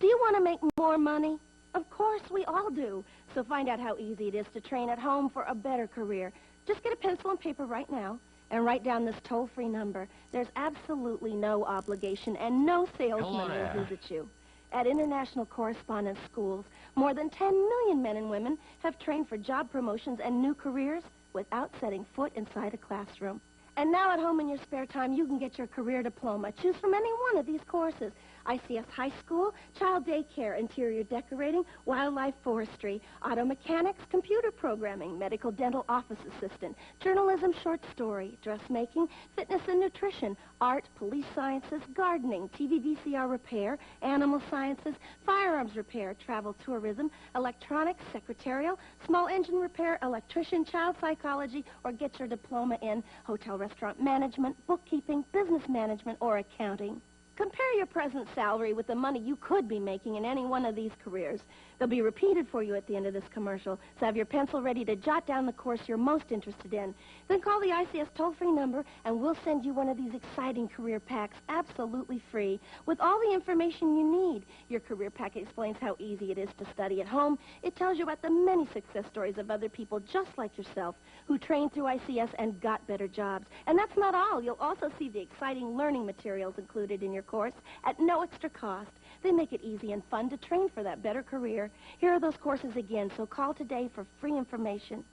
Do you want to make more money? Of course, we all do. So find out how easy it is to train at home for a better career. Just get a pencil and paper right now and write down this toll-free number. There's absolutely no obligation and no salesman will visit you. At International Correspondence Schools, more than 10 million men and women have trained for job promotions and new careers without setting foot inside a classroom. And now at home in your spare time, you can get your career diploma. Choose from any one of these courses. ICS High School, Child Daycare, Interior Decorating, Wildlife Forestry, Auto Mechanics, Computer Programming, Medical Dental Office Assistant, Journalism Short Story, Dressmaking, Fitness and Nutrition, Art, Police Sciences, Gardening, TV VCR Repair, Animal Sciences, Firearms Repair, Travel Tourism, Electronics, Secretarial, Small Engine Repair, Electrician, Child Psychology, or get your diploma in Hotel Restaurant Management, Bookkeeping, Business Management, or Accounting. Compare your present salary with the money you could be making in any one of these careers. They'll be repeated for you at the end of this commercial, so have your pencil ready to jot down the course you're most interested in. Then call the ICS toll-free number, and we'll send you one of these exciting career packs absolutely free with all the information you need. Your career pack explains how easy it is to study at home. It tells you about the many success stories of other people just like yourself who trained through ICS and got better jobs. And that's not all. You'll also see the exciting learning materials included in your course at no extra cost. They make it easy and fun to train for that better career. Here are those courses again, so call today for free information.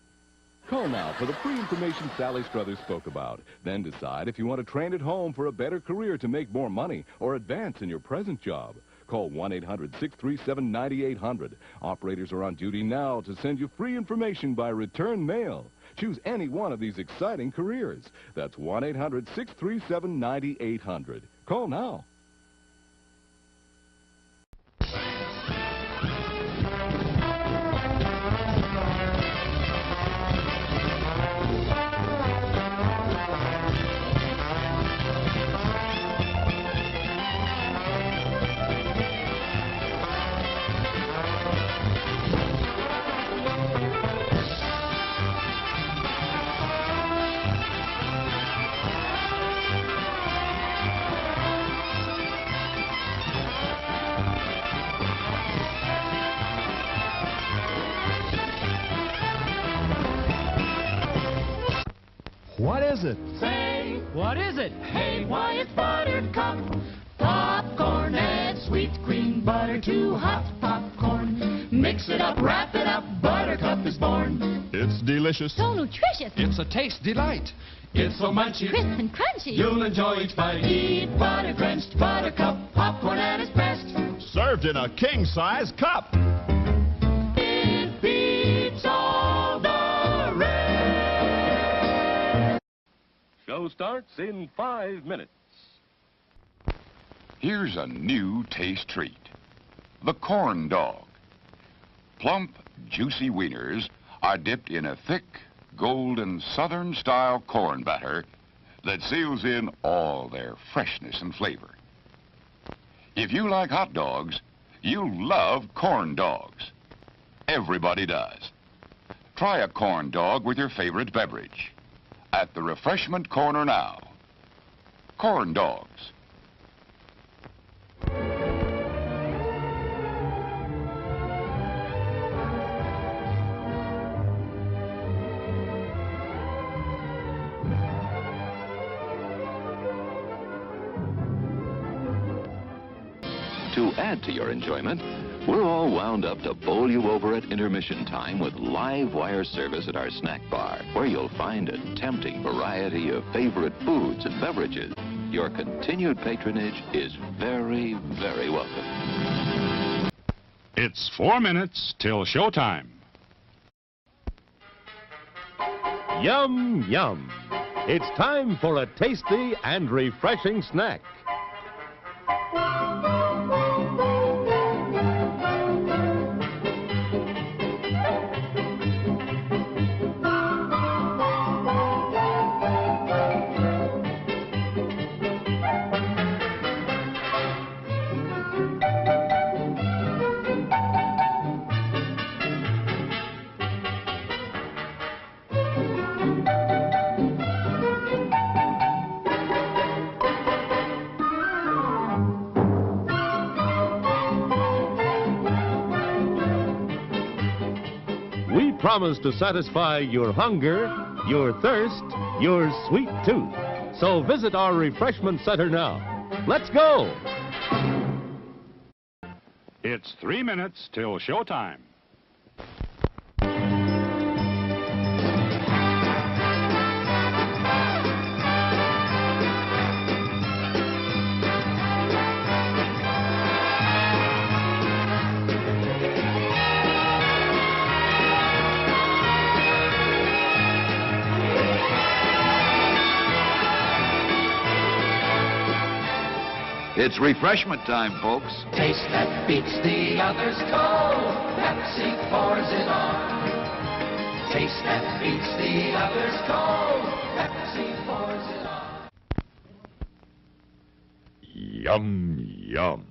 Call now for the free information Sally Struthers spoke about. Then decide if you want to train at home for a better career to make more money or advance in your present job. Call 1-800-637-9800. Operators are on duty now to send you free information by return mail. Choose any one of these exciting careers. That's 1-800-637-9800. Call now. What is it? Say, What is it? hey, why it's Buttercup. Popcorn and sweet cream butter to hot popcorn. Mix it up, wrap it up, Buttercup is born. It's delicious. So nutritious. It's a taste delight. It's so munchy, Crisp and crunchy. you'll enjoy each bite. Eat butter-drenched Buttercup popcorn at its best. Served in a king-size cup. It beats all the rest. Show starts in 5 minutes. Here's a new taste treat. The corn dog. Plump, juicy wieners are dipped in a thick, golden southern-style corn batter that seals in all their freshness and flavor. If you like hot dogs, you'll love corn dogs. Everybody does. Try a corn dog with your favorite beverage. At the refreshment corner now. Corn dogs. To add to your enjoyment, we're all wound up to bowl you over at intermission time with live wire service at our snack bar, where you'll find a tempting variety of favorite foods and beverages. Your continued patronage is very, very welcome. It's 4 minutes till showtime. Yum, yum. It's time for a tasty and refreshing snack. promise to satisfy your hunger, your thirst, your sweet tooth. So visit our refreshment center now. Let's go! It's 3 minutes till showtime. It's refreshment time, folks. Taste that beats the others cold. Pepsi pours it on. Taste that beats the others cold. Pepsi pours it on. Yum, yum.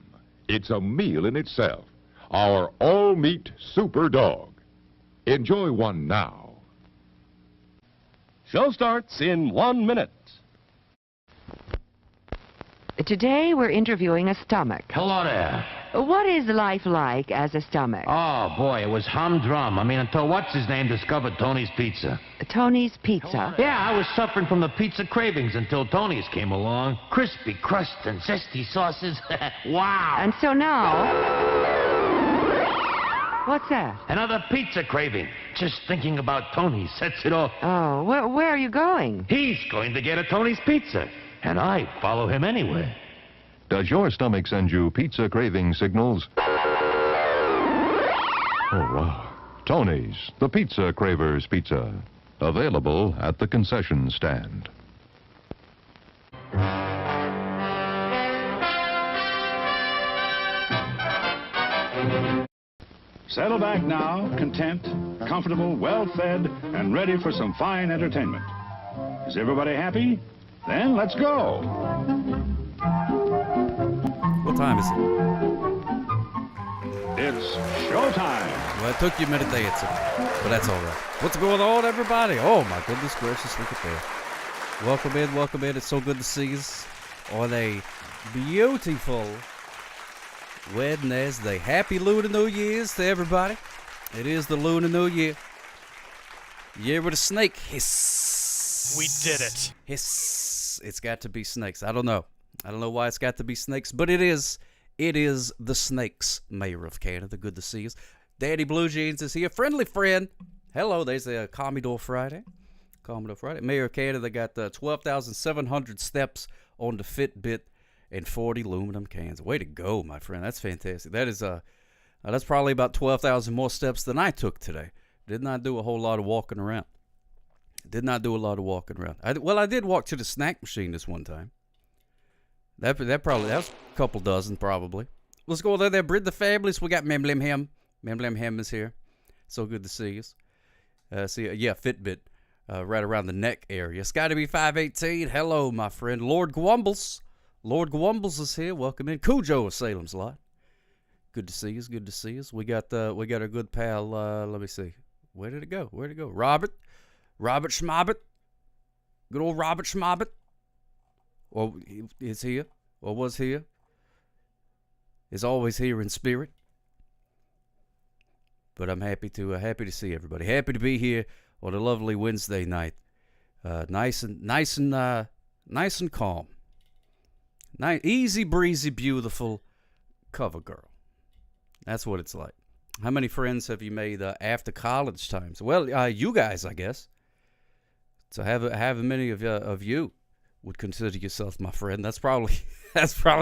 It's a meal in itself. Our all-meat super dog. Enjoy one now. Show starts in 1 minute. Today we're interviewing a stomach. Hello there. What is life like as a stomach? Oh, boy, it was humdrum. I mean, until what's-his-name discovered Tony's Pizza. Tony's Pizza? Yeah, I was suffering from the pizza cravings until Tony's came along. Crispy crust and zesty sauces. Wow. And so now... What's that? Another pizza craving. Just thinking about Tony sets it off. Oh, where are you going? He's going to get a Tony's Pizza. And I follow him anywhere. Does your stomach send you pizza craving signals? Oh, wow. Tony's, the Pizza Cravers Pizza. Available at the concession stand. Settle back now, content, comfortable, well-fed, and ready for some fine entertainment. Is everybody happy? Then let's go. What time is it? It's showtime. Well, it took you a minute to answer, but that's all right. What's going on, everybody? Oh, my goodness gracious, look at that. Welcome in, welcome in. It's so good to see you on a beautiful Wednesday. Happy Lunar New Year's to everybody. It is the Lunar New Year. Year with a snake. Hiss. We did it. Hiss. It's got to be snakes. I don't know why it's got to be snakes, but it is the snakes, Mayor of Canada. Good to see you. Daddy Blue Jeans is here. Friendly friend. Hello, there's the Commodore Friday. Mayor of Canada got 12,700 steps on the Fitbit and 40 aluminum cans. Way to go, my friend. That's fantastic. That is that's probably about 12,000 more steps than I took today. Did not do a whole lot of walking around. I did walk to the snack machine this one time. That was a couple dozen, probably. Let's go there, Brid the Fabulous. We got Memblem Hem. Memblem Hem is here. So good to see you. Fitbit, right around the neck area. It's got to be 518. Hello, my friend. Lord Gwumbles. Lord Gwumbles is here. Welcome in. Cujo of Salem's Lot. Good to see you. We got our good pal, let me see. Where did it go? Robert Schmobbit. Good old Robert Schmobbit. Or is here. Or was here. Is always here in spirit. But I'm happy to see everybody. Happy to be here on a lovely Wednesday night. Nice and calm. Easy breezy, beautiful cover girl. That's what it's like. How many friends have you made after college times? Well, you guys, I guess. So have many of you would consider yourself my friend. That's probably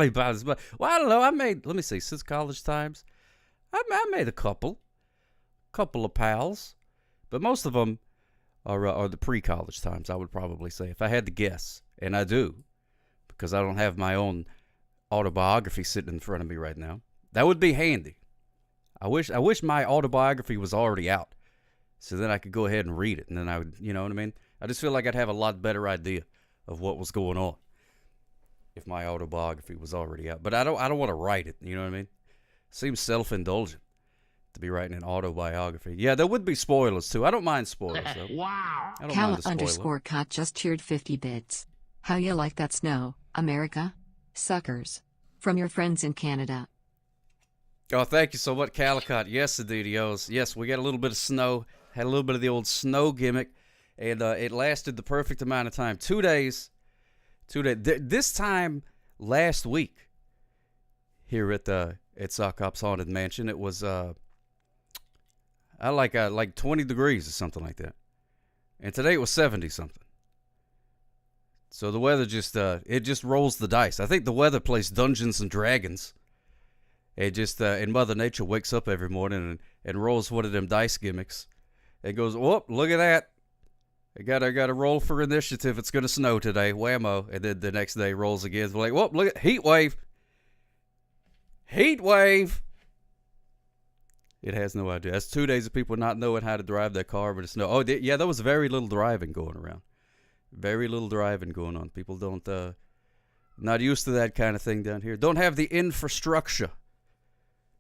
about as much. Well, I don't know. Let me see, since college times, I made a couple of pals, but most of them are the pre-college times, I would probably say, if I had to guess, and I do, because I don't have my own autobiography sitting in front of me right now. That would be handy. I wish my autobiography was already out, so then I could go ahead and read it, and then I would, you know what I mean? I just feel like I'd have a lot better idea of what was going on if my autobiography was already out. But I don't want to write it, you know what I mean? Seems self-indulgent to be writing an autobiography. Yeah, there would be spoilers, too. I don't mind spoilers, though. Wow. I don't mind the spoiler. Cal_cut just cheered 50 bits. How you like that snow, America? Suckers. From your friends in Canada. Oh, thank you so much, Calicut. Yes, indeed, Yes, we got a little bit of snow Had a little bit of the old snow gimmick, and it lasted the perfect amount of time. 2 days. 2 days. This time last week here at Sock Hop's Haunted Mansion, it was like 20 degrees or something like that. And today it was 70 something. So the weather just it just rolls the dice. I think the weather plays Dungeons and Dragons. It just and Mother Nature wakes up every morning and rolls one of them dice gimmicks. It goes, whoop, look at that. I got to roll for initiative. It's going to snow today. Whammo. And then the next day rolls again. We're like, whoop, look at heat wave. Heat wave. It has no idea. That's 2 days of people not knowing how to drive their car with the snow. Oh, yeah, there was very little driving going around. Very little driving going on. People don't, not used to that kind of thing down here. Don't have the infrastructure.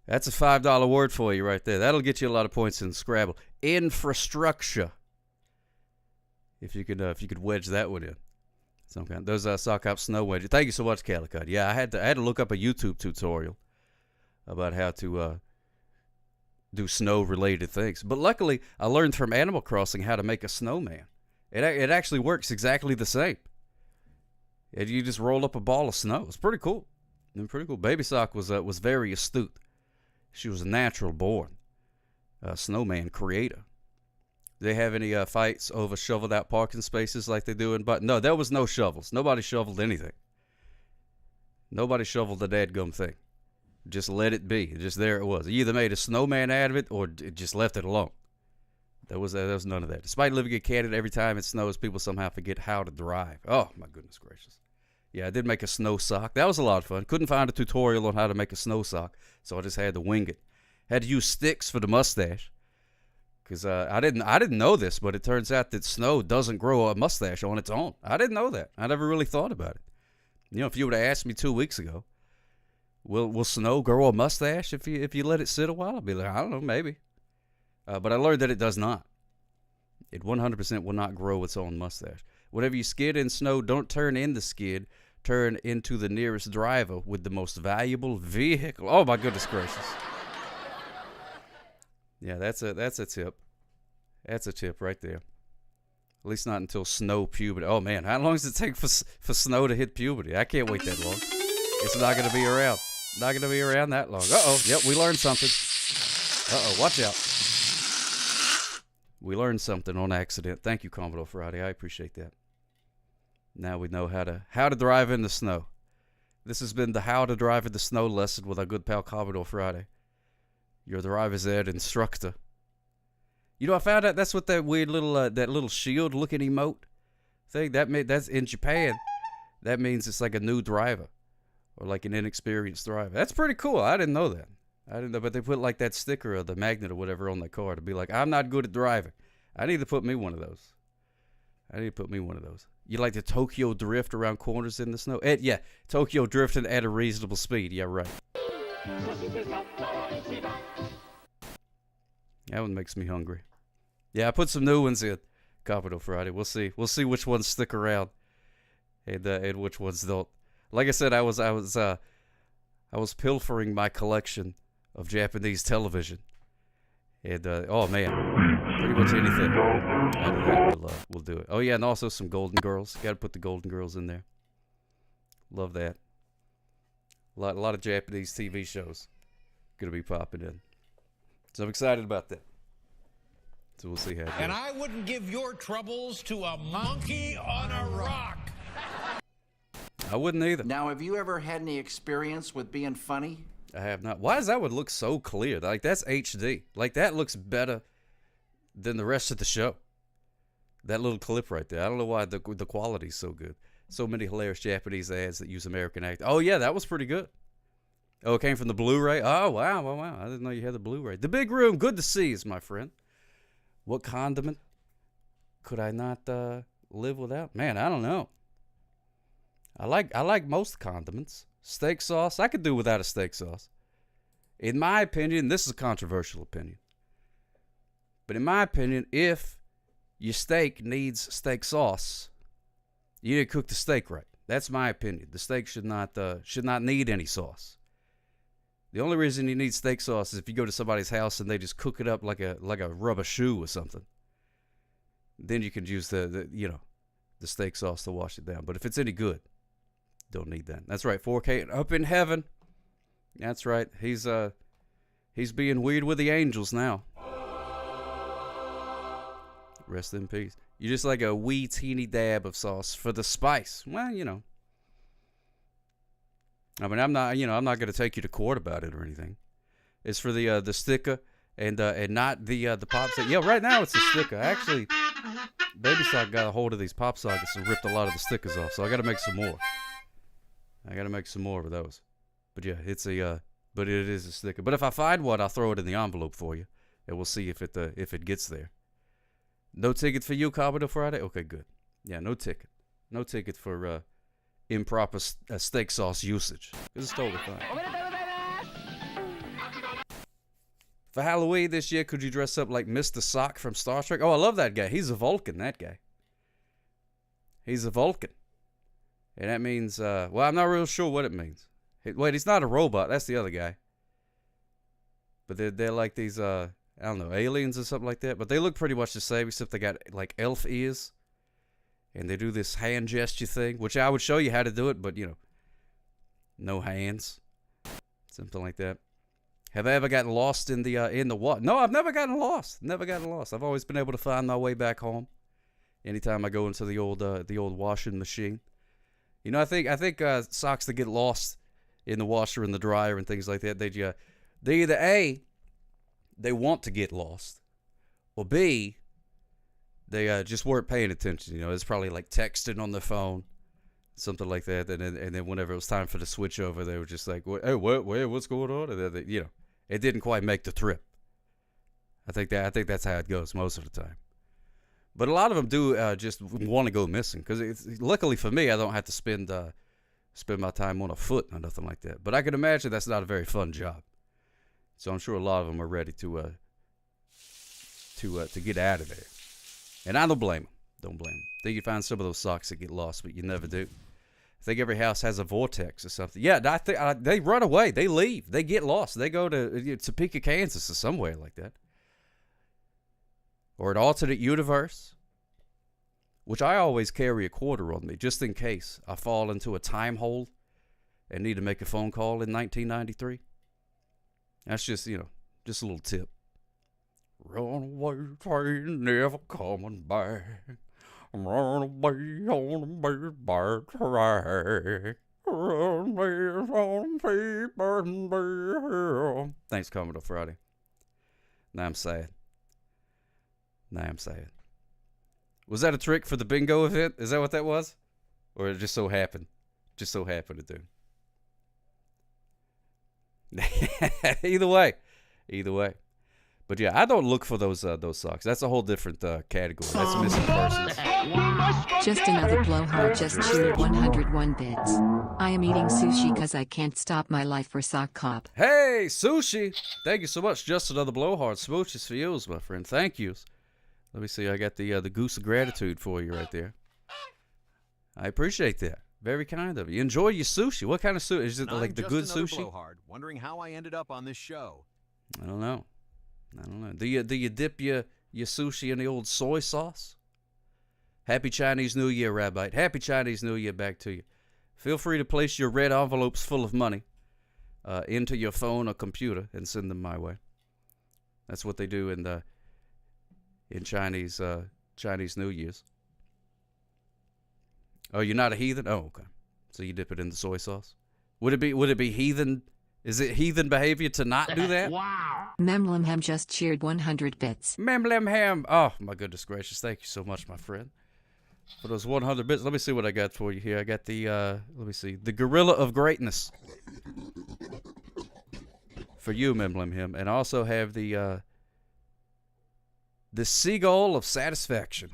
That's a $5 word for you right there. That'll get you a lot of points in Scrabble. Infrastructure. If you could wedge that one in. Some kind. Those Sock Hop snow wedges. Thank you so much, Calicut. Yeah, I had to look up a YouTube tutorial about how to do snow-related things. But luckily, I learned from Animal Crossing how to make a snowman. It actually works exactly the same. And you just roll up a ball of snow. It's pretty cool. Baby Sock was very astute. She was a natural born snowman creator. Do they have any fights over shoveled out parking spaces like they do in But no, there was no shovels. Nobody shoveled anything. Nobody shoveled the dadgum thing. Just let it be. Just there it was. You either made a snowman out of it or just left it alone. There was none of that. Despite living in Canada, every time it snows, people somehow forget how to drive. Oh, my goodness gracious. Yeah, I did make a snow sock. That was a lot of fun. Couldn't find a tutorial on how to make a snow sock, so I just had to wing it. Had to use sticks for the mustache. Because I didn't know this, but it turns out that snow doesn't grow a mustache on its own. I didn't know that. I never really thought about it. You know, if you would have asked me 2 weeks ago, will snow grow a mustache if you let it sit a while? I'd be like, I don't know, maybe. But I learned that it does not. It 100% will not grow its own mustache. Whenever you skid in snow, don't turn in the skid. Turn into the nearest driver with the most valuable vehicle. Oh, my goodness gracious. Yeah, that's a tip. That's a tip right there. At least not until snow puberty. Oh, man, how long does it take for snow to hit puberty? I can't wait that long. It's not going to be around. Not going to be around that long. Uh-oh. Yep, we learned something. Uh-oh, watch out. We learned something on accident. Thank you, Commodore Friday. I appreciate that. Now we know how to drive in the snow. This has been the How to Drive in the Snow lesson with our good pal Commodore Friday. Your driver's ed instructor. You know, I found out that's what that weird little that little shield-looking emote thing that's in Japan. That means it's like a new driver or like an inexperienced driver. That's pretty cool. I didn't know that. I didn't know, but they put like that sticker or the magnet or whatever on the car to be like, I'm not good at driving. I need to put me one of those. You like to Tokyo drift around corners in the snow? Yeah, Tokyo drifting at a reasonable speed. Yeah, right. That one makes me hungry. Yeah, I put some new ones in Commodore Friday. We'll see. We'll see which ones stick around and which ones don't. Like I said, I was pilfering my collection of Japanese television, and oh man, pretty much anything out of that we'll do it. Oh yeah, and also some Golden Girls. Got to put the Golden Girls in there. Love that. A lot of Japanese TV shows gonna be popping in. So I'm excited about that. So we'll see how it goes. And I wouldn't give your troubles to a monkey on a rock. I wouldn't either. Now, have you ever had any experience with being funny? I have not. Why does that one look so clear? Like, that's HD. Like, that looks better than the rest of the show. That little clip right there. I don't know why the quality's so good. So many hilarious Japanese ads that use American actors. Oh, yeah, that was pretty good. Oh, it came from the Blu-ray? Oh, wow. I didn't know you had the Blu-ray. The Big Room, good to see you, my friend. What condiment could I not live without? Man, I don't know. I like most condiments. Steak sauce, I could do without a steak sauce. In my opinion, this is a controversial opinion, but in my opinion, if your steak needs steak sauce, you didn't cook the steak right. That's my opinion. The steak should not need any sauce. The only reason you need steak sauce is if you go to somebody's house and they just cook it up like a rubber shoe or something. Then you can use the steak sauce to wash it down. But if it's any good, don't need that. That's right, 4K up in heaven. That's right. He's being weird with the angels now. Rest in peace. You just like a wee teeny dab of sauce for the spice. Well, you know. I mean, I'm not going to take you to court about it or anything. It's for the sticker and not the pop socket. Yeah, right now it's a sticker. Actually, Baby Sock got a hold of these pop sockets and ripped a lot of the stickers off. So I got to make some more. I got to make some more of those. But yeah, it is a sticker. But if I find one, I'll throw it in the envelope for you, and we'll see if it gets there. No ticket for you, Commodore Friday? Okay, good. Yeah, no ticket. No ticket for improper steak sauce usage. This is totally fine. For Halloween this year, could you dress up like Mr. Sock from Star Trek? Oh, I love that guy. He's a Vulcan, that guy. He's a Vulcan. And that means, well, I'm not real sure what it means. Wait, he's not a robot. That's the other guy. But they're like these, I don't know, aliens or something like that. But they look pretty much the same, except they got like elf ears. And they do this hand gesture thing, which I would show you how to do it, but, you know, no hands. Something like that. Have I ever gotten lost in the what? No, I've never gotten lost. Never gotten lost. I've always been able to find my way back home. Anytime I go into the old washing machine. You know, I think socks that get lost in the washer and the dryer and things like that, they either A, they want to get lost, or B, they just weren't paying attention. You know, it's probably like texting on their phone, something like that. And then whenever it was time for the switch over, they were just like, "Hey, what's going on?" And then you know, it didn't quite make the trip. I think that's how it goes most of the time. But a lot of them do just want to go missing because luckily for me, I don't have to spend my time on a foot or nothing like that. But I can imagine that's not a very fun job. So I'm sure a lot of them are ready to get out of there. And I don't blame them. Don't blame them. I think you find some of those socks that get lost, but you never do. I think every house has a vortex or something. Yeah, I think they run away. They leave. They get lost. They go to Topeka, Kansas or somewhere like that. Or an alternate universe, which I always carry a quarter on me, just in case I fall into a time hole and need to make a phone call in 1993. That's just, you know, just a little tip. Runaway train never coming back. Run away on a big bad train. Run away on paper. Thanks, Commodore Friday. Now I'm sad. Was that a trick for the bingo event? Is that what that was? Or it just so happened? Just so happened to do. Either way. But yeah, I don't look for those socks. That's a whole different category. That's missing persons. Just another blowhard just cheered 101 bits. I am eating sushi because I can't stop my life for Sock Cop. Hey, sushi! Thank you so much. Just another blowhard. Smooches for you, my friend. Thank you. Let me see. I got the goose of gratitude for you right there. I appreciate that. Very kind of you. Enjoy your sushi. What kind of sushi? Is it like the good sushi? Blowhard, wondering how I ended up on this show. I don't know. Do you dip your sushi in the old soy sauce? Happy Chinese New Year, Rabbi. Happy Chinese New Year back to you. Feel free to place your red envelopes full of money into your phone or computer and send them my way. That's what they do in Chinese New Year's. Oh, you're not a heathen? Oh, okay. So you dip it in the soy sauce. Would it be heathen? Is it heathen behavior to not do that? Wow. Memlemhem just cheered 100 bits. Memlemhem. Oh, my goodness gracious. Thank you so much, my friend. For those 100 bits. Let me see what I got for you here. I got the, let me see. The Gorilla of Greatness. For you, Memlemhem. And I also have the Seagull of Satisfaction.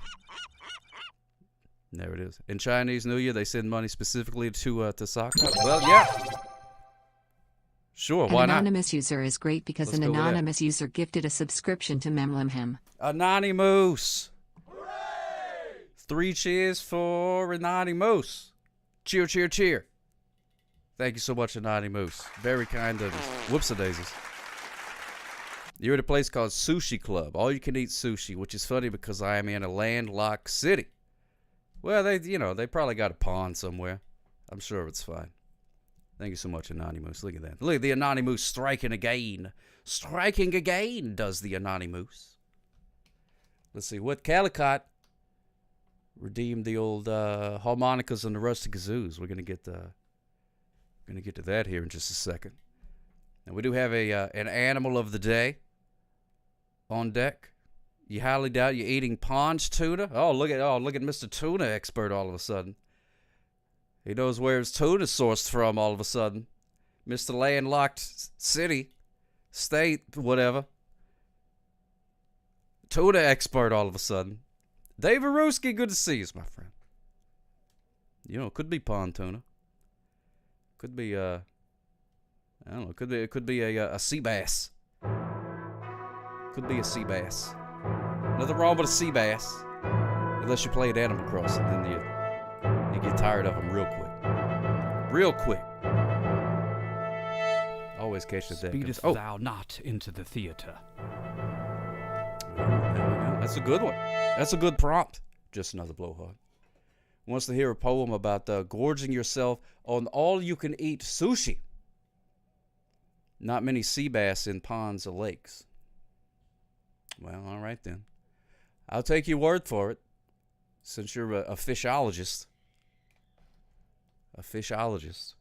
There it is. In Chinese New Year, they send money specifically to Sock Cop. Well, yeah. Sure, why not? An anonymous user is great because an anonymous user gifted a subscription to Memlemhem. Anonymous. Hooray! 3 cheers for Anonymous. Cheer, cheer, cheer. Thank you so much, Anani Moose. Very kind of you. Whoops-a-daisies. You're at a place called Sushi Club. All you can eat sushi, which is funny because I am in a landlocked city. Well, they probably got a pond somewhere. I'm sure it's fine. Thank you so much, Anani Moose. Look at that. Look at the Anani Moose striking again. Striking again, does the Anani Moose. Let's see. What Calicott redeemed the old harmonicas and the rusty kazoos. We're gonna get to that here in just a second. And we do have an animal of the day on deck. You highly doubt you're eating pond tuna. Oh, look at Mr. Tuna Expert all of a sudden. He knows where his tuna is sourced from all of a sudden. Mr. Landlocked City, State, whatever. Tuna Expert all of a sudden. Dave Aruski, good to see you, my friend. It could be pond tuna. Could be, I don't know, it could be a sea bass. Could be a sea bass. Nothing wrong with a sea bass. Unless you played Animal Crossing, then you get tired of them real quick. Real quick. Always catch the deck. Speedest thou not into the theater. That's a good one. That's a good prompt. Just another blowhard. Wants to hear a poem about gorging yourself on all-you-can-eat sushi. Not many sea bass in ponds or lakes. Well, all right then. I'll take your word for it, since you're a fishologist. A fishologist.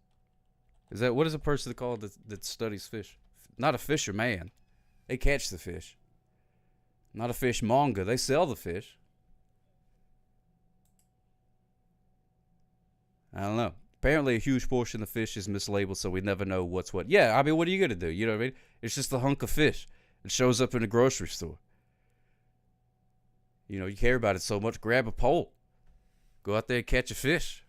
What is a person called that studies fish? Not a fisherman. They catch the fish. Not a fishmonger. They sell the fish. I don't know. Apparently a huge portion of the fish is mislabeled, so we never know what's what. Yeah, I mean, what are you going to do? You know what I mean? It's just a hunk of fish. It shows up in the grocery store. You care about it so much, grab a pole. Go out there and catch a fish.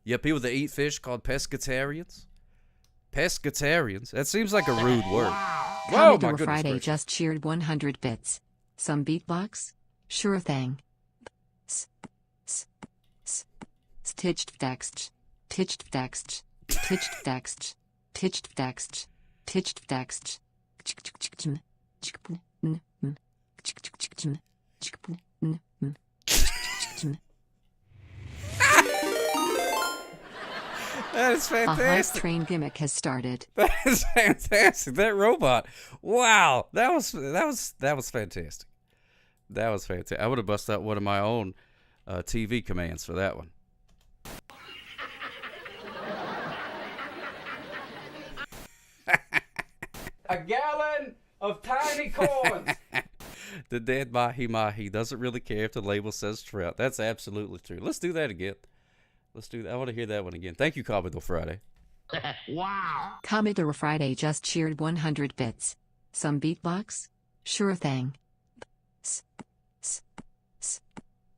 You have people that eat fish called pescatarians. Pescatarians? That seems like a rude word. Whoa, my goodness Friday gracious. just cheered 100 bits. Some beatbox? Sure thing. Stitched text. Titched text. Titched text. Titched text. Titched text. That is A hype fantastic. train gimmick has started. That is fantastic. That robot. Wow. That was fantastic. That was fantastic. I would have busted out one of my own TV commands for that one. A gallon of tiny corn. The dead mahi-mahi doesn't really care if the label says trout. That's absolutely true. Let's do that again. Let's do that. I want to hear that one again. Thank you, Commodore Friday. Wow. Commodore Friday just cheered 100 bits. Some beatbox? Sure thing.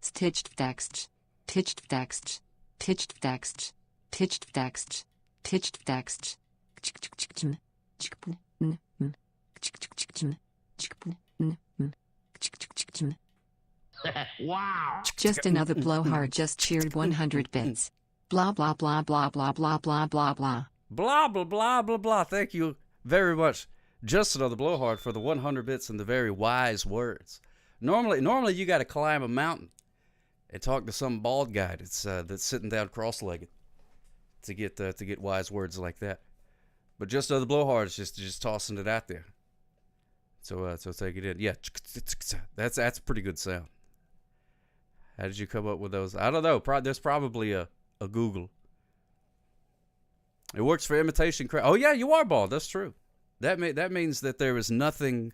Stitched text. Titched text. Titched text. Titched text. Titched text. Wow. Just another blowhard just cheered 100 bits. Blah blah blah blah blah blah blah blah blah. Blah, blah, blah, blah, blah. Thank you very much. Just another blowhard for the 100 bits and the very wise words. Normally you got to climb a mountain and talk to some bald guy that's sitting down cross-legged to get wise words like that. But just another blowhard is just tossing it out there. So take it in. Yeah, that's a pretty good sound. How did you come up with those? I don't know. There's probably a Google. It works for imitation crowd. Oh yeah, you are bald. That's true. That means that there is nothing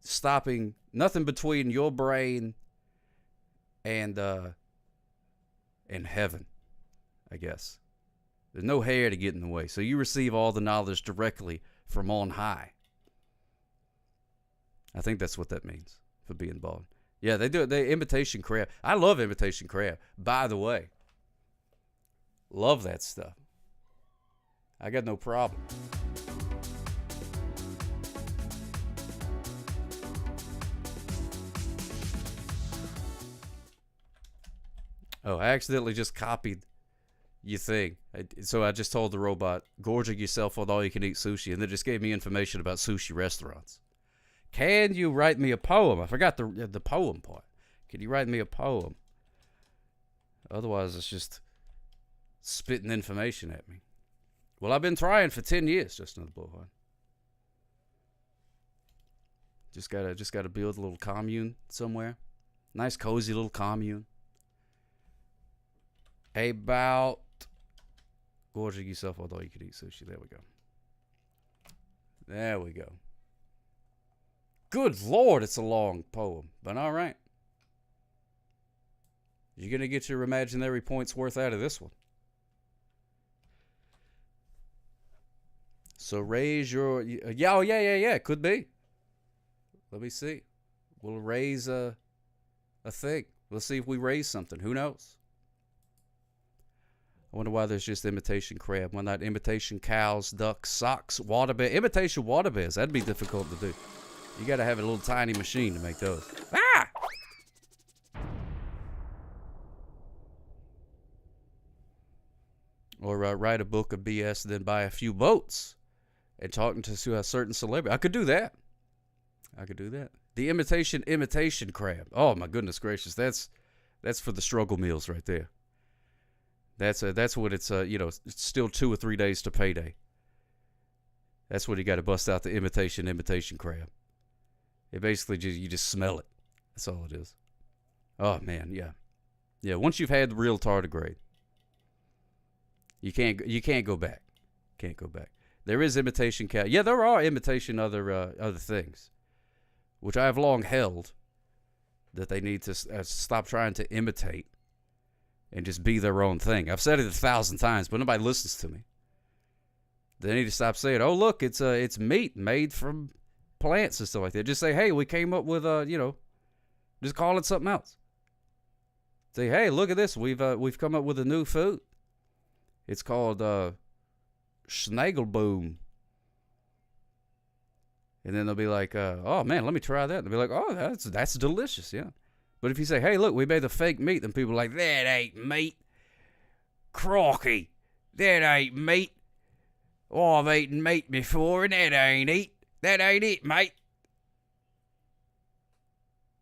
stopping, nothing between your brain and heaven, I guess. There's no hair to get in the way, so you receive all the knowledge directly from on high. I think that's what that means for being bald. Yeah, they do it. They imitation crab. I love imitation crab. By the way, love that stuff. I got no problem. Oh, I accidentally just copied your thing. So I just told the robot, gorging yourself on all-you-can-eat sushi, and they just gave me information about sushi restaurants. Can you write me a poem? I forgot the poem part. Can you write me a poem? Otherwise, it's just spitting information at me. Well, I've been trying for 10 years, just another blowhard. Just gotta build a little commune somewhere. Nice, cozy little commune. About gorging yourself on all-you-can-eat sushi. There we go. There we go. Good Lord, it's a long poem, but all right. You're going to get your imaginary points worth out of this one. So raise your... Yeah, could be. Let me see. We'll raise a thing. Let's see if we raise something. Who knows? I wonder why there's just imitation crab. Why not imitation cows, ducks, socks, water bear? Imitation water bears. That'd be difficult to do. You got to have a little tiny machine to make those. Ah! Or write a book of BS and then buy a few boats and talking to a certain celebrity. I could do that. The imitation crab. Oh my goodness gracious, that's for the struggle meals right there. That's what it's it's still 2 or 3 days to payday. That's when you got to bust out the imitation crab. It basically you just smell it. That's all it is. Oh man, yeah. Once you've had the real tardigrade, you can't go back. Can't go back. There is imitation cow. Yeah, there are imitation other things, which I have long held that they need to stop trying to imitate and just be their own thing. I've said it 1,000 times, but nobody listens to me. They need to stop saying, "Oh, look, it's meat made from plants and stuff like that." Just say, "Hey, we came up with just call it something else." Say, "Hey, look at this. We've come up with a new food. It's called Schnagelboom." And then they'll be like, "Oh man, let me try that." And they'll be like, "Oh, that's delicious, yeah." But if you say, "Hey, look, we made the fake meat," then people are like, "That ain't meat. Crocky, that ain't meat. Oh, I've eaten meat before, and that ain't it, mate."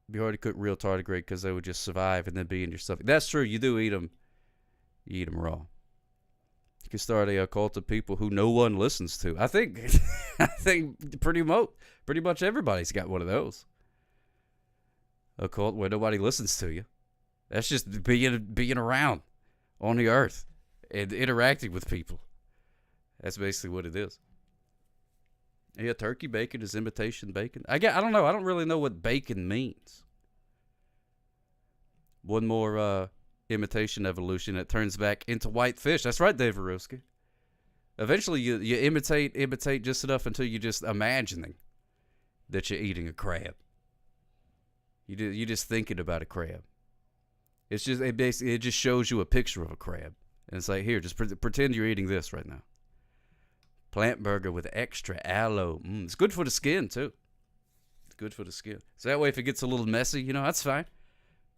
It'd be hard to cook real tardigrade because they would just survive and then be in your stomach. That's true. You do eat them. You eat them raw. You can start a cult of people who no one listens to. I think pretty much everybody's got one of those. A cult where nobody listens to you. That's just being around on the earth and interacting with people. That's basically what it is. Yeah, turkey bacon is imitation bacon. I don't know. I don't really know what bacon means. One more imitation evolution that turns back into white fish. That's right, Dave Arowski. Eventually, you imitate just enough until you're just imagining that you're eating a crab. You're just thinking about a crab. It's just it just shows you a picture of a crab, and it's like, here, just pretend you're eating this right now. Plant burger with extra aloe. It's good for the skin too. It's good for the skin. So that way, if it gets a little messy, that's fine.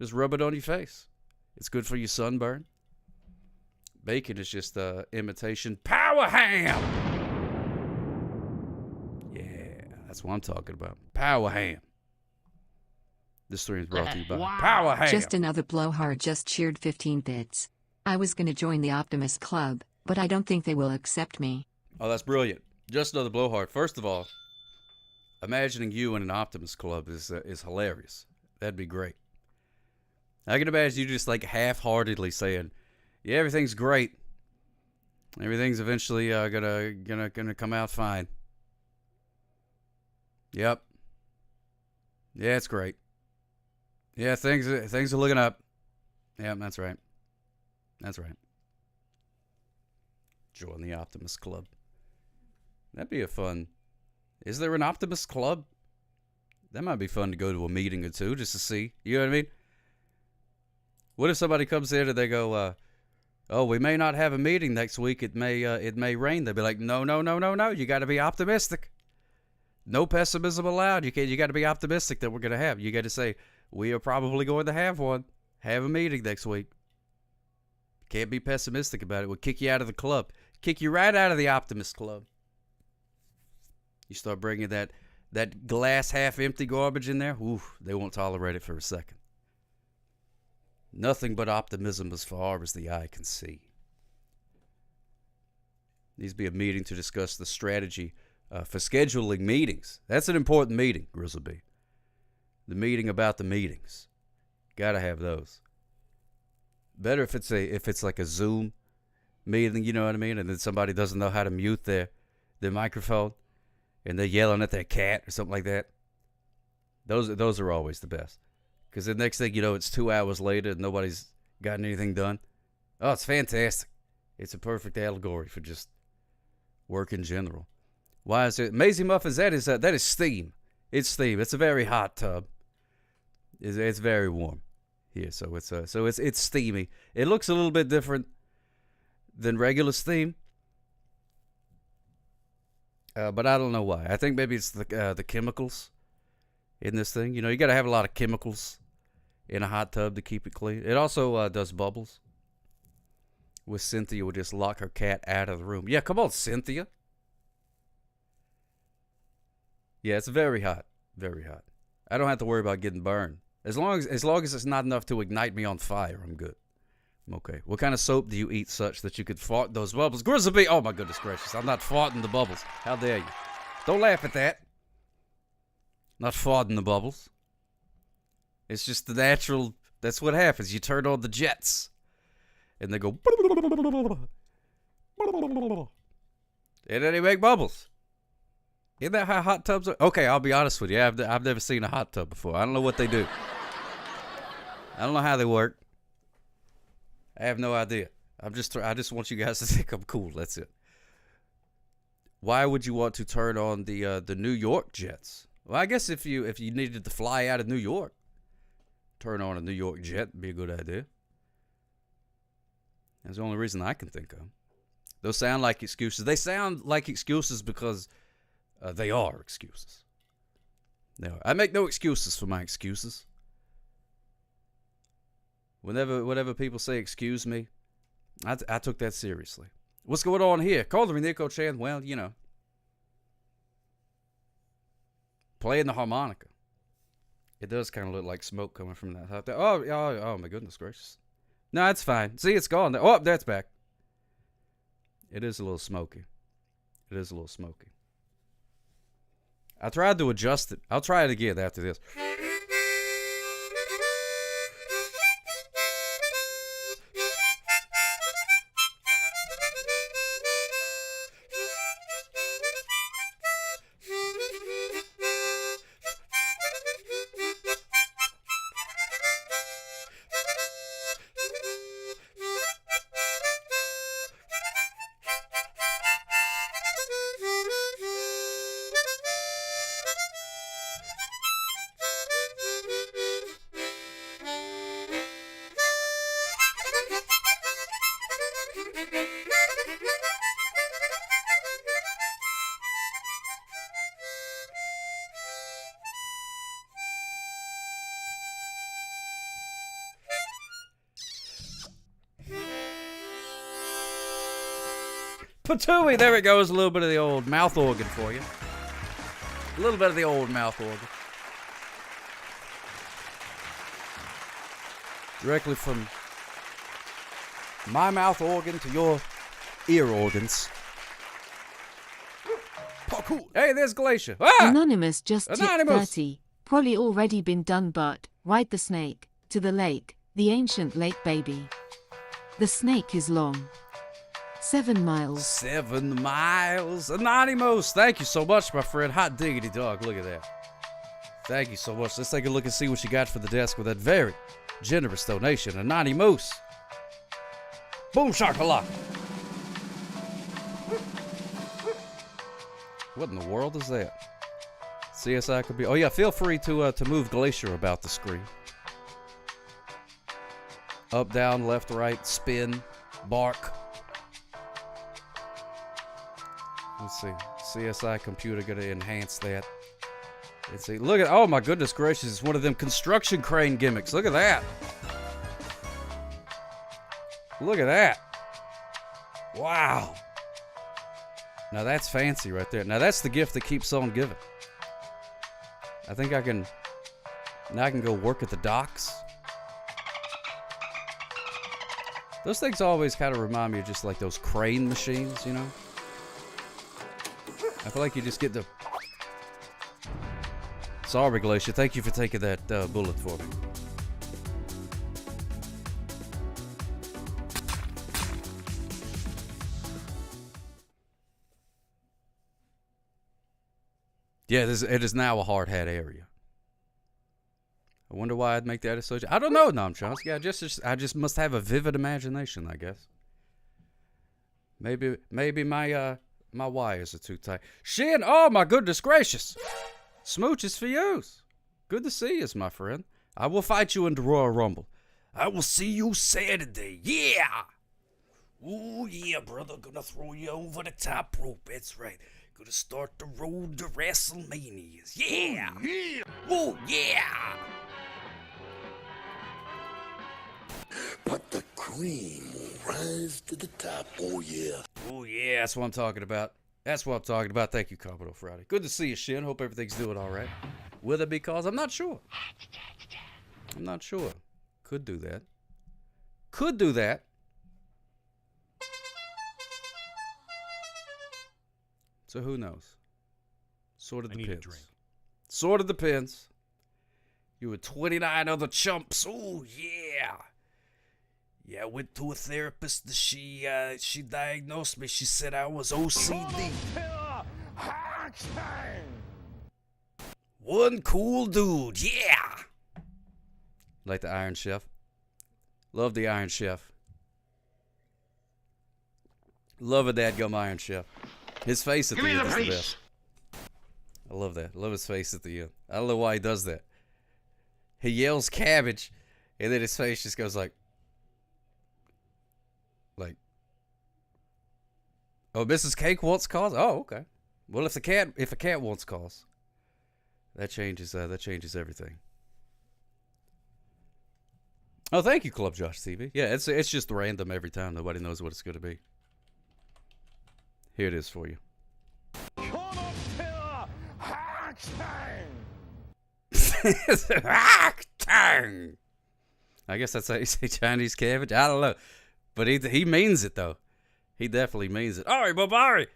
Just rub it on your face. It's good for your sunburn. Bacon is just imitation power ham. Yeah, that's what I'm talking about. Power ham. This stream is brought to you by Power Ham. Just another blowhard just cheered 15 bits. I was going to join the Optimist Club, but I don't think they will accept me. Oh, that's brilliant. Just another blowhard. First of all, imagining you in an Optimist Club is hilarious. That'd be great. I can imagine you just like half-heartedly saying, "Yeah, everything's great. Everything's eventually gonna come out fine. Yep. Yeah, it's great. Yeah, things are looking up. Yeah, that's right. That's right. Join the Optimist Club. That'd be a fun. Is there an Optimist Club? That might be fun to go to a meeting or two just to see. You know what I mean? What if somebody comes in and they go, "Oh, we may not have a meeting next week. It may rain." They'd be like, "No. You got to be optimistic. No pessimism allowed. You got to be optimistic that we're going to have. You got to say, we are probably going to have one. Have a meeting next week. Can't be pessimistic about it. We'll kick you out of the club. Kick you right out of the optimist club. You start bringing that glass half empty garbage in there, ooh, they won't tolerate it for a second. Nothing but optimism as far as the eye can see. Needs to be a meeting to discuss the strategy for scheduling meetings. That's an important meeting, Grizzleby. The meeting about the meetings. Gotta have those. Better if it's like a Zoom meeting, you know what I mean? And then somebody doesn't know how to mute their microphone, and they're yelling at their cat or something like that. Those are always the best. Because the next thing you know, it's 2 hours later and nobody's gotten anything done. Oh, it's fantastic. It's a perfect allegory for just work in general. Why is it? Maisie Muffins, that is steam. It's steam. It's a very hot tub. It's very warm here, so it's steamy. It looks a little bit different than regular steam, but I don't know why. I think maybe it's the chemicals in this thing. You know, you got to have a lot of chemicals in a hot tub to keep it clean. It also does bubbles. With Cynthia would just lock her cat out of the room. Yeah, come on, Cynthia. Yeah, it's very hot. Very hot. I don't have to worry about getting burned. As long as it's not enough to ignite me on fire, I'm good. I'm okay. What kind of soap do you eat such that you could fart those bubbles? Grizzleby! Oh, my goodness gracious. I'm not farting the bubbles. How dare you? Don't laugh at that. Not farting the bubbles. It's just the natural... That's what happens. You turn on the jets. And they go... And then they make bubbles. Isn't that how hot tubs are? Okay, I'll be honest with you. I've never seen a hot tub before. I don't know what they do. I don't know how they work. I have no idea. I just want you guys to think I'm cool. That's it. Why would you want to turn on the New York jets? Well, I guess if you needed to fly out of New York, turn on a New York jet would be a good idea. That's the only reason I can think of. Those sound like excuses. They sound like excuses because they are excuses. They are. I make no excuses for my excuses. Whenever people say excuse me, I took that seriously. What's going on here? Call me Nico Chan. Well, you know. Playing the harmonica. It does kind of look like smoke coming from that hot tub. Oh, my goodness gracious. No, it's fine. See, it's gone. Oh, that's back. It is a little smoky. It is a little smoky. I tried to adjust it. I'll try it again after this. Patooey, there it goes. A little bit of the old mouth organ for you. A little bit of the old mouth organ. Directly from my mouth organ to your ear organs. Parkour. Hey, there's Glacier. Ah! Anonymous just tipped Anonymous. 30. Probably already been done, but ride the snake to the lake, the ancient lake baby. The snake is long. 7 miles. 7 miles. Anonymous. Thank you so much, my friend. Hot diggity dog. Look at that. Thank you so much. Let's take a look and see what you got for the desk with that very generous donation. Anonymous. Boom shakalaka. What in the world is that? CSI could be. Oh yeah, feel free to move Glacier about the screen. Up, down, left, right, spin, bark. Let's see. CSI computer gonna enhance that. Let's see. Look at. Oh my goodness gracious! It's one of them construction crane gimmicks. Look at that. Look at that. Wow. Now that's fancy right there. Now that's the gift that keeps on giving. I think I can... Now I can go work at the docks. Those things always kind of remind me of just like those crane machines, you know? I feel like you just get the... Sorry, Glacier. Thank you for taking that bullet for me. Yeah, it is now a hard hat area. I wonder why I'd make that association. I don't know, Nom Chomsky. I just must have a vivid imagination, I guess. Maybe my wires are too tight. Shin, oh my goodness gracious. Smooch is for you. Good to see you, my friend. I will fight you in the Royal Rumble. I will see you Saturday. Yeah. Ooh, yeah, brother. Gonna throw you over the top rope. That's right. Gonna start the road to WrestleManias. Yeah. Ooh, yeah. Ooh, yeah. But the cream will rise to the top. Oh, yeah. Oh, yeah. That's what I'm talking about. That's what I'm talking about. Thank you, Commodore Friday. Good to see you, Shin. Hope everything's doing all right. Will it be cause? I'm not sure. I'm not sure. Could do that. Could do that. So who knows? Sort of depends. Sort of depends. You with 29 other chumps. Oh, yeah. Yeah, I went to a therapist. She diagnosed me. She said I was OCD. One cool dude. Yeah. Like the Iron Chef. Love the Iron Chef. Love a dadgum Iron Chef. His face at the end is the best. I love that. I love his face at the end. I don't know why he does that. He yells cabbage, and then his face just goes like, oh, Mrs. Cake wants cause? Oh, okay. Well, if a cat wants cause, that changes everything. Oh, thank you, Club Josh TV. Yeah, it's just random every time. Nobody knows what it's going to be. Here it is for you. I guess that's how you say Chinese cabbage. I don't know, but he means it though. He definitely means it. All right, Bobari.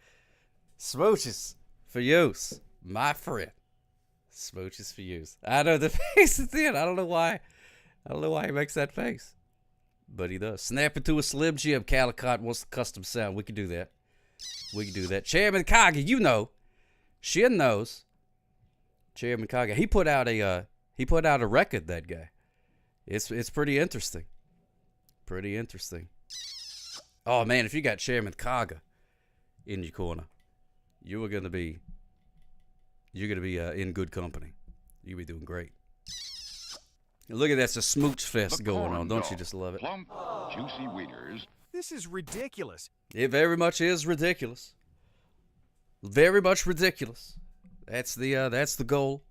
Smooches for use, my friend. Smooches for use. I know the face at the end. I don't know why he makes that face, but he does. Snap into a Slim Jim. Calicott wants the custom sound. We can do that. We can do that. Chairman Kaga, you know. Shin knows. Chairman Kaga. He put out a record, that guy. It's pretty interesting. Pretty interesting. Oh man, if you got Chairman Kaga in your corner, you're gonna be in good company. You'll be doing great. And look at that, it's a smooch fest going on. Don't you just love it? Plump, juicy wieners. This is ridiculous. It very much is ridiculous. Very much ridiculous. That's the goal.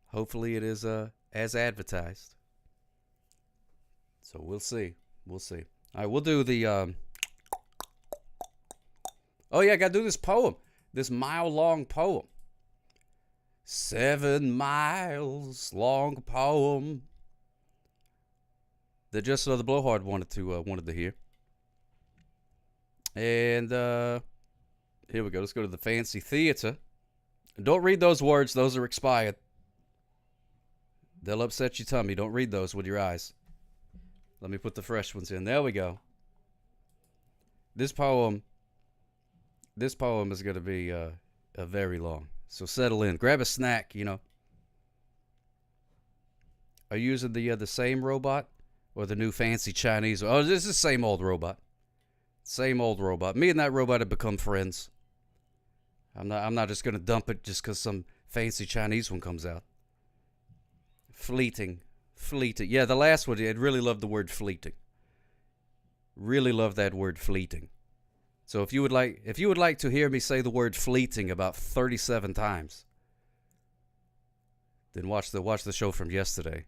Hopefully it is as advertised. So we'll see. We'll see. All right, we'll do the oh yeah, I gotta do this poem. This mile-long poem. 7 miles long poem that just the Blowhard wanted to hear. And here we go. Let's go to the Fancy Theater. And don't read those words. Those are expired. They'll upset your tummy. Don't read those with your eyes. Let me put the fresh ones in. There we go. This poem is going to be a very long. So settle in. Grab a snack, you know. Are you using the same robot or the new fancy Chinese? Oh, this is the same old robot. Same old robot. Me and that robot have become friends. I'm not just going to dump it just because some fancy Chinese one comes out. Fleeting. Yeah, the last one, I'd really love the word fleeting. Really love that word fleeting. So if you would like to hear me say the word fleeting about 37 times, then watch the show from yesterday.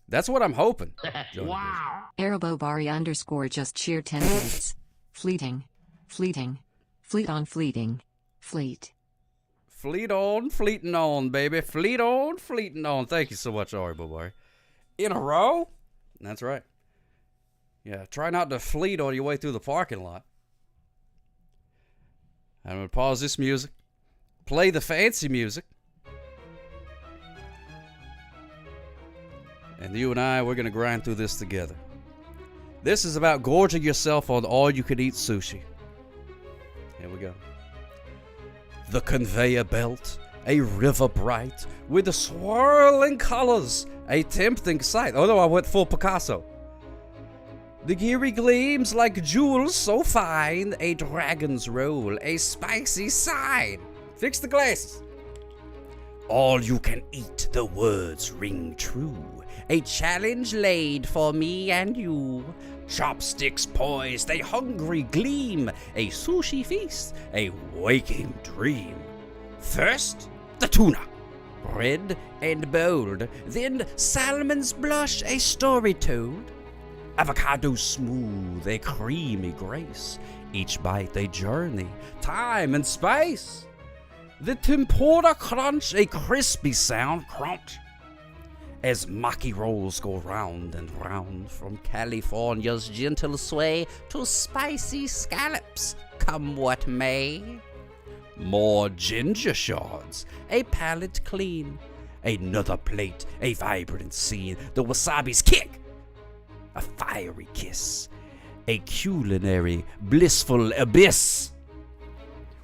That's what I'm hoping. Wow. Arabobari _ just cheer 10 minutes. Fleeting. Fleeting. Fleet on fleeting. Fleet. Fleet on, fleeting on, baby. Fleet on, fleeting on. Thank you so much, Arabobari. In a row? That's right. Yeah, try not to fleet on your way through the parking lot. I'm going to pause this music. Play the fancy music. And you and I, we're going to grind through this together. This is about gorging yourself on all-you-can-eat sushi. Here we go. The conveyor belt, a river bright, with the swirling colors, a tempting sight. Oh no, I went full Picasso. The geary gleams like jewels so fine, a dragon's roll, a spicy side. Fix the glasses. All you can eat, the words ring true. A challenge laid for me and you. Chopsticks poised, a hungry gleam. A sushi feast, a waking dream. First, the tuna. Red and bold. Then salmon's blush, a story told. Avocado smooth, a creamy grace. Each bite a journey, time and space. The tempura crunch, a crispy sound crunch. As maki rolls go round and round, from California's gentle sway to spicy scallops, come what may. More ginger shards, a palate clean. Another plate, a vibrant scene. The wasabi's kick, a fiery kiss. A culinary, blissful abyss.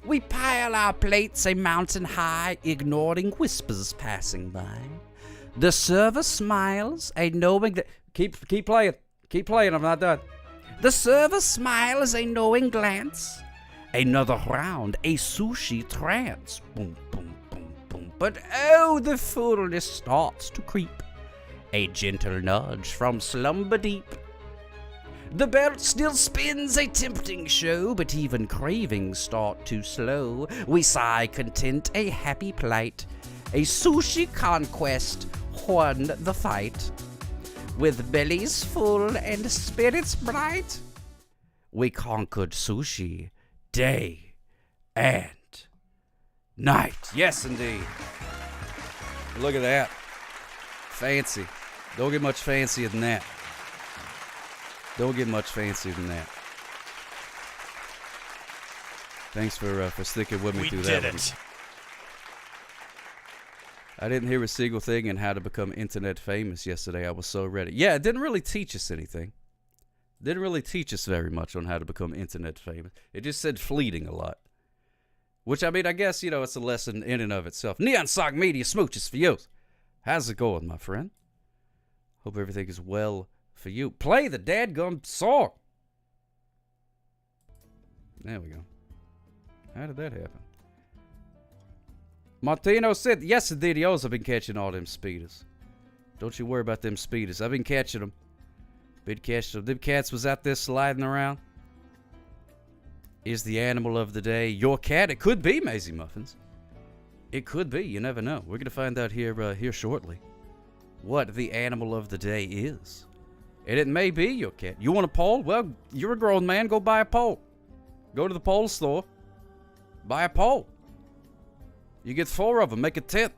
We pile our plates a mountain high, ignoring whispers passing by. The server smiles, a knowing that... Keep playing. Keep playing, I'm not done. The server smiles, a knowing glance. Another round, a sushi trance. Boom, boom, boom, boom. But oh, the fullness starts to creep. A gentle nudge from slumber deep. The belt still spins a tempting show, but even cravings start to slow. We sigh content, a happy plight. A sushi conquest won the fight. With bellies full and spirits bright, we conquered sushi day and night. Yes, indeed. Look at that. Fancy. Don't get much fancier than that. Don't get much fancier than that. Thanks for sticking with me through that. We did it. I didn't hear a single thing on how to become internet famous yesterday. I was so ready. Yeah, it didn't really teach us anything. Didn't really teach us very much on how to become internet famous. It just said fleeting a lot. Which, I mean, I guess, it's a lesson in and of itself. Neon Sock Media smooches for you. How's it going, my friend? Hope everything is well for you. Play the dadgum song. There we go. How did that happen? Martino said, yes, indeed, I've been catching all them speeders. Don't you worry about them speeders. I've been catching them. Been catching them. Them cats was out there sliding around. Is the animal of the day your cat? It could be, Maisie Muffins. It could be. You never know. We're going to find out here shortly what the animal of the day is. And it may be your cat. You want a pole? Well, you're a grown man. Go buy a pole. Go to the pole store. Buy a pole. You get 4 of them. Make a 10.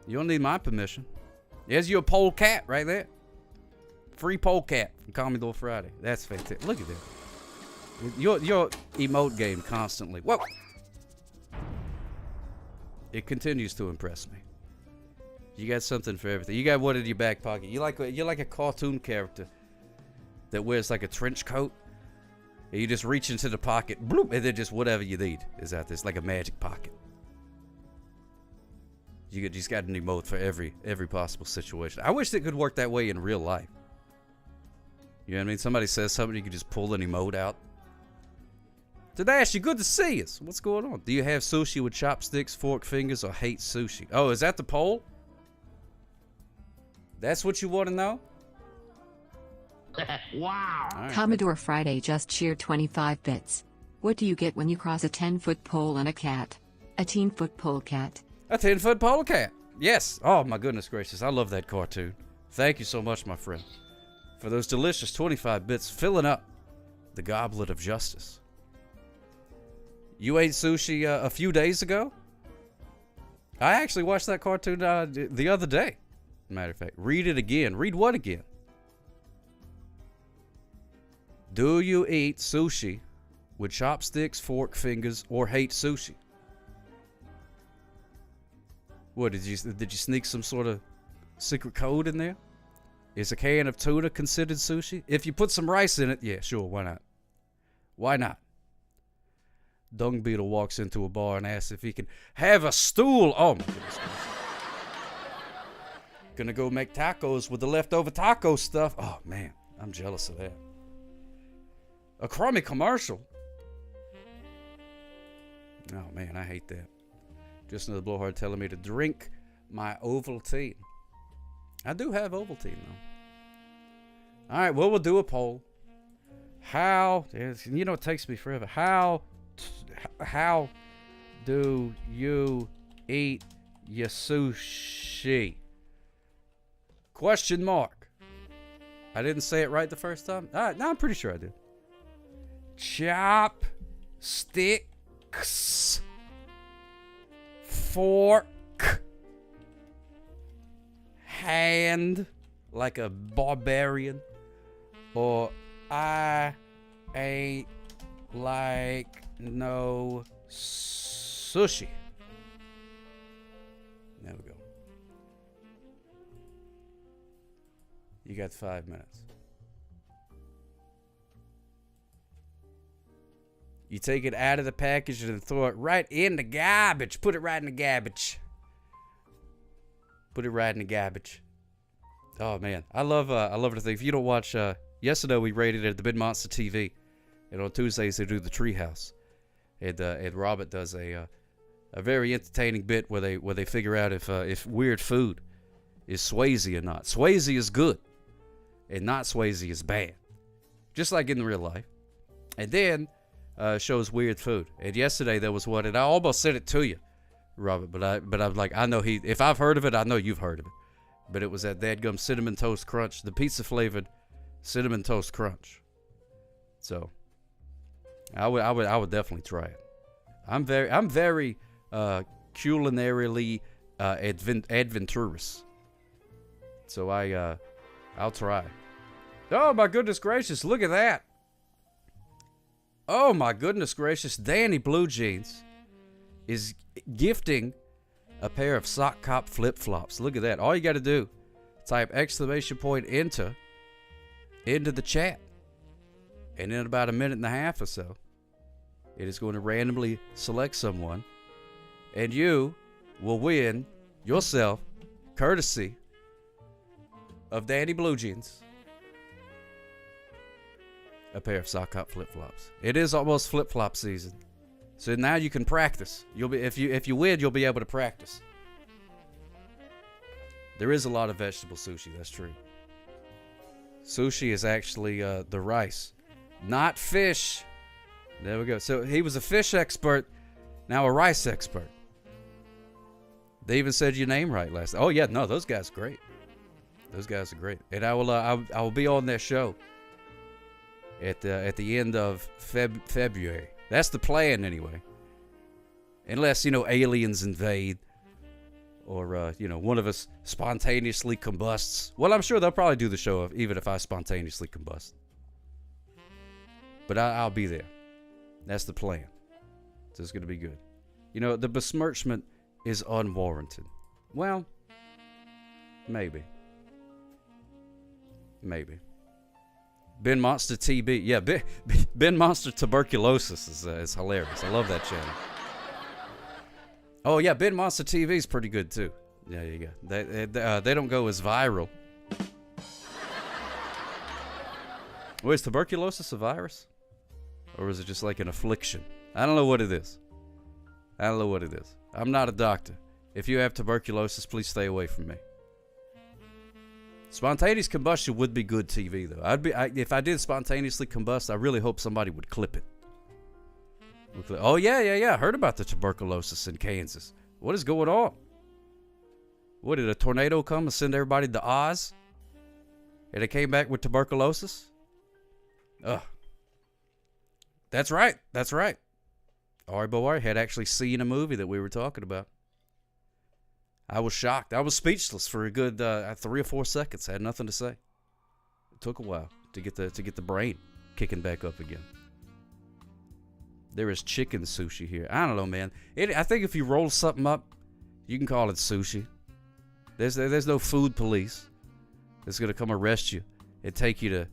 You don't need my permission. There's your pole cat right there. Free pole cat from Commodore Friday. That's fantastic. Look at that. Your emote game constantly. Whoa. It continues to impress me. You got something for everything. You got one in your back pocket. You're like a cartoon character that wears like a trench coat. And you just reach into the pocket, bloop, and then just whatever you need is out there. It's like a magic pocket. You just got an emote for every possible situation. I wish it could work that way in real life. You know what I mean? Somebody says something, you can just pull an emote out. Tadashi, good to see us. What's going on? Do you have sushi with chopsticks, fork fingers, or hate sushi? Oh, is that the poll? That's what you want to know? Wow. Right. Commodore Friday just cheered 25 bits. What do you get when you cross a 10-foot pole and a cat? A 10-foot pole cat. A 10-foot pole cat. Yes. Oh, my goodness gracious. I love that cartoon. Thank you so much, my friend, for those delicious 25 bits filling up the goblet of justice. You ate sushi a few days ago? I actually watched that cartoon the other day. Matter of fact, read it again. Read what again? Do you eat sushi with chopsticks, fork, fingers, or hate sushi? What, did you sneak some sort of secret code in there? Is a can of tuna considered sushi? If you put some rice in it, yeah, sure, why not? Why not? Dung Beetle walks into a bar and asks if he can have a stool. Oh my goodness. Gonna go make tacos with the leftover taco stuff. Oh man, I'm jealous of that. A crummy commercial. Oh man, I hate that. Just another blowhard telling me to drink my Ovaltine. I do have Ovaltine though. All right, well, we'll do a poll. How, you know, it takes me forever. How do you eat your sushi? Question mark. I didn't say it right the first time. All right, no, I'm pretty sure I did. Chopsticks, fork, hand, like a barbarian, or I ain't like no sushi. There we go. You got 5 minutes. You take it out of the package and throw it right in the garbage. Put it right in the garbage. Put it right in the garbage. Oh man, I love the thing. If you don't watch, yesterday we rated it at the Big Monster TV, and on Tuesdays they do the Treehouse, and Robert does a very entertaining bit where they figure out if weird food is Swayze or not. Swayze is good, and not Swayze is bad, just like in real life. And then shows weird food. And yesterday there was one, and I almost sent it to you, Robert, but I'm like, I know if I've heard of it, I know you've heard of it. But it was that Dadgum Cinnamon Toast Crunch, the pizza flavored Cinnamon Toast Crunch. So I would definitely try it. I'm very culinarily adventurous. So I'll try. Oh my goodness gracious, look at that. Oh my goodness gracious, Danny Blue Jeans is gifting a pair of Sock Cop flip-flops. Look at that. All you got to do, type exclamation point enter into the chat. And in about a minute and a half or so, it is going to randomly select someone. And you will win yourself, courtesy of Danny Blue Jeans, a pair of Sock Cop flip-flops. It is almost flip-flop season. So now you can practice. You'll be if you win, you'll be able to practice. There is a lot of vegetable sushi, that's true. Sushi is actually the rice, not fish. There we go. So he was a fish expert, now a rice expert. They even said your name right last. Oh yeah, no, those guys are great. Those guys are great, and I will be on their show at the end of February. That's the plan anyway. Unless, aliens invade or, one of us spontaneously combusts. Well, I'm sure they'll probably do the show even if I spontaneously combust. But I'll be there. That's the plan. So it's going to be good. The besmirchment is unwarranted. Well, maybe. Maybe. Ben Monster TB. Yeah, Ben Monster Tuberculosis is hilarious. I love that channel. Oh, yeah, Ben Monster TV is pretty good, too. Yeah, you go. They don't go as viral. Wait, is tuberculosis a virus? Or is it just like an affliction? I don't know what it is. I'm not a doctor. If you have tuberculosis, please stay away from me. Spontaneous combustion would be good TV, though. If I did spontaneously combust, I really hope somebody would clip it. Oh, yeah. I heard about the tuberculosis in Kansas. What is going on? What, did a tornado come and send everybody to Oz? and they came back with tuberculosis? Ugh. That's right. That's right. Ari Boari had actually seen a movie that we were talking about. I was shocked. I was speechless for a good 3 or 4 seconds. I had nothing to say. It took a while to get the brain kicking back up again. There is chicken sushi here. I don't know, man. I think if you roll something up, you can call it sushi. There's no food police that's gonna come arrest you and take you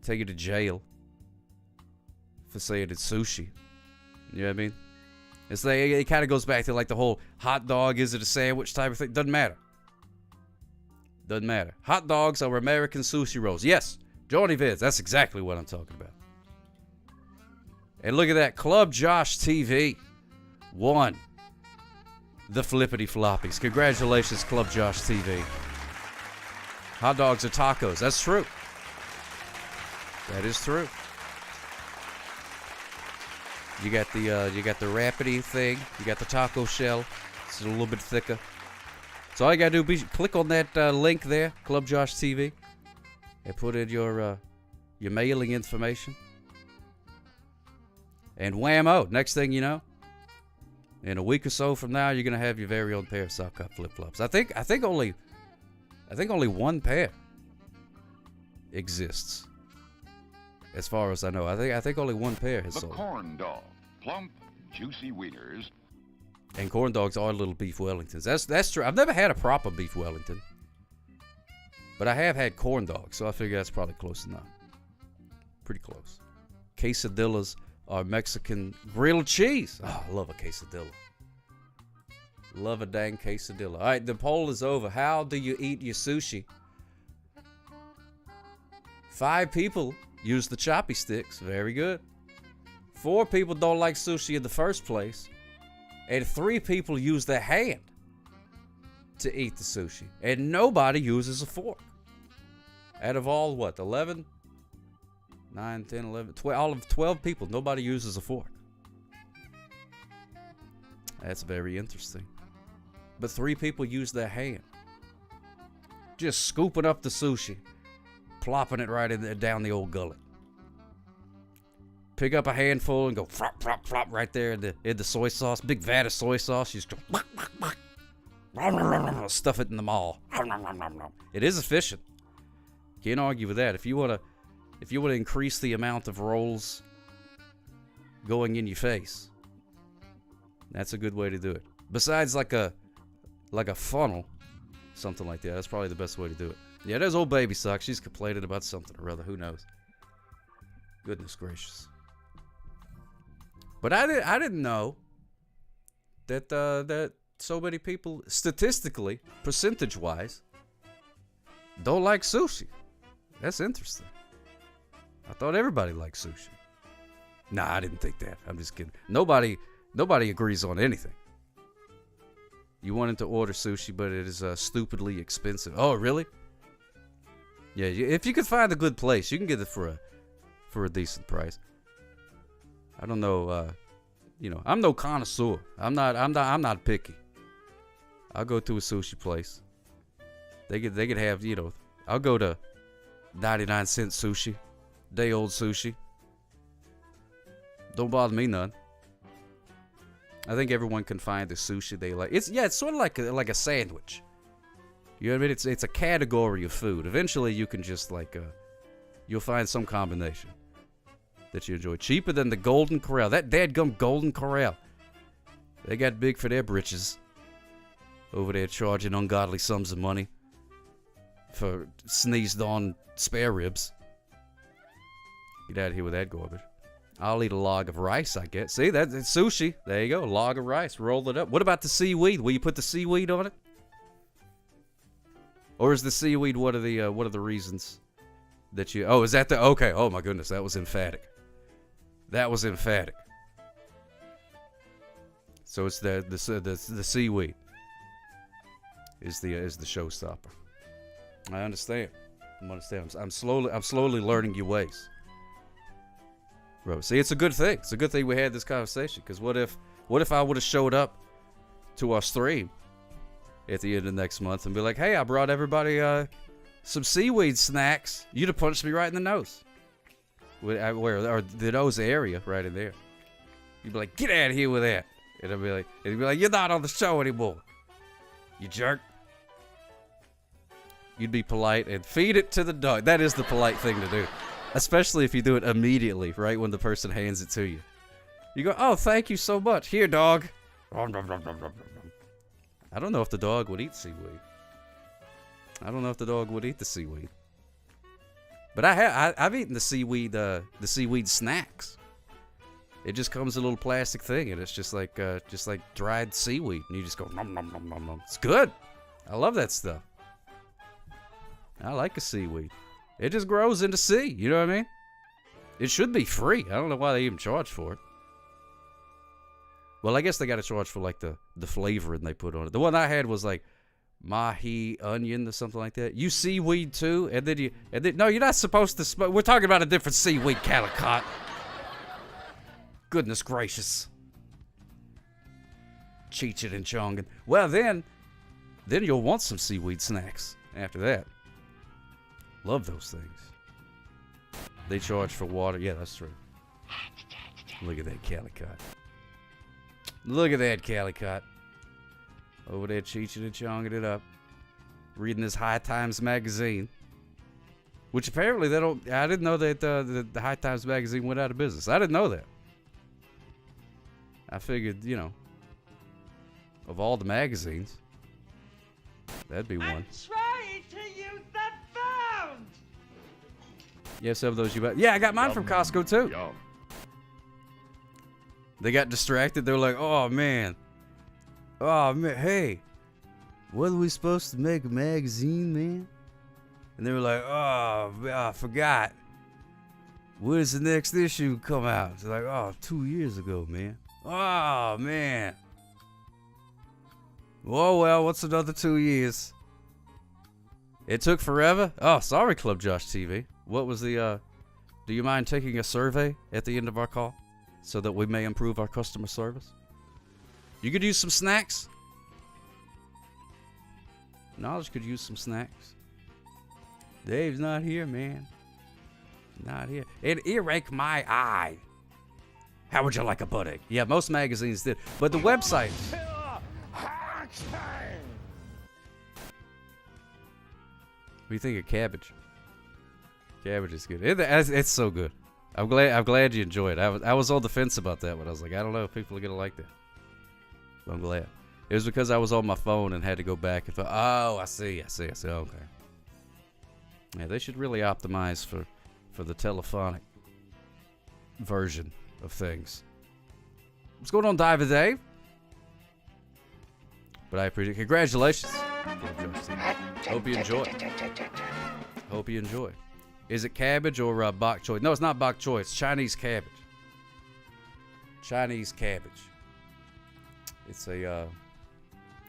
to jail for saying it's sushi. You know what I mean? It's like, it kind of goes back to like the whole hot dog, is it a sandwich type of thing? Doesn't matter. Doesn't matter. Hot dogs are American sushi rolls. Yes, Johnny Vids. That's exactly what I'm talking about. And look at that. Club Josh TV won the Flippity Floppies. Congratulations, Club Josh TV. Hot dogs are tacos. That's true. That is true. You got the wrappity thing. You got the taco shell. It's a little bit thicker. So all you gotta do is click on that link there, Club Josh TV, and put in your mailing information. And whammo! Next thing you know, in a week or so from now, you're gonna have your very own pair of sock hop flip flops. I think only one pair exists. As far as I know, I think only one pair has sold. The corn dog, plump, juicy wieners. And corn dogs are little beef Wellingtons. That's true. I've never had a proper beef Wellington, but I have had corn dogs, so I figure that's probably close enough. Pretty close. Quesadillas are Mexican grilled cheese. Oh, I love a quesadilla. Love a dang quesadilla. All right, the poll is over. How do you eat your sushi? 5 people use the choppy sticks. Very good. 4 people don't like sushi in the first place. And 3 people use their hand to eat the sushi. And nobody uses a fork. Out of all, what, 11? 9, 10, 11, 12, all of 12 people, nobody uses a fork. That's very interesting. But 3 people use their hand. Just scooping up the sushi. Plopping it right in there, down the old gullet. Pick up a handful and go flop, flop, flop right there in the soy sauce. Big vat of soy sauce. You just go stuff it in the maw. It is efficient. Can't argue with that. If you want to increase the amount of rolls going in your face, that's a good way to do it. Besides like a funnel, something like that. That's probably the best way to do it. Yeah, there's old baby sock. She's complaining about something or other. Who knows? Goodness gracious. But I didn't know that so many people, statistically, percentage-wise, don't like sushi. That's interesting. I thought everybody liked sushi. Nah, I didn't think that. I'm just kidding. Nobody agrees on anything. You wanted to order sushi, but it is stupidly expensive. Oh, really? Yeah, if you could find a good place, you can get it for a decent price. I don't know, I'm no connoisseur. I'm not picky. I'll go to a sushi place. They could have, I'll go to 99-cent sushi, day old sushi. Don't bother me none. I think everyone can find the sushi they like. It's sort of like a sandwich. You know what I mean? It's a category of food. Eventually, you can just you'll find some combination that you enjoy. Cheaper than the Golden Corral. That dadgum Golden Corral. They got big for their britches. Over there charging ungodly sums of money for sneezed on spare ribs. Get out of here with that garbage. I'll eat a log of rice, I guess. See, that's sushi. There you go, a log of rice. Roll it up. What about the seaweed? Will you put the seaweed on it? Or is the seaweed one of the reasons that you? Oh, is that the? Okay. Oh my goodness, that was emphatic. That was emphatic. So it's the seaweed is the showstopper. I understand. I'm slowly learning your ways. Bro, see, it's a good thing. It's a good thing we had this conversation. Because what if I would have showed up to our stream at the end of next month and be like, hey, I brought everybody some seaweed snacks, you'd have punched me right in the nose. Where or the nose area, right in there. You'd be like, get out of here with that. And I'd be like, you're not on the show anymore. You jerk. You'd be polite and feed it to the dog. That is the polite thing to do. Especially if you do it immediately, right when the person hands it to you. You go, oh, thank you so much. Here, dog. I don't know if the dog would eat seaweed. I don't know if the dog would eat the seaweed. But I've eaten the seaweed snacks. It just comes in a little plastic thing, and it's just like dried seaweed, and you just go nom nom nom nom nom. It's good. I love that stuff. I like a seaweed. It just grows in the sea. You know what I mean? It should be free. I don't know why they even charge for it. Well, I guess they got to charge for like the flavoring they put on it. The one I had was like mahi onion or something like that. You seaweed too, and then no, you're not supposed to smoke. We're talking about a different seaweed, Calicott. Goodness gracious. Cheech it and Chongin. Well, then you'll want some seaweed snacks after that. Love those things. They charge for water. Yeah, that's true. Look at that Calicott. Look at that Calicott. Over there cheeching and chonging it up. Reading this High Times magazine. Which apparently they don't... I didn't know that the High Times magazine went out of business. I didn't know that. I figured, you know, of all the magazines, that'd be one. I'm trying to use the phone! Yeah, some of those you bet. Yeah, I got mine from Costco too. Yum. They got distracted. They were like, oh man, hey, what are we supposed to make a magazine, man? And they were like, oh, I forgot. When does the next issue come out? It's like, oh, 2 years ago, man. Oh, man. Oh, well, what's another 2 years? It took forever? Oh, sorry, Club Josh TV. What was the, do you mind taking a survey at the end of our call so that we may improve our customer service? You could use some snacks. Knowledge could use some snacks. Dave's not here, man. Not here. It earache my eye. How would you like a butt-ache? Yeah, most magazines did. But the website... What do you think of cabbage? Cabbage is good. It's so good. I'm glad you enjoy it. I was on the fence about that, but I was like, I don't know if people are gonna like that. But I'm glad. It was because I was on my phone and had to go back and thought, oh, I see. Okay. Yeah, they should really optimize for the telephonic version of things. What's going on, Diver Dave? But I appreciate it. Congratulations. Hope you enjoy. Hope you enjoy. Is it cabbage or bok choy? No, it's not bok choy. It's Chinese cabbage. Chinese cabbage. It's a,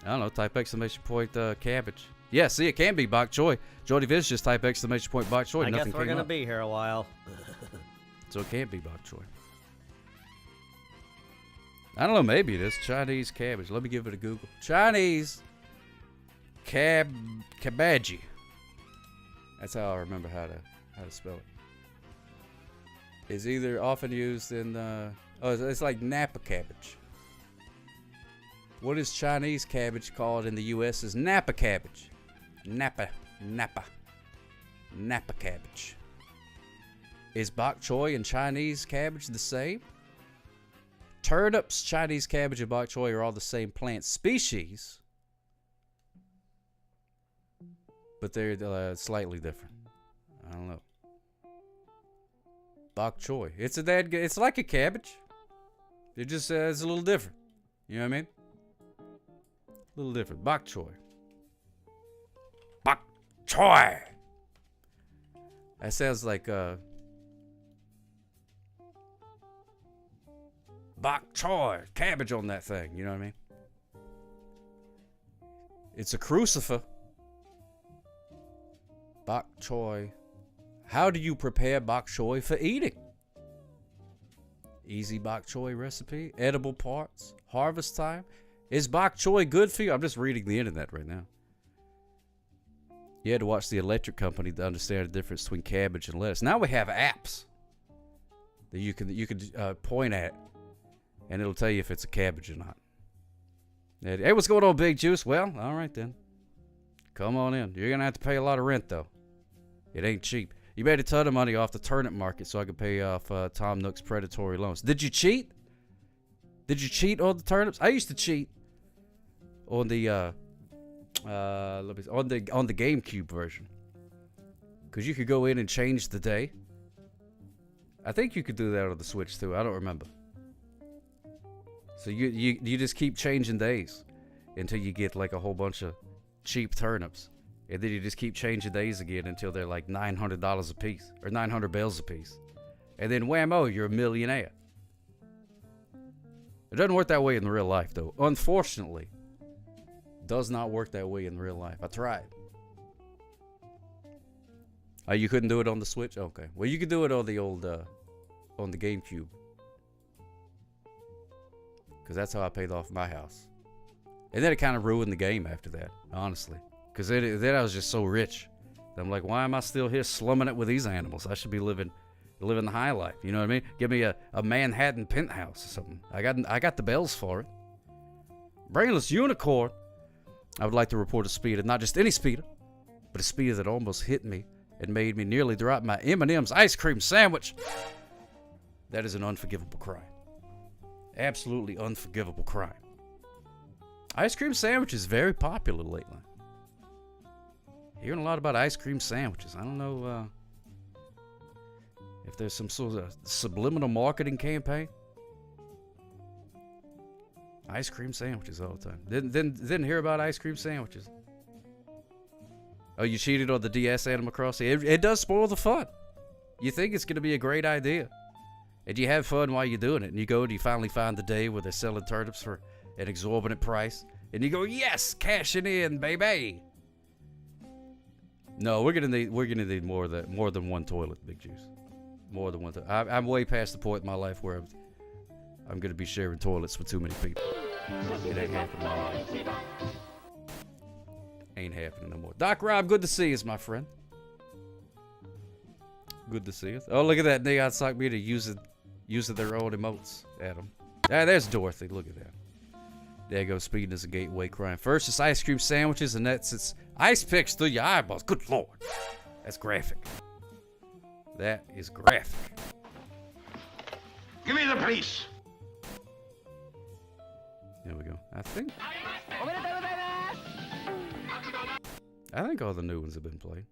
I don't know, type exclamation point cabbage. Yeah, see, it can be bok choy. Jody Viz just type exclamation point bok choy. I Nothing guess we're came going to up. be here a while. So it can't be bok choy. I don't know, maybe it is Chinese cabbage. Let me give it a Google. Chinese cabbage. That's how I remember how to spell it. It's either often used in it's like Napa cabbage. What is Chinese cabbage called in the U.S. is Napa cabbage. Napa cabbage. Is bok choy and Chinese cabbage the same? Turnips, Chinese cabbage, and bok choy are all the same plant species, but they're slightly different. I don't know. Bok choy. It's like a cabbage. It just it's a little different. You know what I mean? A little different. Bok choy. Bok choy. That sounds like bok choy, cabbage on that thing. You know what I mean? It's a crucifer. Bok choy. How do you prepare bok choy for eating? Easy bok choy recipe. Edible parts. Harvest time. Is bok choy good for you? I'm just reading the internet right now. You had to watch the electric company to understand the difference between cabbage and lettuce. Now we have apps that you can point at, and it'll tell you if it's a cabbage or not. Hey, what's going on, Big Juice? Well, all right then. Come on in. You're going to have to pay a lot of rent, though. It ain't cheap. You made a ton of money off the turnip market so I could pay off Tom Nook's predatory loans. Did you cheat? Did you cheat on the turnips? I used to cheat on the on the GameCube version, because you could go in and change the day. I think you could do that on the Switch too. I don't remember. So you just keep changing days until you get like a whole bunch of cheap turnips, and then you just keep changing days again until they're like $900 a piece or 900 bells a piece, and then whammo, you're a millionaire. It doesn't work that way in real life, though. Unfortunately, does not work that way in real life. I tried. Oh, you couldn't do it on the Switch? Okay. Well, you could do it on the old, on the GameCube. Because that's how I paid off my house. And then it kind of ruined the game after that, honestly. Because then I was just so rich. I'm like, why am I still here slumming it with these animals? I should be living the high life. You know what I mean? Give me a Manhattan penthouse or something. I got the bells for it. Brainless unicorn. I would like to report a speeder, not just any speeder, but a speeder that almost hit me and made me nearly drop my M&M's ice cream sandwich. That is an unforgivable crime. Absolutely unforgivable crime. Ice cream sandwich is very popular lately. Hearing a lot about ice cream sandwiches. I don't know if there's some sort of subliminal marketing campaign. Ice cream sandwiches all the time. Didn't hear about ice cream sandwiches. Oh, you cheated on the DS Animal Crossing? It does spoil the fun. You think it's going to be a great idea, and you have fun while you're doing it, and you go and you finally find the day where they're selling turnips for an exorbitant price, and you go, yes, cashing in, baby. No, we're gonna need more than one toilet, Big Juice. More than one. I'm way past the point in my life where I'm gonna be sharing toilets with too many people. It ain't happening no more. Ain't happening no more. Doc Rob, good to see you, my friend. Good to see you. Oh, look at that Neon Sock Meter using their own emotes, Adam. Ah, there's Dorothy. Look at that. There goes speeding as a gateway crime. First, it's ice cream sandwiches, and that's it's ice picks through your eyeballs. Good Lord. That's graphic. That is graphic. Give me the police. There we go. I think all the new ones have been played.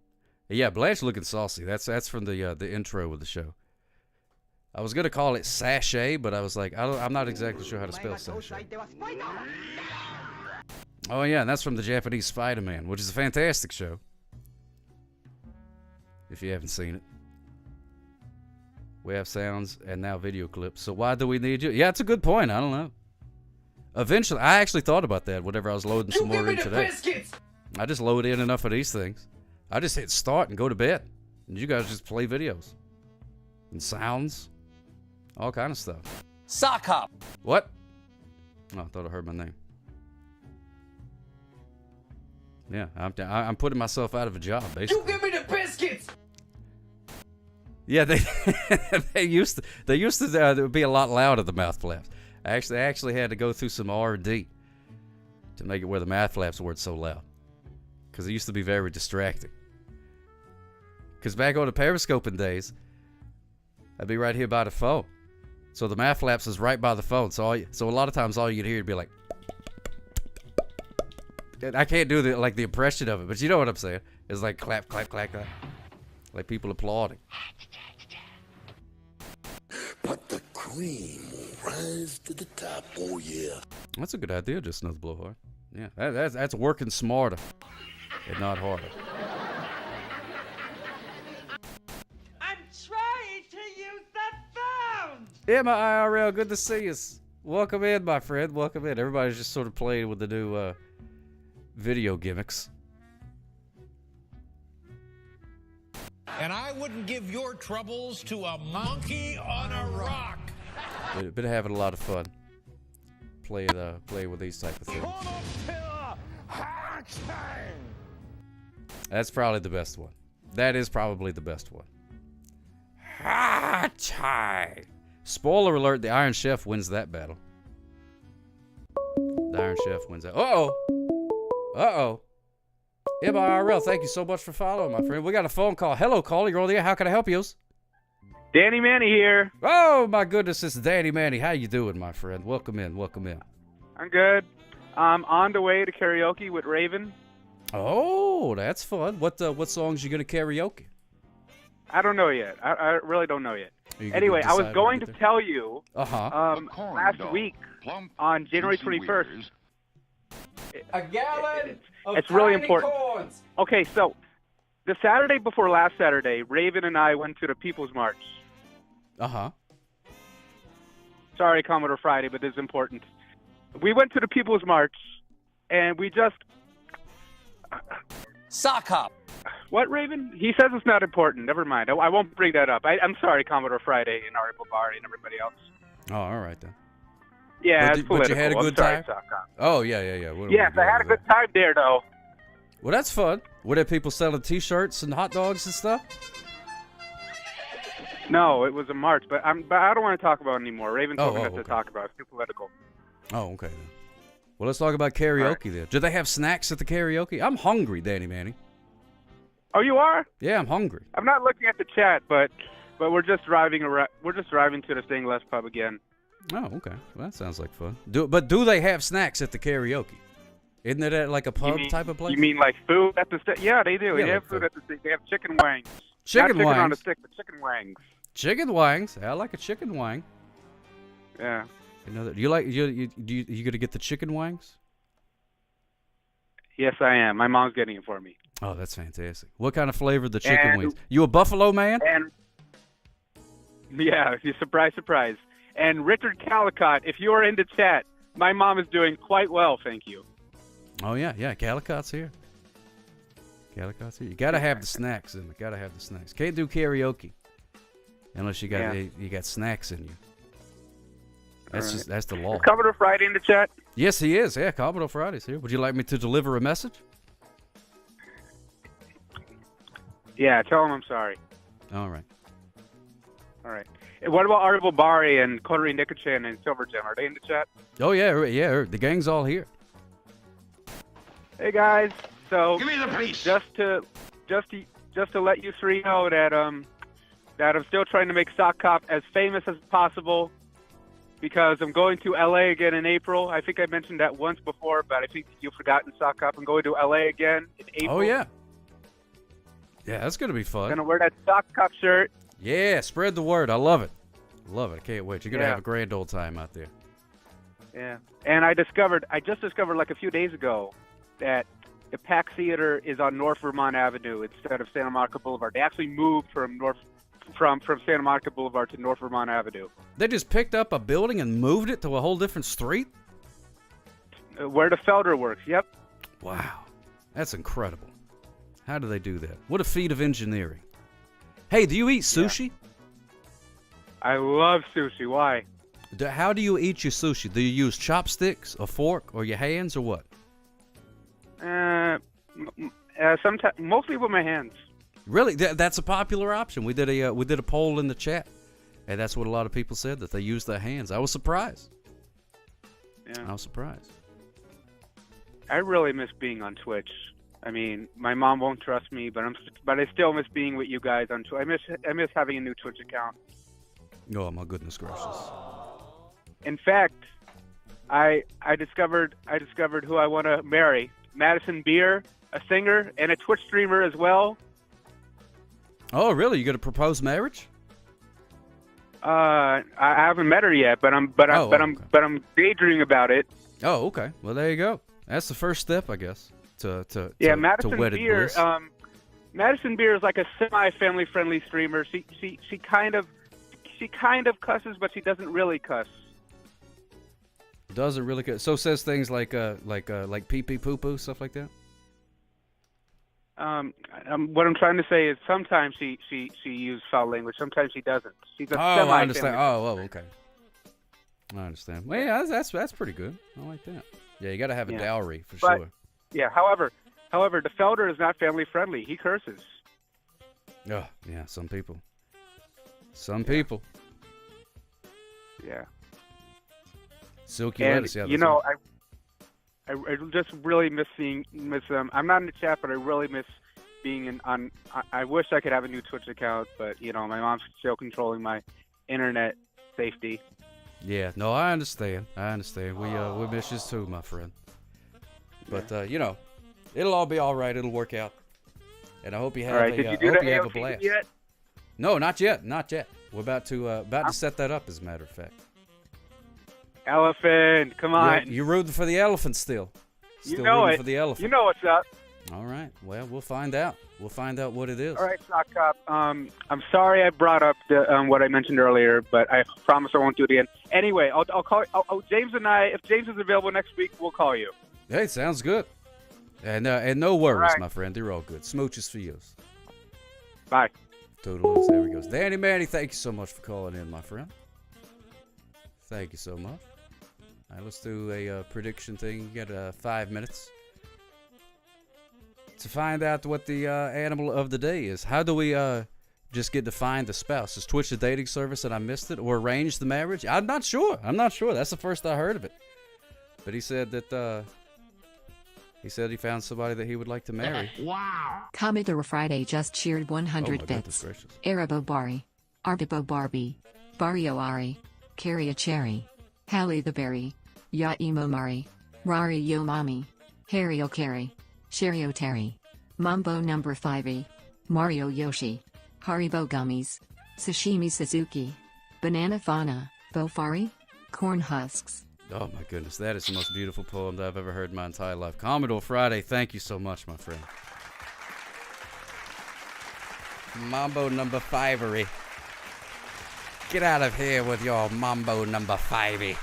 Yeah, Blanche looking saucy. That's from the intro of the show. I was gonna call it sachet, but I was like, I'm not exactly sure how to spell sachet. Oh yeah, and that's from the Japanese Spider-Man, which is a fantastic show. If you haven't seen it, we have sounds and now video clips. So why do we need you? Yeah, it's a good point. I don't know. Eventually, I actually thought about that whenever I was loading some more in today. I just load in enough of these things. I just hit start and go to bed, and you guys just play videos and sounds. All kind of stuff. Sock hop. What? Oh, I thought I heard my name. Yeah, I'm putting myself out of a job, basically. You give me the biscuits. Yeah, they used to be a lot louder, the mouth flaps. I actually had to go through some R&D to make it where the mouth flaps weren't so loud, because it used to be very distracting. Because back on the periscoping days, I'd be right here by the phone. So the mouth flaps is right by the phone. So a lot of times all you'd hear would be like, I can't do the impression of it, but you know what I'm saying. It's like clap, clap, clap, clap. Like people applauding. But the cream will rise to the top, oh yeah. That's a good idea, just another blowhard. Yeah, that's working smarter and not harder. I'm trying to use the phone. Yeah, my IRL, good to see you. Welcome in, my friend. Welcome in. Everybody's just sort of playing with the new video gimmicks. And I wouldn't give your troubles to a monkey on a rock. Been having a lot of fun playing with these type of things. That's probably the best one. That is probably the best one. Ha chai. Spoiler alert, the Iron Chef wins that battle. The Iron Chef wins that. Uh-oh. Uh-oh. MIRL, thank you so much for following, my friend. We got a phone call. Hello, caller. You're on the air. How can I help you? Danny Manny here. Oh, my goodness. It's Danny Manny. How you doing, my friend? Welcome in. Welcome in. I'm good. I'm on the way to karaoke with Raven. Oh, that's fun. What songs you going to karaoke? I don't know yet. I really don't know yet. Anyway, I was going to tell you last week on January 21st. A gallon of It's really tiny important. corns. Okay, so the Saturday before last Saturday, Raven and I went to the People's March. Uh-huh. Sorry, Commodore Friday, but it's important. We went to the People's March, and we just... Sock hop. What, Raven? He says it's not important. Never mind. I won't bring that up. I'm sorry, Commodore Friday and Ari Bobari and everybody else. Oh, all right then. Yeah, but, it's but political. you had a good I'm sorry, time? Sock hop. Oh, yeah. Yes, I had a good time there, though. Well, that's fun. Were there people selling T-shirts and hot dogs and stuff? No, it was a march, but I don't want to talk about it anymore. Raven told me not okay. to talk about it. It's too political. Oh, okay then. Well, let's talk about karaoke then. Do they have snacks at the karaoke? I'm hungry, Danny Manny. Oh, you are? Yeah, I'm hungry. I'm not looking at the chat, but we're just driving around. We're just driving to the Stained Glass Pub again. Oh, okay. Well, that sounds like fun. But do they have snacks at the karaoke? Isn't it like a pub type of place? You mean like food at the stick? Yeah, they do. Yeah, they have like food at the stick. They have chicken wangs. Chicken Not chicken on a wangs? stick, but chicken wangs. Chicken wangs. I like a chicken wang. Yeah. You know that. You gonna get the chicken wangs? Yes, I am. My mom's getting it for me. Oh, that's fantastic. What kind of flavor the chicken And- wings? You a Buffalo man? And yeah, surprise, surprise. And Richard Calicott, if you are in the chat, my mom is doing quite well, thank you. Oh yeah. Calicott's here. Calicott's here. You gotta have the snacks in it. Gotta have the snacks. Can't do karaoke unless you got you got snacks in you. That's the law. Is Commodore Friday in the chat? Yes, he is. Yeah, Commodore Friday's here. Would you like me to deliver a message? Yeah, tell him I'm sorry. All right. All right. And what about Ari Bobari and Coterie Nicochan and Silver Gem? Are they in the chat? Oh yeah. The gang's all here. Hey guys, so Give me the police. Just to let you three know that that I'm still trying to make Sock Cop as famous as possible because I'm going to LA again in April. I think I mentioned that once before, but I think you've forgotten Sock Cop. I'm going to LA again in April. Oh yeah. Yeah, that's gonna be fun. Gonna wear that Sock Cop shirt. Yeah, spread the word. I love it. Love it. I can't wait. You're gonna Yeah. have a grand old time out there. Yeah. And I just discovered like a few days ago that the Pack Theater is on North Vermont Avenue instead of Santa Monica Boulevard. They actually moved from Santa Monica Boulevard to North Vermont Avenue. They just picked up a building and moved it to a whole different street? Where the Felder works, yep. Wow. That's incredible. How do they do that? What a feat of engineering. Hey, do you eat sushi? I love sushi. Why? How do you eat your sushi? Do you use chopsticks, a fork, or your hands, or what? Sometimes, mostly with my hands. Really? That's a popular option. We did a poll in the chat, and that's what a lot of people said, that they use their hands. I was surprised. Yeah. I was surprised. I really miss being on Twitch. I mean, my mom won't trust me, but I still miss being with you guys on Twitch. I miss having a new Twitch account. Oh my goodness gracious! In fact, I discovered who I want to marry. Madison Beer, a singer and a Twitch streamer as well. Oh really? You gonna propose marriage? I haven't met her yet, but I'm daydreaming about it. Oh okay. Well there you go. That's the first step, I guess. To Madison wedded Beer. bliss. Madison Beer is like a semi-family friendly streamer. She kind of cusses, but she doesn't really cuss. Doesn't really cuss. So says things like pee pee poo poo, stuff like that. What I'm trying to say is sometimes she uses foul language, sometimes she doesn't. She's a I understand. Oh, okay. I understand. Well, yeah, that's pretty good. I like that. Yeah, you got to have a dowry for sure. Yeah. However, However, the Felder is not family friendly. He curses. Oh, yeah, some people. Some people. Yeah. Silky And lettuce, yeah. you know, I just really miss them. I'm not in the chat, but I really miss being on. I wish I could have a new Twitch account, but you know, my mom's still controlling my internet safety. Yeah, no, I understand. We miss you too, my friend. But you know, it'll all be all right. It'll work out. And I hope you have All right, did you do the have a AOC blast. yet? No, not yet. We're about to set that up, as a matter of fact. Elephant, come on. You're rooting for the elephant still. You know rooting it. for the elephant. You know what's up. All right. Well, we'll find out. We'll find out what it is. All right, Sock Cop. I'm sorry I brought up the, what I mentioned earlier, but I promise I won't do it again. Anyway, I'll call James and I. If James is available next week, we'll call you. Hey, sounds good. And no worries, right. my friend. They're all good. Smooches for you. Bye. Toodles. There he goes. Danny Manny, thank you so much for calling in, my friend. Thank you so much. All right, let's do a prediction thing. You got 5 minutes to find out what the animal of the day is. How do we just get to find the spouse? Is Twitch a dating service and I missed it, or arrange the marriage? I'm not sure. That's the first I heard of it. But he said that he found somebody that he would like to marry. Wow. Commodore Friday just cheered 100 bits. Arabo Bari. Arbibo Barbie. Barrio Ari. Carry a Cherry. Hallie the Berry. Ya Emo Mari. Rari Yo Mommy. Harry O'Carry. Sherry O'Terry. Mambo number 5e. Mario Yoshi. Haribo Gummies. Sashimi Suzuki. Banana Fauna. Bofari. Corn Husks. Oh my goodness, that is the most beautiful poem that I've ever heard in my entire life. Commodore Friday, thank you so much, my friend. Mambo number 5-ery. Get out of here with your Mambo number 5-y.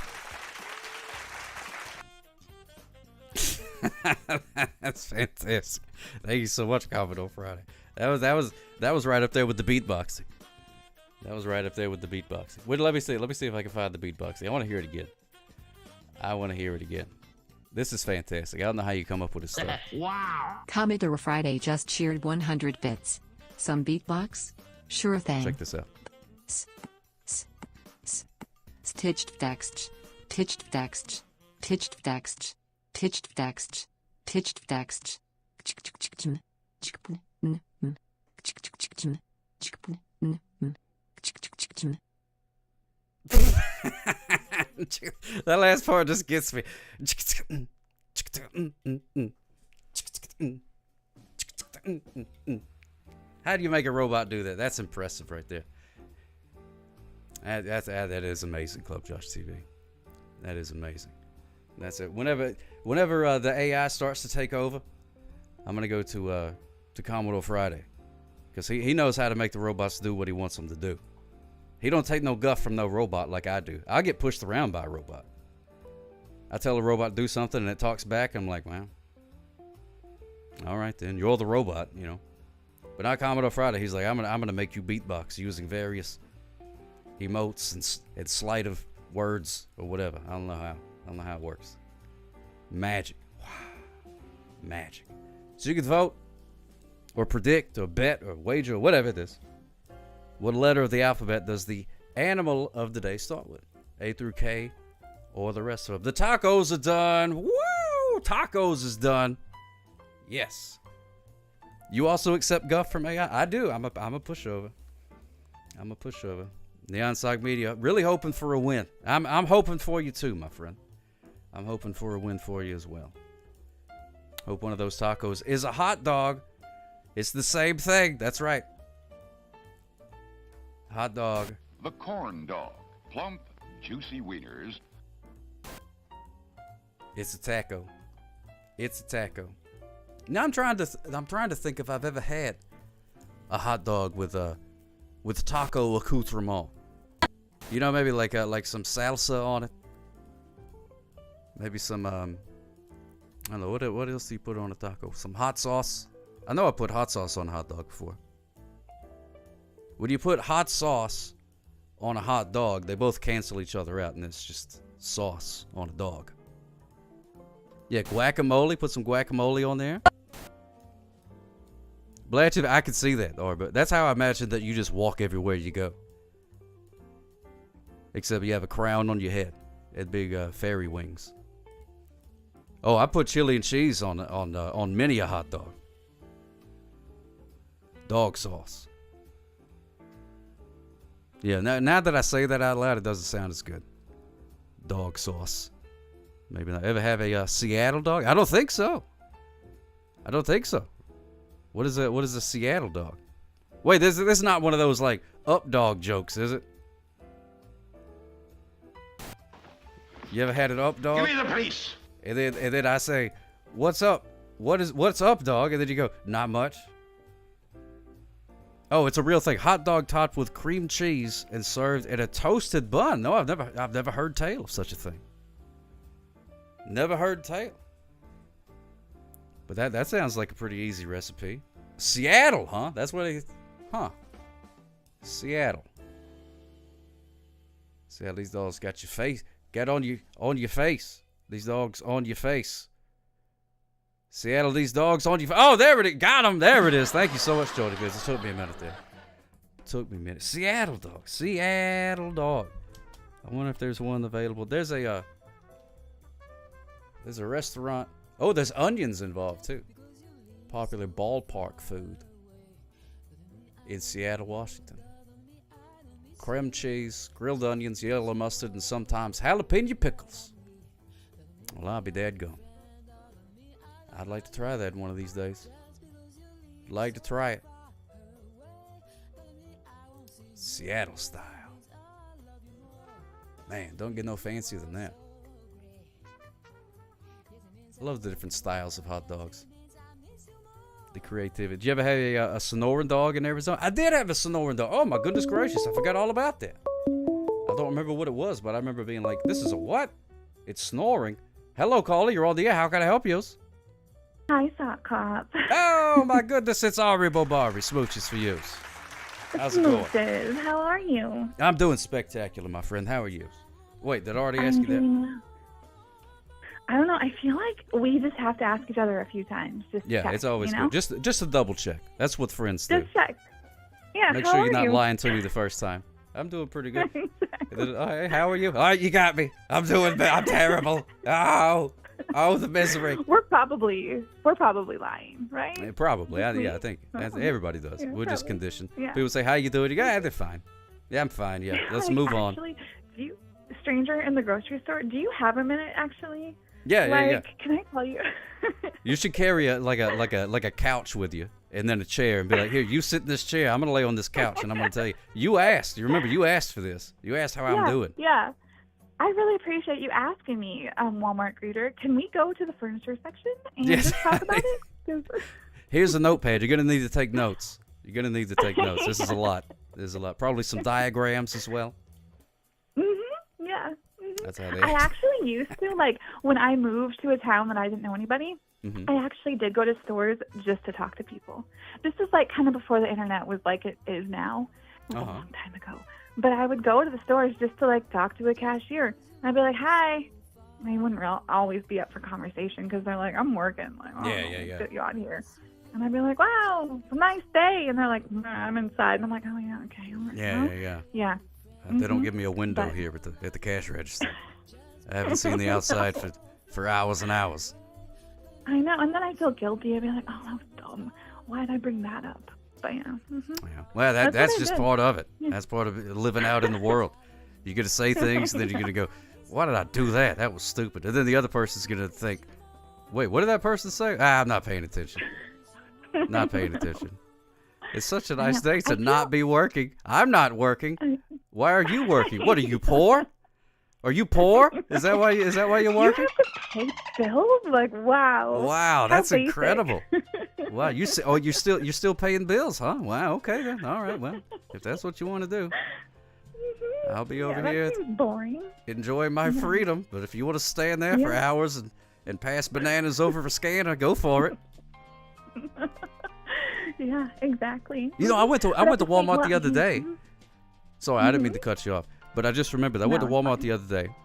That's fantastic. Thank you so much, Commodore Friday. That was right up there with the beatboxing. Wait, let me see if I can find the beatboxing. I want to hear it again. This is fantastic. I don't know how you come up with this stuff. Wow. Commodore Friday just cheered 100 bits. Some beatbox? Sure thing. Check this out. Stitched text. Titched text. Titched text. Titched text. Titched text. That last part just gets me. How do you make a robot do that? That's impressive right there. That is amazing, Club Josh TV. That is amazing. That's it. Whenever the AI starts to take over, I'm gonna go to Commodore Friday, because he knows how to make the robots do what he wants them to do. He don't take no guff from no robot like I do. I get pushed around by a robot. I tell a robot to do something and it talks back. I'm like, well, all right then, you're the robot, you know. But not Commodore Friday. He's like, I'm gonna make you beatbox using various emotes and sleight of words or whatever. I don't know how it works. Magic. Wow. Magic. So you can vote or predict or bet or wager or whatever it is. What letter of the alphabet does the animal of the day start with? A through K or the rest of them? The tacos are done. Woo! Tacos is done. Yes. You also accept guff from AI? I do. I'm a pushover. Neon Sock Media, really hoping for a win. I'm hoping for you too, my friend. I'm hoping for a win for you as well. Hope one of those tacos is a hot dog. It's the same thing. That's right. Hot dog. The corn dog. Plump, juicy wieners. It's a taco. Now I'm trying to think if I've ever had a hot dog with taco accoutrement. You know, maybe like some salsa on it. Maybe some I don't know what else do you put on a taco? Some hot sauce. I know I put hot sauce on a hot dog before. When you put hot sauce on a hot dog, they both cancel each other out, and it's just sauce on a dog. Yeah, guacamole. Put some guacamole on there. Blanchard, I could see that, but that's how I imagine that you just walk everywhere you go. Except you have a crown on your head and big fairy wings. Oh, I put chili and cheese on many a hot dog. Dog sauce. Yeah, now that I say that out loud, it doesn't sound as good. Dog sauce. Maybe not. Ever have a Seattle dog? I don't think so. I don't think so. What is a Seattle dog? Wait, this is not one of those like up dog jokes, is it? You ever had an up dog? Give me the police. And then I say, "What's up? What's up, dog?" And then you go, "Not much." Oh, it's a real thing. Hot dog topped with cream cheese and served in a toasted bun. No, I've never heard tale of such a thing. Never heard tale. But that sounds like a pretty easy recipe. Seattle, huh? That's what Seattle. Seattle, these dogs got your face. Got on your face. These dogs on your face. Seattle, these dogs on your face. Oh, there it is. Got them. There it is. Thank you so much, Jody. It took me a minute there. Seattle dog. Seattle dog. I wonder if there's one available. There's a restaurant. Oh, there's onions involved too. Popular ballpark food in Seattle, Washington. Creme cheese, grilled onions, yellow mustard, and sometimes jalapeno pickles. Well, I'll be dadgum. I'd like to try that one of these days. Like to try it. Seattle style. Man, don't get no fancier than that. I love the different styles of hot dogs. The creativity. Did you ever have a Sonoran dog in Arizona? I did have a Sonoran dog. Oh my goodness gracious, I forgot all about that. I don't remember what it was, but I remember being like, this is a what? It's snoring. Hello, caller, you're on the air. How can I help you? Hi, Sock Cop. Oh my goodness, it's Ari Bobari. Smooches for you. How's it going? Smooches. How are you? I'm doing spectacular, my friend. How are you? Wait, did I already ask you that? I don't know. I feel like we just have to ask each other a few times. Just yeah, check, it's always you know? good. Just a double check. That's what friends do. Just check. Yeah, Make how sure are you're not you? lying to me the first time. I'm doing pretty good. Exactly. Oh, hey, how are you? All right, you got me. I'm doing bad. I'm terrible. Oh, the misery. We're probably lying, right? Yeah, probably. I think everybody does. Yeah, We're just probably. conditioned. Yeah. People say, how you doing? You go, they're fine. Yeah, I'm fine. Yeah, let's move on. Actually, stranger in the grocery store, do you have a minute, actually? Yeah. Can I tell you? You should carry a couch with you, and then a chair, and be like, here, you sit in this chair. I'm gonna lay on this couch, and I'm gonna tell you. You asked. You remember? You asked for this. You asked how I'm doing. Yeah. I really appreciate you asking me, Walmart greeter. Can we go to the furniture section and just talk about it? 'Cause- Here's a notepad. You're gonna need to take notes. You're gonna need to take notes. This is a lot. There's a lot. Probably some diagrams as well. Yeah. That's how they. I actually used to, like, when I moved to a town that I didn't know anybody, I actually did go to stores just to talk to people. This is, like, kind of before the internet was like it is now. It was a long time ago. But I would go to the stores just to, like, talk to a cashier. And I'd be like, hi. And they wouldn't always be up for conversation because they're like, I'm working. Like, oh, yeah. Get you out here. And I'd be like, wow, it's a nice day. And they're like, nah, I'm inside. And I'm like, oh, yeah, okay. Yeah. Yeah. They don't give me a window here at the cash register. I haven't seen the outside for hours and hours. I know, and then I feel guilty. I'd be like, oh, that was dumb. Why did I bring that up? But yeah. Yeah. Well, that's what I just did. part of it. Yeah. That's part of living out in the world. You're going to say things, and then you're going to go, why did I do that? That was stupid. And then the other person's going to think, wait, what did that person say? I'm not paying attention. Not paying attention. It's such a nice day to not be working. I'm not working. Why are you working? What, are you poor? Are you poor? Is that why you're working? You have to pay bills? Like, wow. Wow, that's How basic. incredible. Wow, you're still paying bills, huh? Wow, okay then. All right, well, if that's what you want to do, I'll be over here that seems boring. enjoying my freedom. But if you want to stand there for hours and pass bananas over a scanner, go for it. Yeah, exactly. You know, I went to Walmart the other day. Mhm. Sorry, I didn't mean to cut you off, but I just remembered I went to No, Walmart it's the other day,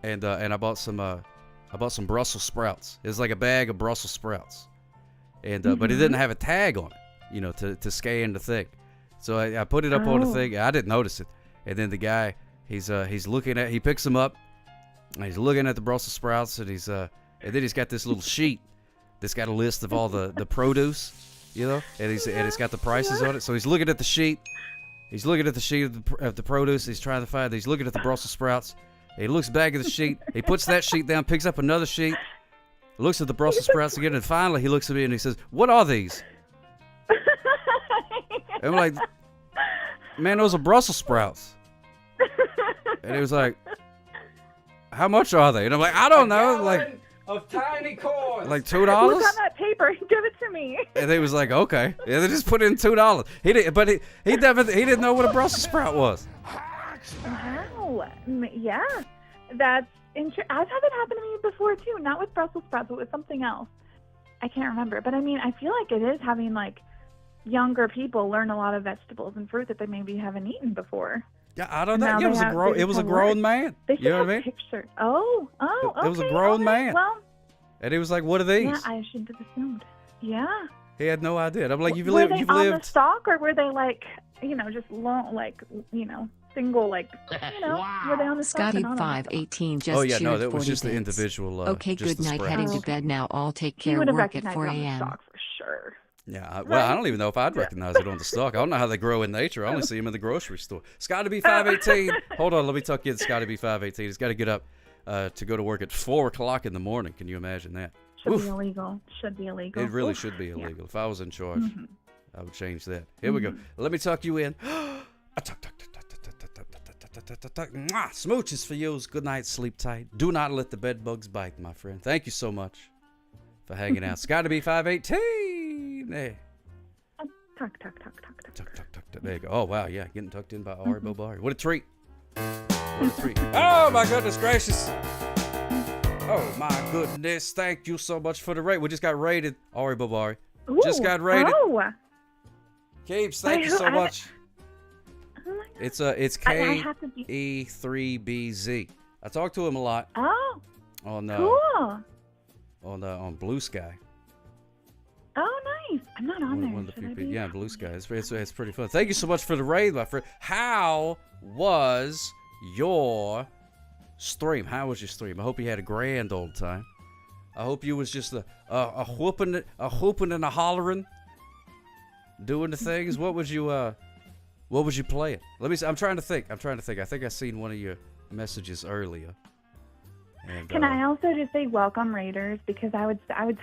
and I bought some Brussels sprouts. It's like a bag of Brussels sprouts, and but it didn't have a tag on it. to scan the thing. So I put it up on the thing. I didn't notice it. And then the guy, he picks them up, and he's looking at the Brussels sprouts, and and then he's got this little sheet that's got a list of all the produce, and it's got the prices on it. So he's looking at the sheet. He's looking at the sheet of the produce. He's trying to find. He's looking at the Brussels sprouts. He looks back at the sheet. He puts that sheet down, picks up another sheet, looks at the Brussels sprouts again, and finally he looks at me and he says, "What are these?" And I'm like, "Man, those are Brussels sprouts." And he was like, "How much are they?" And I'm like, "I don't know." Like, of tiny corn. Like $2? Look on that paper. Give it to me. And they was like, "Okay." Yeah, they just put in $2. He didn't know what a Brussels sprout was. Wow. Yeah. That's interesting. I've had that happen to me before too. Not with Brussels sprouts, but with something else. I can't remember. But I mean, I feel like it is having like younger people learn a lot of vegetables and fruit that they maybe haven't eaten before. Yeah, I don't know. It was a grown man. They should have pictures. Oh, okay. It was a grown man. Well, and he was like, "What are these?" Yeah, I should have assumed. Yeah. He had no idea. I'm like, "You've were lived." They on the stalk, or were they like, just long, like, single, like, were they on the stalk? Scotty 518 just cheered no, that 40 was just the bits. individual. Okay, good night. Heading to bed now. I'll take care. Work at 4 a.m. For sure. Yeah, well, I don't even know if I'd recognize it on the stalk. I don't know how they grow in nature. I only see them in the grocery store. Scotty B 518. Hold on, let me tuck in Scotty B 518. He's got to get up to go to work at 4 o'clock in the morning. Can you imagine that? Should be illegal. Should be illegal. It really should be illegal. If I was in charge, I would change that. Here we go. Let me tuck you in. Smooches for you. Good night. Sleep tight. Do not let the bed bugs bite, my friend. Thank you so much for hanging out. Scotty B 518. Hey. Tuck. There you go. Oh, wow. Yeah. Getting tucked in by Ari Bobari. What a treat. What a treat. Oh, my goodness gracious. Oh, my goodness. Thank you so much for the raid. We just got raided. Ari Bobari. Just got raided. Oh. Keeps, thank you so much. It's KE3BZ. I talk to him a lot. Oh. Cool. On Blue Sky. Oh, nice. I'm not on there. Yeah, Blue Sky. It's pretty fun. Thank you so much for the raid, my friend. How was your stream? How was your stream? I hope you had a grand old time. I hope you was just a whooping and a hollering, doing the things. What was you playing? Let me see. I'm trying to think. I think I seen one of your messages earlier. And, Can I also just say welcome Raiders, because I would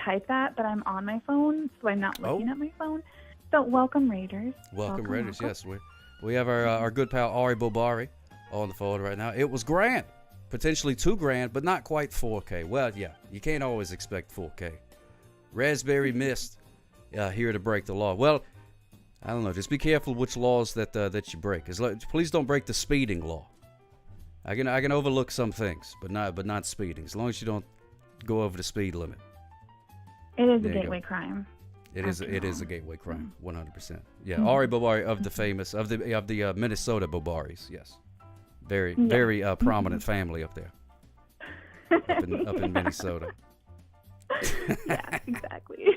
type that, but I'm on my phone, so I'm not looking at my phone. So welcome Raiders. Welcome Raiders. Yes, we have our good pal Ari Bobari on the phone right now. It was grand, potentially $2,000, but not quite 4K. Well, yeah, you can't always expect 4K. Raspberry Mist here to break the law. Well, I don't know. Just be careful which laws that you break. Please don't break the speeding law. I can overlook some things, but not speeding. As long as you don't go over the speed limit. It is a gateway crime. It is a gateway crime, 100%. Yeah, Ari Bobari of the Minnesota Bobaris. Yes, very prominent family up there, up in Minnesota. Yeah, exactly.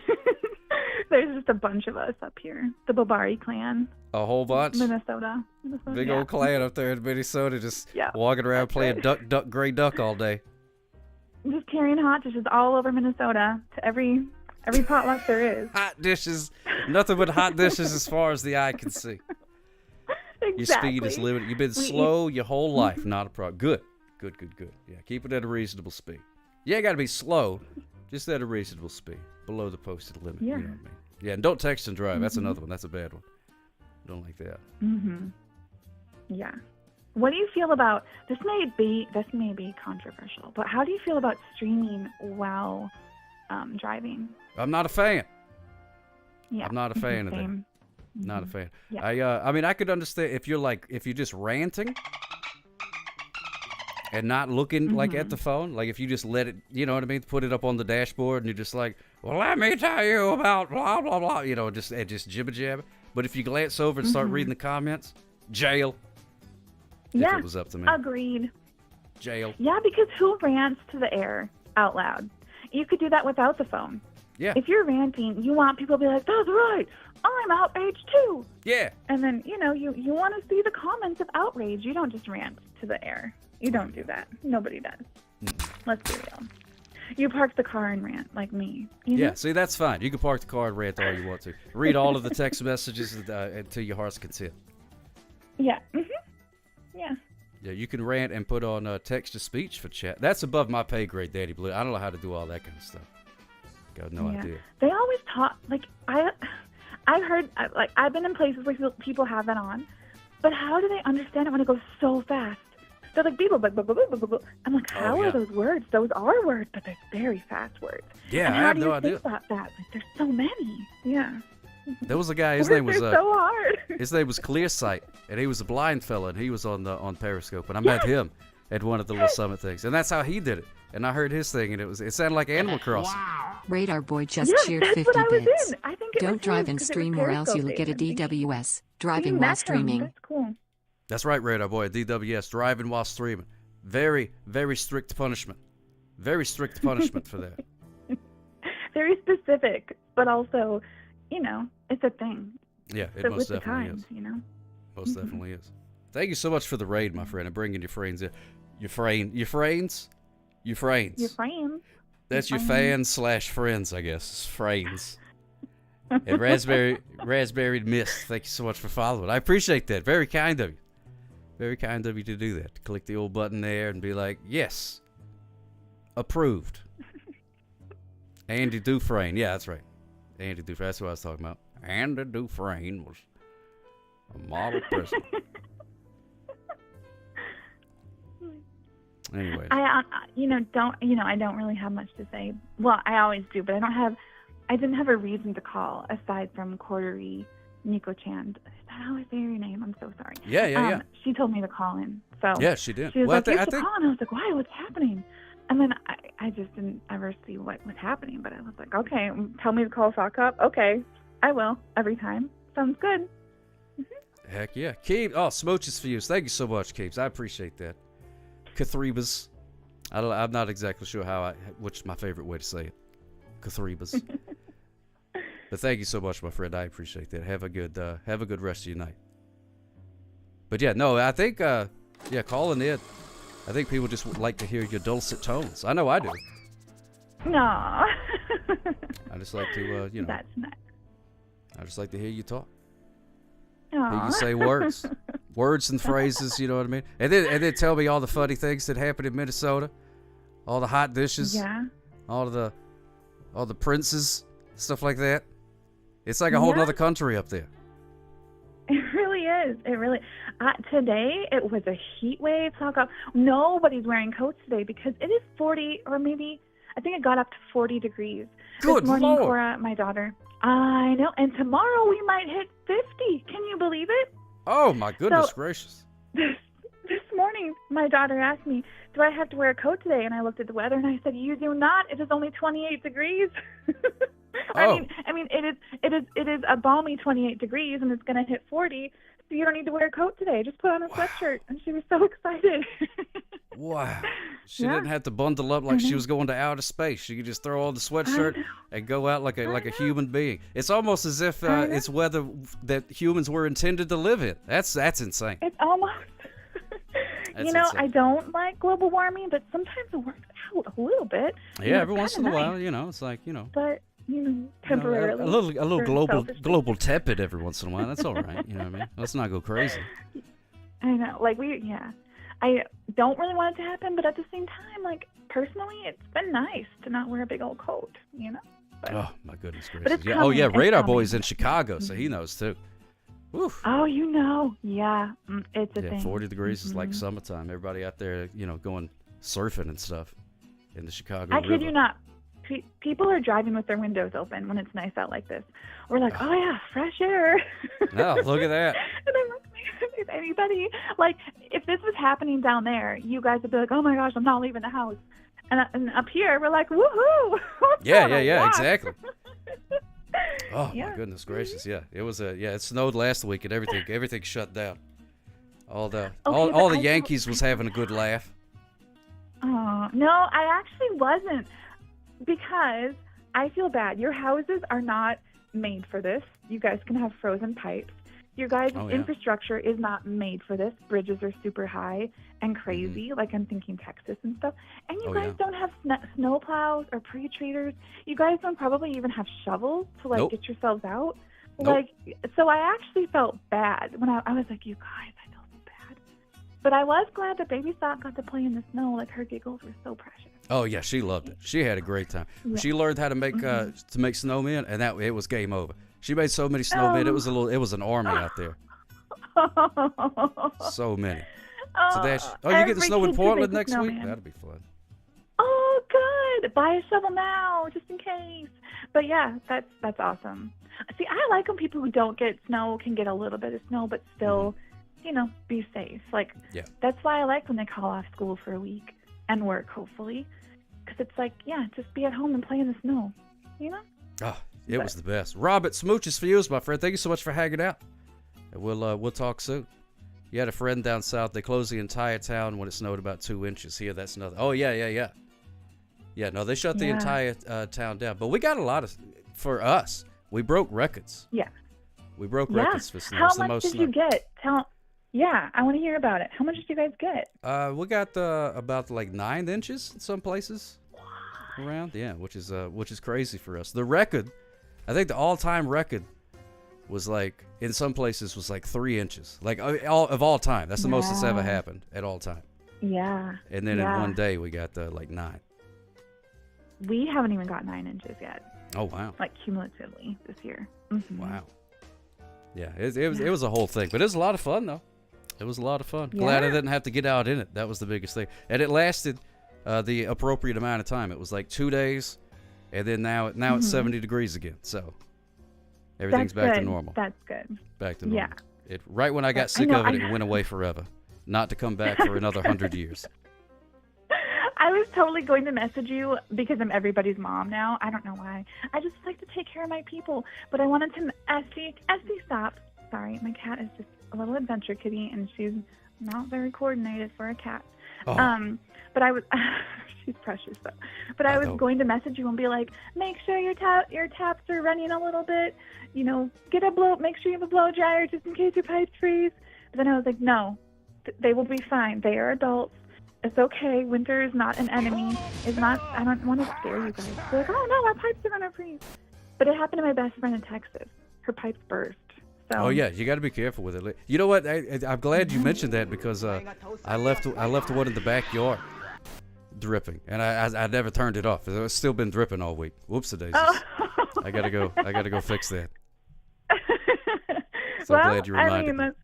There's just a bunch of us up here. The Bobari clan. A whole bunch? Minnesota. Big old clan up there in Minnesota, just walking around playing duck, gray duck all day. Just carrying hot dishes all over Minnesota to every potluck there is. Hot dishes. Nothing but hot dishes as far as the eye can see. Exactly. Your speed is limited. You've been slow your whole life. Not a problem. Good. Yeah, keep it at a reasonable speed. You ain't got to be slow. Just at a reasonable speed. Below the posted limit. Yeah. You know what I mean? Yeah, and don't text and drive. That's another one. That's a bad one. Don't like that. Yeah. What do you feel about this? May be controversial, but how do you feel about streaming while driving? I'm not a fan. Yeah. I'm not a fan of that. Not a fan. Yeah. I mean, I could understand if you're just ranting and not looking like at the phone, like if you just let it, you know what I mean, put it up on the dashboard and you're just like, well, let me tell you about blah blah blah, just jibber jabber. But if you glance over and start reading the comments, jail. Yeah, if it was up to me. Agreed. Jail. Yeah, because who rants to the air out loud? You could do that without the phone. Yeah. If you're ranting, you want people to be like, that's right, I'm outraged too. Yeah. And then, you want to see the comments of outrage. You don't just rant to the air. You don't do that. Nobody does. Let's be real. You park the car and rant like me. Yeah, see, that's fine. You can park the car and rant all you want to. Read all of the text messages until your heart's content. Yeah. Yeah. Yeah, you can rant and put on text-to-speech for chat. That's above my pay grade, Daddy Blue. I don't know how to do all that kind of stuff. Got no idea. They always talk, like, I've heard, like, I've been in places where people have that on, but how do they understand it when it goes so fast? They're like, beep, beep, beep, beep, beep, beep, beep. I'm like, how are those words? Those are words, but they're very fast words. Yeah, and I have no idea. idea. How do you think about that? Like, there's so many. Yeah. There was a guy. His name was so hard. His name was Clearsight, and he was a blind fella, and he was on Periscope, and I met him at one of the little summit things, and that's how he did it. And I heard his thing, and it sounded like Animal Crossing. Radar Boy just cheered 50 bits. Don't drive and stream or else you'll get a DWS. Driving while streaming. That's cool. That's right, Radar Boy, DWS, driving while streaming. Very, very strict punishment. Very strict punishment for that. Very specific, but also, it's a thing. Yeah, it so most with definitely the times, is. Most definitely is. Thank you so much for the raid, my friend, and bringing your friends in. Your friends? Your friends. That's your fans/friends, I guess. It's friends. And Raspberry Mist, thank you so much for following. I appreciate that. Very kind of you. Very kind of you to do that. To click the old button there and be like, yes, approved. Andy Dufresne. Yeah, that's right. Andy Dufresne. That's what I was talking about. Andy Dufresne was a model person. Anyway. I don't really have much to say. Well, I always do, but I didn't have a reason to call aside from Cordery Nico-chan. Is that how I say your name? I'm so sorry. Yeah. She told me to call in. So yeah, she did. She was like, you should call. And I was like, why? What's happening? And then I just didn't ever see what was happening. But I was like, okay, tell me to call Sock Up. Okay, I will every time. Sounds good. Mm-hmm. Heck yeah. Keebs. Oh, Smooches for you. Thank you so much, Keebs. I appreciate that. Cathrebas. I'm not exactly sure which is my favorite way to say it. Cathrebas. But thank you so much, my friend. I appreciate that. Have a good rest of your night. But yeah, no, I think calling in. I think people just would like to hear your dulcet tones. I know I do. No. I just like to, That's nice. I just like to hear you talk. Aww. Hear you say words. Words and phrases, you know what I mean? And then tell me all the funny things that happened in Minnesota. All the hot dishes. Yeah. All the princes, stuff like that. It's like a whole other country up there. It really is. It really. Today it was a heat wave. Nobody's wearing coats today because it is 40, or maybe I think it got up to 40 degrees. Good this morning, Lord. Cora, my daughter. I know. And tomorrow we might hit 50. Can you believe it? Oh my goodness gracious. This morning, my daughter asked me, do I have to wear a coat today? And I looked at the weather and I said, you do not. It is only 28 degrees. I mean, it is a balmy 28 degrees and it's going to hit 40. So you don't need to wear a coat today. Just put on a sweatshirt. And she was so excited. Wow. She didn't have to bundle up like she was going to outer space. She could just throw on the sweatshirt and go out like a human being. It's almost as if it's weather that humans were intended to live in. That's insane. It's almost. Insane. I don't like global warming, but sometimes it works out a little bit. Yeah, every once in a while, it's like, But, temporarily. A little global tepid every once in a while. That's all right. You know what I mean? Let's not go crazy. I know. I don't really want it to happen, but at the same time, personally, it's been nice to not wear a big old coat, But, oh, my goodness gracious. But it's yeah. coming. Oh, yeah, It's Radar coming. Boy's in Chicago, so he knows, too. Oof. Oh, yeah. It's a thing. 40 degrees is like summertime. Everybody out there, going surfing and stuff in the Chicago I River. kid you not. People are driving with their windows open when it's nice out like this. We're like, oh yeah, fresh air. Oh, look at that. And I'm like, if anybody, if this was happening down there, you guys would be like, oh my gosh, I'm not leaving the house. And up here, we're like, woohoo. Yeah, exactly. Oh, Yeah. my goodness gracious, yeah. It was it snowed last week and everything shut down. All the Yankees was having a good laugh. Oh, no, I actually wasn't, because I feel bad. Your houses are not made for this. You guys can have frozen pipes. Your guys' infrastructure is not made for this. Bridges are super high and crazy, like I'm thinking Texas and stuff. And you guys don't have snow plows or pre-treaters. You guys don't probably even have shovels to, like, get yourselves out. Like, so I actually felt bad when I was like, you guys, I feel so bad. But I was glad that Baby Sock got to play in the snow. Like, her giggles were so precious. Oh yeah, she loved it. She had a great time. Yeah. She learned how to make snowmen, and it was game over. She made so many snowmen. It was an army out there. So many. So you get to snow in Portland next week? That'll be fun. Oh, good. Buy a shovel now, just in case. But yeah, that's awesome. See, I like when people who don't get snow can get a little bit of snow, but still, be safe. Like, that's why I like when they call off school for a week and work, hopefully. Because it's like, just be at home and play in the snow, Oh, it was the best. Robert, smooches for you, my friend. Thank you so much for hanging out. And we'll talk soon. You had a friend down south. They closed the entire town when it snowed about 2 inches. Here, that's nothing. Oh, yeah. Yeah, no, they shut the entire town down. But we got a lot of, for us, we broke records. Yeah. We broke records for snow. How much did you get? Yeah, I want to hear about it. How much did you guys get? We got about like 9 inches in some places around. Yeah, which is crazy for us. The record, I think the all-time record was like, in some places was like 3 inches. Like of all time. That's the most that's ever happened at all time. Yeah. And then in one day we got like 9. We haven't even got 9 inches yet. Oh, wow. Like cumulatively this year. Mm-hmm. Wow. Yeah, it was a whole thing. But it was a lot of fun, though. It was a lot of fun. Glad I didn't have to get out in it. That was the biggest thing. And it lasted the appropriate amount of time. It was like 2 days, and then now it's 70 degrees again. So everything's back to normal. That's good. Back to normal. Yeah. Right when I got sick of it, it went away forever. Not to come back for another 100 years. I was totally going to message you because I'm everybody's mom now. I don't know why. I just like to take care of my people. But I wanted to, Esty, stop. Sorry, my cat is just a little adventure kitty, and she's not very coordinated for a cat. Oh. But I was, she's precious though. But I was going to message you and be like, make sure your taps are running a little bit. Make sure you have a blow dryer just in case your pipes freeze. But then I was like, no, they will be fine. They are adults. It's okay. Winter is not an enemy. I don't want to scare you guys. They're like, oh no, our pipes are gonna freeze. But it happened to my best friend in Texas. Her pipes burst. So. Oh yeah, you got to be careful with it. You know what? I'm glad you mentioned that because I left one in the backyard dripping, and I never turned it off. It's still been dripping all week. Whoops-a-daisies. Oh. I gotta go fix that. So I'm glad you reminded me. That's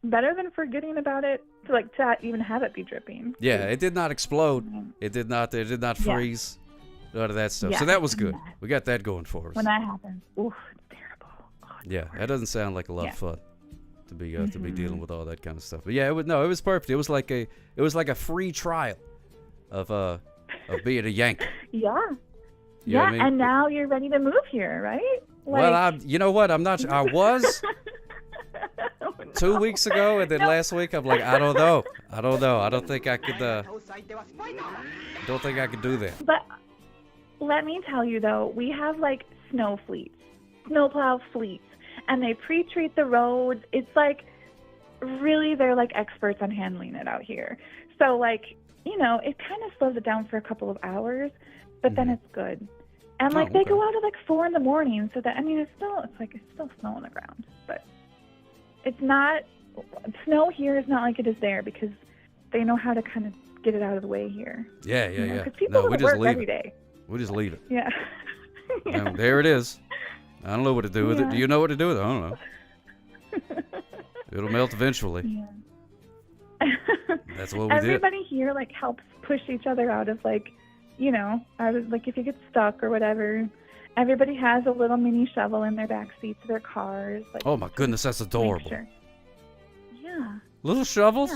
better than forgetting about it to even have it be dripping. Yeah, it did not explode. It did not freeze. None of that stuff. So that was good. We got that going for us. When that happens, oof, it's terrible. Oh, yeah, that doesn't sound like a lot of fun to be dealing with all that kind of stuff. But yeah, it was perfect. It was like a free trial of being a Yankee. Yeah. You know what I mean? And now you're ready to move here, right? Well, you know what? I'm not. I was 2 weeks ago, and then last week I'm like, I don't know. I don't think I could. Don't think I could do that. But let me tell you though, we have like snowplow fleets, and they pre-treat the roads. It's like really, they're like experts on handling it out here. So like, it kind of slows it down for a couple of hours, but then it's good. And like they go out at like 4 a.m, so that it's still snow on the ground, but it's not snow here is not like it is there because they know how to kind of get it out of the way here. Yeah. Because people go to work every day. We just leave it. Yeah. There it is. I don't know what to do with it. Do you know what to do with it? I don't know. It'll melt eventually. Yeah. That's what we did. Everybody here like helps push each other out of like, if you get stuck or whatever. Everybody has a little mini shovel in their back seats of their cars. Like, oh my goodness, that's adorable. Sure. Yeah. Little shovels?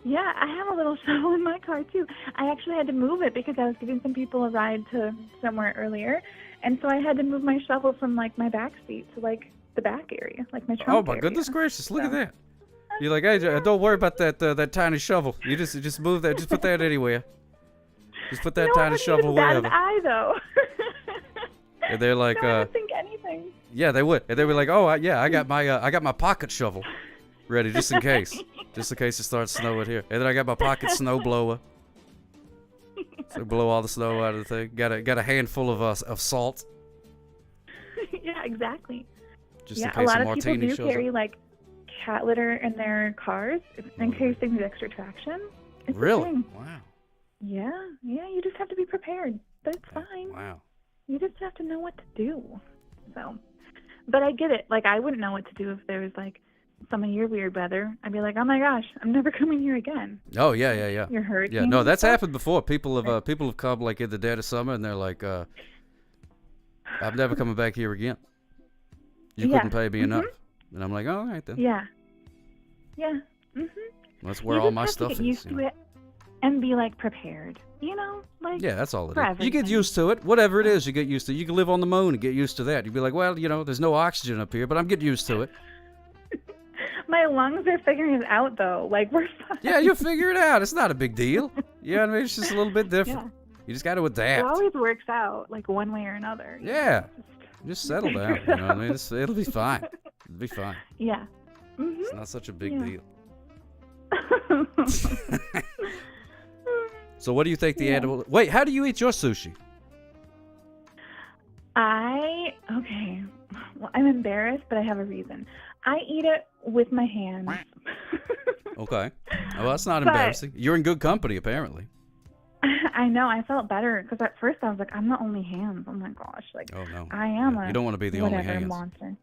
Yeah, I have a little shovel in my car too. I actually had to move it because I was giving some people a ride to somewhere earlier, and so I had to move my shovel from like my back seat to like the back area, like my trunk. Oh my goodness gracious! Look at that. You're like, hey, don't worry about that tiny shovel. You just move that. Just put that anywhere. Just put that tiny shovel wherever. That is I though. And they're like, I don't think anything. Yeah, they would. And they were like, oh, I got my pocket shovel ready just in case. Just in case it starts snowing here. And then I got my pocket snow blower. So blow all the snow out of the thing. Got a handful of salt. Yeah, exactly. Just in a case lot a of martini people do shows carry up. like cat litter in their cars in case they need extra traction. It's a Really? thing. Wow. Yeah, you just have to be prepared. That's fine. Wow. You just have to know what to do. So, but I get it. Like, I wouldn't know what to do if there was like some of your weird weather. I'd be like, oh my gosh, I'm never coming here again. Oh yeah. Your hurricane. Yeah, no, and that's stuff? happened before. People have come like in the dead of summer, and they're like, I'm never coming back here again. You couldn't pay me enough. And I'm like, oh, all right then. Yeah. That's where You all just my have stuff to get is. used you to know? it and be like prepared. Like Yeah, that's all it for is. You get everything. used to it. Whatever it is, you get used to it. You can live on the moon and get used to that. You'd be like, well, there's no oxygen up here, but I'm getting used to it. My lungs are figuring it out though. Like we're fine. Yeah, you'll figure it out. It's not a big deal. You know what I mean? It's just a little bit different. Yeah. You just got to It adapt. always works out, like one way or another. Yeah. Just settle down. You know what I mean? It'll be fine. It'll be fine. Yeah. It's not such a big Yeah. deal. So what do you think the animal... Wait, how do you eat your sushi? Okay. Well, I'm embarrassed, but I have a reason. I eat it with my hands. Okay. Well, that's not But- embarrassing. You're in good company, apparently. I know. I felt better because at first I was like, I'm the only hands. Oh my gosh. Like, Oh, no. I am Yeah, a you don't want to be the only whatever hands. monster.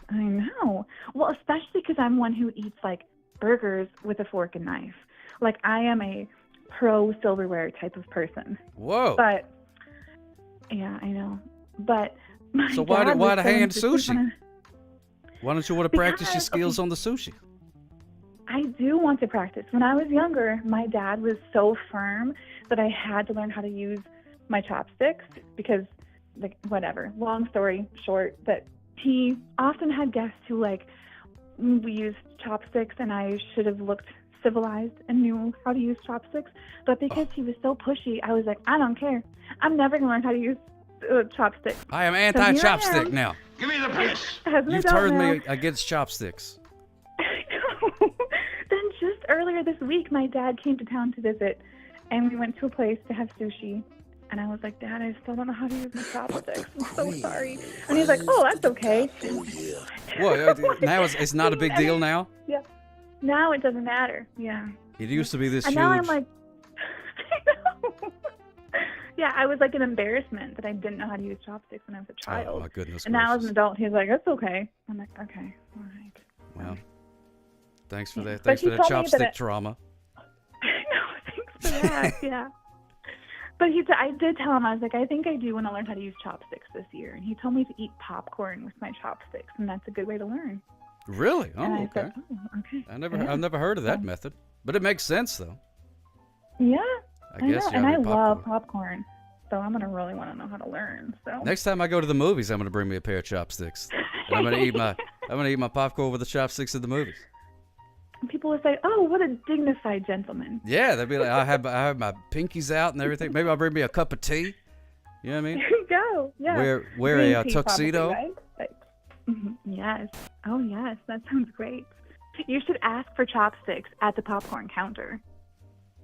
I know. Well, especially because I'm one who eats like burgers with a fork and knife. Like I am a pro silverware type of person. Whoa. But yeah, I know. But my So why dad was the so hand insistent sushi? on Why don't you want to practice your Because- skills on the sushi? I do want to practice. When I was younger, my dad was so firm that I had to learn how to use my chopsticks because, like, whatever. Long story short, that he often had guests who, like, we used chopsticks and I should have looked civilized and knew how to use chopsticks. But because he was so pushy, I was like, I don't care. I'm never going to learn how to use chopsticks. I am So here anti-chopstick I am. now. Give me the piece. As an You've adult turned now. me against chopsticks. Then just earlier this week, my dad came to town to visit, and we went to a place to have sushi. And I was like, Dad, I still don't know how to use my chopsticks. I'm so sorry. And he's like, oh, that's okay. Well, now it's not a big deal now? Yeah. Now it doesn't matter. Yeah. It used to be this And huge... now I'm like, I know. Yeah, I was like an embarrassment that I didn't know how to use chopsticks when I was a child. Oh, my goodness And now as gracious. an adult, he's like, it's okay. I'm like, okay, all right. Well, thanks for that. But Thanks he for that told me that chopstick it- trauma. For that, yeah. But I did tell him, I was like, I think I do want to learn how to use chopsticks this year. And he told me to eat popcorn with my chopsticks, and that's a good way to learn. Really? And Oh, I okay. said, oh, okay. I've never heard of that method, but it makes sense though. Yeah, I guess know. you And gotta I eat love popcorn, so I'm gonna really want to know how to learn. So Next time I go to the movies, I'm gonna bring me a pair of chopsticks. And I'm gonna eat my popcorn with the chopsticks in the movies. and people would say, "Oh, what a dignified gentleman." Yeah, they'd be like, I have my pinkies out and everything. Maybe I'll bring me a cup of tea. You know what I mean? There you go. Yeah. Wear Green a tea, tuxedo. probably, right? Like, yes. Oh, yes. That sounds great. You should ask for chopsticks at the popcorn counter.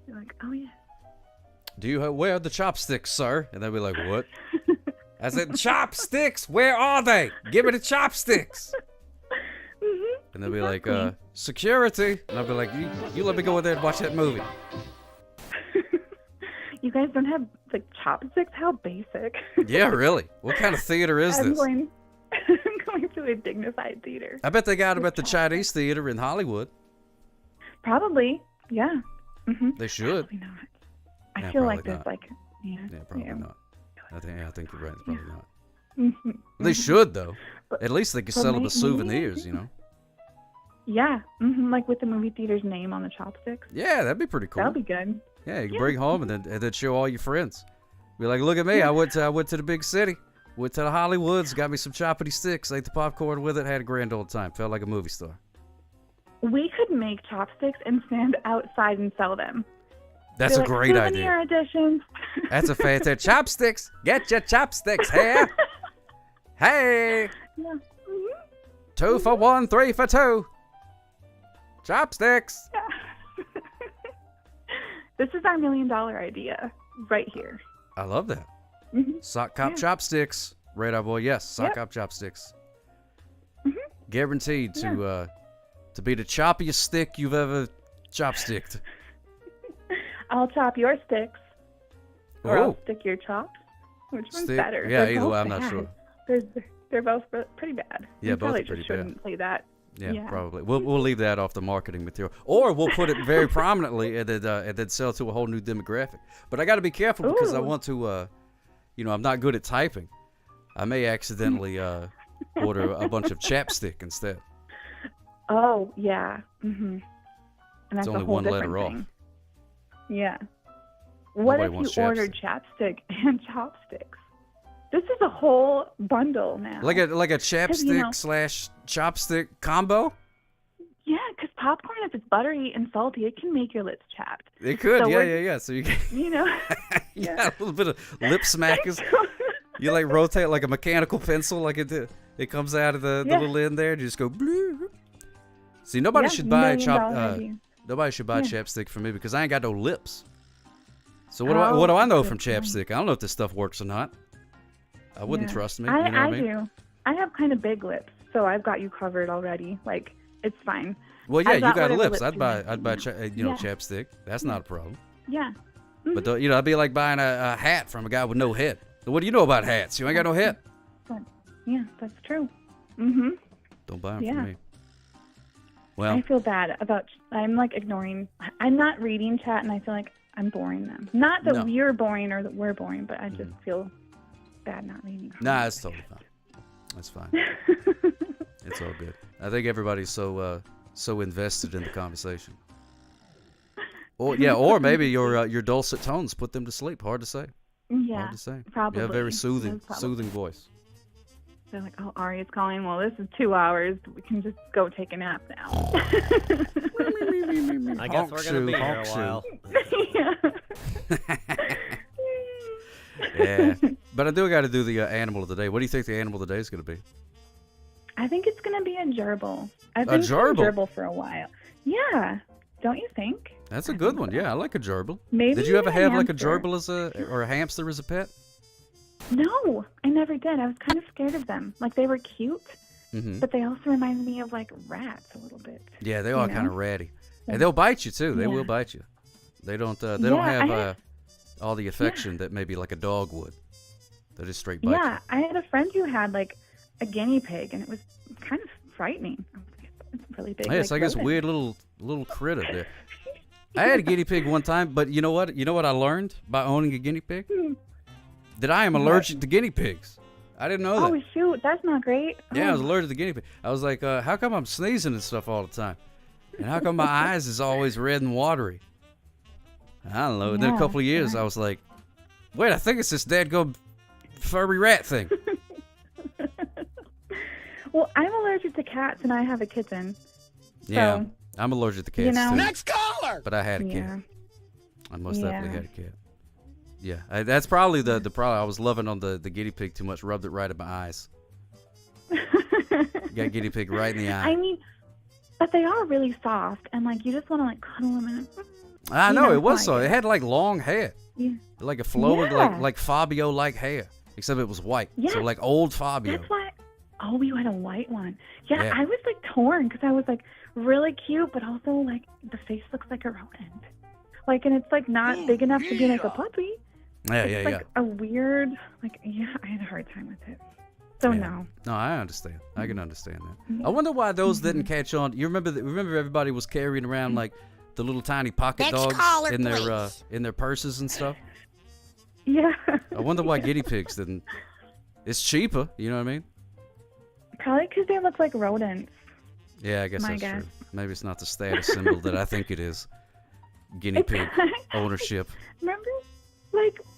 You're like, oh yes. Do you wear the chopsticks, sir? And they'll be like, what? I said, chopsticks. Where are they? Give me the chopsticks. And they'll be like, security. And I'll be like, you let me go in there and watch that movie. You guys don't have like chopsticks? How basic. Yeah, really. What kind of theater is I'm this? going to a dignified theater. I bet they got them at the Chinese theater in Hollywood. Probably. Yeah. They should. Probably not. I Yeah, feel like probably there's not. like, Yeah, probably not. I think you're right. It's probably not. Mhm. They should though. At least they could but sell them maybe- as souvenirs, you know. Yeah. Like with the movie theater's name on the chopsticks. Yeah, that'd be pretty cool. That'll be good. Yeah, you can bring home and then show all your friends. Be like, look at me, I went to the big city, went to the Hollywoods, got me some choppity sticks, ate the popcorn with it, had a grand old time, felt like a movie star. We could make chopsticks and stand outside and sell them. That's Be a like, great souvenir idea. edition. That's a fantastic chopsticks. Get your chopsticks here. Hey! Yeah. 2 for 1, 3 for 2. Chopsticks. This is our $1 million idea right here. I love that. Mm-hmm. Sock cop chopsticks. Radar boy, yes. Sock cop chopsticks. Mm-hmm. Guaranteed to be the choppiest stick you've ever chopsticked. I'll chop your sticks. Or I'll stick your chops. Which one's better? Yeah, They're either both way, I'm not bad. sure. They're both pretty bad. Yeah, You both probably are pretty just shouldn't play that. Yeah, probably. We'll leave that off the marketing material, or we'll put it very prominently and then sell to a whole new demographic. But I got to be careful because I want to, I'm not good at typing. I may accidentally order a bunch of chapstick instead. Oh yeah. Mhm. And that's It's only a whole one letter different off. thing. Yeah. What Nobody if wants you ordered chapstick and chopsticks? This is a whole bundle now. Like a 'Cause, chapstick slash chopstick combo. Yeah, because popcorn, if it's buttery and salty, it can make your lips chapped. It could, So yeah. So you can, You know. yeah, a little bit of lip smackers. You like rotate like a mechanical pencil, like it comes out of the little end there, and you just go blue. See, nobody should buy nobody should buy chapstick for me because I ain't got no lips. So what do I know from chapstick? I don't know if this stuff works or not. I wouldn't trust me. You know what I mean? do. I have kind of big lips, so I've got you covered already. Like, it's fine. Well, yeah, I've you got whatever lips. lips I'd buy you need. chapstick. That's not a problem. Yeah. But I'd be like buying a hat from a guy with no head. What do you know about hats? You ain't got no head. Yeah, that's true. Mm-hmm. Don't buy them from me. Well, I feel bad about. I'm like ignoring. I'm not reading chat, and I feel like I'm boring them. Not that you're boring or that we're boring, but I just feel bad not reading. Nah, it's totally fine. That's fine. It's all good. I think everybody's so invested in the conversation. Or maybe your dulcet tones put them to sleep. Hard to say. Yeah, hard to say. probably. You have very soothing voice. They're like, oh, Ari's calling. Well, this is 2 hours. We can just go take a nap now. I guess we're gonna be here a while. Yeah, but I do got to do the animal of the day. What do you think the animal of the day is going to be? I think it's going to be a gerbil. I've A been gerbil? saying gerbil for a while. Yeah, don't you think? That's a good one. Yeah, I like a gerbil. Maybe Did you ever even a have like a hamster. gerbil or a hamster as a pet? No, I never did. I was kind of scared of them. Like, they were cute, Mm-hmm. but they also reminded me of, like, rats a little bit. Yeah, they you are know? kind of ratty, and they'll bite you too. They will bite you. They don't. They don't have all the affection that maybe like a dog would. They just straight bite Yeah, I had a friend who had, like, a guinea pig, and it was kind of frightening. It's really big. you. Yeah, it's like this rodent. weird little critter there. I had a guinea pig one time, but you know what? You know what I learned by owning a guinea pig? That I am allergic to guinea pigs. I didn't know that. Oh, shoot, that's not great. Yeah, I was Oh. allergic to guinea pig. I was like, how come I'm sneezing and stuff all the time? And how come my eyes is always red and watery? I don't know. Then a Yeah, couple of years, I was like, wait, I think it's this dadgum furry rat thing. Well, I'm allergic to cats, and I have a kitten. Yeah, So, I'm allergic to cats you know. too. Next caller! But I had a Yeah. cat. I most definitely Yeah. had a cat. Yeah, that's probably the problem. I was loving on the guinea pig too much. Rubbed it right in my eyes. Got guinea pig right in the eye. I mean, but they are really soft, and, like, you just want to, like, cuddle them and... I you know, it it's was like- so. It had like long hair. Yeah. Like a flowing, Yeah. like Fabio-like hair, except it was white. Yeah. So like old Fabio. That's why... Oh, you had a white one. Yeah, Yeah. I was, like, torn, because I was, like, really cute, but also, like, the face looks like a rodent. Like, and it's, like, not big enough to be, like, a puppy. Yeah, It's yeah, like yeah. a weird, like, yeah, I had a hard time with it. So Yeah. no. No, I understand. I can understand that. Mhm. I wonder why those didn't catch on. You remember everybody was carrying around like the little tiny pocket Next dogs caller, in their purses and stuff. Yeah. I wonder why guinea pigs didn't. It's cheaper, you know what I mean? Probably because they look like rodents. Yeah, I guess My that's guess. true. Maybe it's not the status symbol that I think it is. Guinea pig ownership.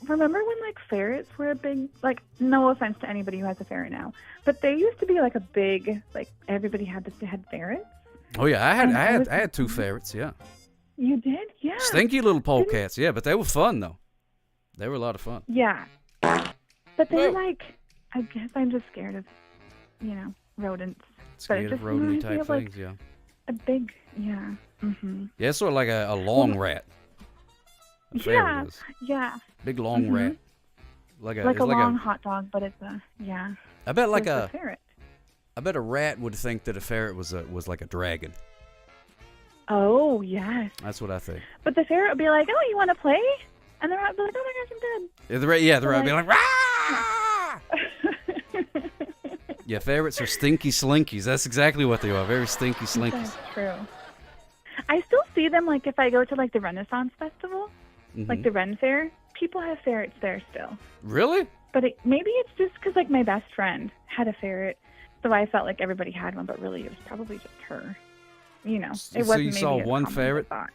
Remember when, like, ferrets were a big, like, no offense to anybody who has a ferret now, but they used to be, like, a big, like, everybody had ferrets? Oh yeah, I And I had 2 ferrets. Yeah, You did? Yeah. stinky little polecats. Yeah, but they were fun though. They were a lot of fun. Yeah. But they were, like, I guess I'm just scared of, rodents. Scared of rodent type things, yeah. A big, yeah. Mm-hmm. Yeah, it's sort of like a long rat. Yeah. Big long rat. Like a long hot dog, but it's a, yeah. I bet like a ferret. I bet a rat would think that a ferret was like a dragon. Oh, yes. That's what I think. But the ferret would be like, "Oh, you want to play?" And the rat would be like, "Oh my gosh, I'm dead." The rat would be like, "Rah!" Yeah, ferrets are stinky slinkies. That's exactly what they are. Very stinky slinkies. That's true. I still see them, like, if I go to, like, the Renaissance Festival, like the Ren Fair, people have ferrets there still. Really? But maybe it's just because, like, my best friend had a ferret, so I felt like everybody had one, but really it was probably just her. It wasn't so you saw one ferret? And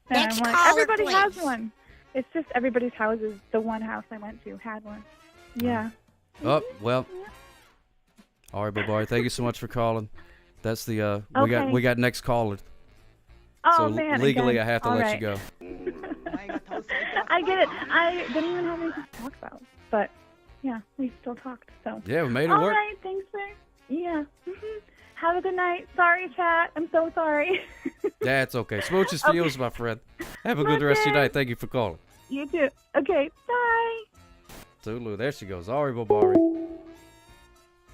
I'm like, everybody has one. It's just everybody's houses. The one house I went to had one. Yeah. Oh, well. All right, Barbari, thank you so much for calling. That's the we got next caller. Oh, so man, legally again. I have to let you go. I get it. I didn't even have anything to talk about, but yeah, we still talked. So yeah, we made it work. work. All right, thanks for Have a good night. Sorry, chat. I'm so sorry. That's okay. Smooches feels, my friend. Have a good rest of your night. Thank you for calling. You too. Okay, bye. Tulu, there she goes. Ari Barbari,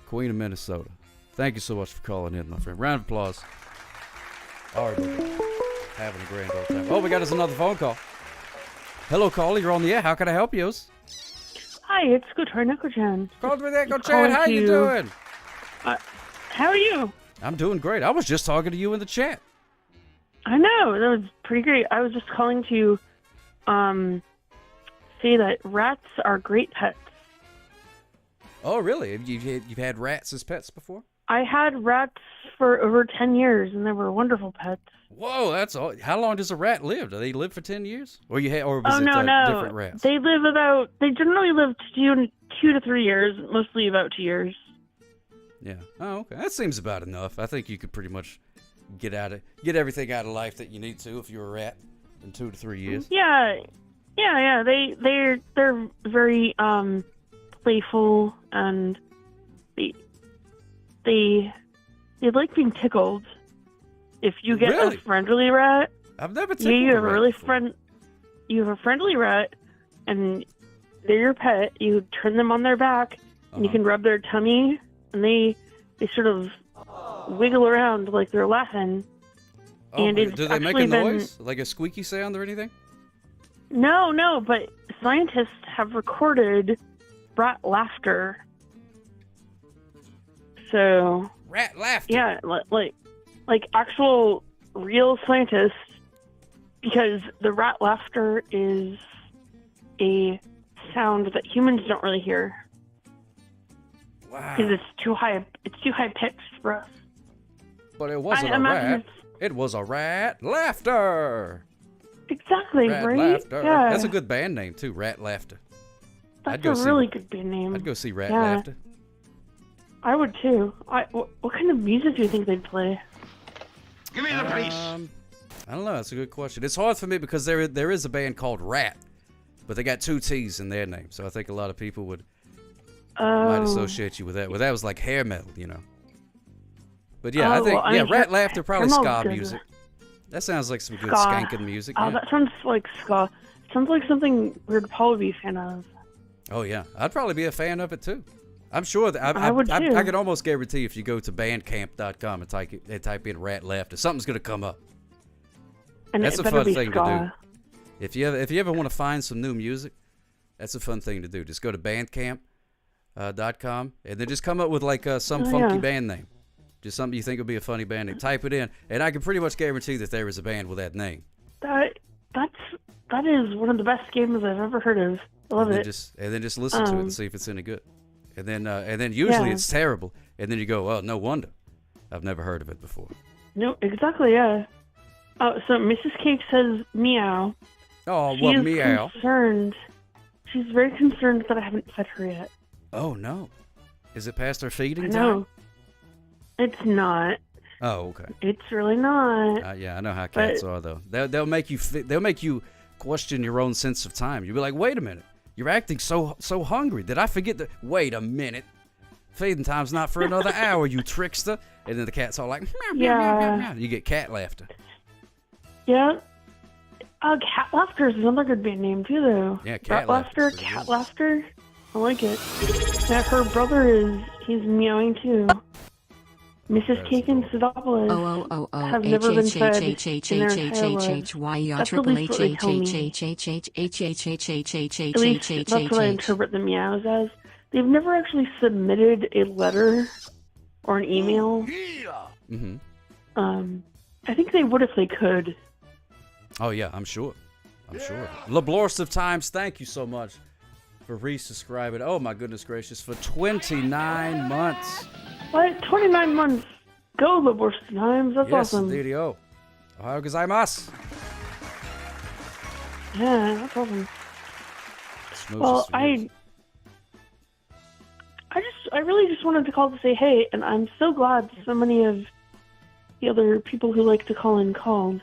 Queen of Minnesota. Thank you so much for calling in, my friend. Round of applause. Ari Barbari, having a grand old time. Oh, we got us another phone call. Hello, caller. You're on the air. How can I help you? Hi, it's Gotar Neko-chan. Called with Neko-chan. How you doing? How are you? I'm doing great. I was just talking to you in the chat. I know. That was pretty great. I was just calling to say that rats are great pets. Oh, really? You've had rats as pets before? I had rats for over 10 years, and they were wonderful pets. Whoa, that's all. How long does a rat live? Do they live for 10 years? Or was it different rats? They generally live 2 to 3 years, mostly about 2 years. Yeah. Oh, okay. That seems about enough. I think you could pretty much get everything out of life that you need to if you're a rat in 2 to 3 years. Yeah. They're very playful, and they like being tickled. If you get a friendly rat, I've never tickled you have a friendly rat, and they're your pet. You turn them on their back, and you can rub their tummy, and they sort of wiggle around like they're laughing. Oh, and do they make a noise, like a squeaky sound or anything? No, but scientists have recorded rat laughter. So rat laughter. Yeah, like actual real scientists, because the rat laughter is a sound that humans don't really hear. Wow. Because it's too high pitched for us. But it wasn't a rat. It was a rat laughter. Exactly, rat right? Laughter. Yeah. That's a good band name too, Rat Laughter. That's a really good band name. I'd go see Rat Laughter. I would too. What kind of music do you think they'd play? Give me the police. I don't know. That's a good question. It's hard for me because there is a band called Rat, but they got 2 T's in their name, so I think a lot of people might associate you with that. Well, that was like hair metal, But yeah, I think Rat Laughter, probably ska music. That sounds like some good skanking music. Oh, that sounds like ska. Sounds like something we'd probably be a fan of. Oh yeah, I'd probably be a fan of it too. I'm sure that I would too. I can almost guarantee if you go to bandcamp.com and type in Rat Laughter, something's gonna come up. And that's a fun thing to do. If you ever want to find some new music, that's a fun thing to do. Just go to bandcamp.com and then just come up with like some funky band name. Just something you think would be a funny band name. Type it in, and I can pretty much guarantee that there is a band with that name. That is one of the best games I've ever heard of. I love it. And then just listen to it and see if it's any good. And then usually it's terrible. And then you go, oh, no wonder. I've never heard of it before. No, exactly, yeah. Oh, so Mrs. Cake says meow. Oh, well, meow. Concerned. She's very concerned that I haven't fed her yet. Oh, no. Is it past her feeding time? No. It's not. Oh, okay. It's really not. Yeah, I know how cats are though. They'll make you question your own sense of time. You'll be like, wait a minute, You're acting so hungry. Did I forget to... Wait a minute. Feeding time's not for another hour, you trickster. And then the cat's all like, meow, meow, meow, meow, meow. You get cat laughter. Yeah. Cat laughter is another good band name, too, though. Yeah, cat laughter. Cat laughter. I like it. Yeah, her brother he's meowing, too. Mrs. Cake and Sidopoulos have never been fed in their entire lives. That's at least what they tell me. At least that's what I interpret the meows as. They've never actually submitted a letter or an email. Mm-hmm. I think they would if they could. Oh, yeah, I'm sure. LeBlorst of Times, thank you so much for resubscribing. Oh, my goodness gracious, for 29 months. What? 29 months. Go, LeBlorst of Times. That's awesome. Yes, indeed. Ohayou gozaimasu. Yeah, that's awesome. Well, I really just wanted to call to say hey, and I'm so glad so many of the other people who like to call in called.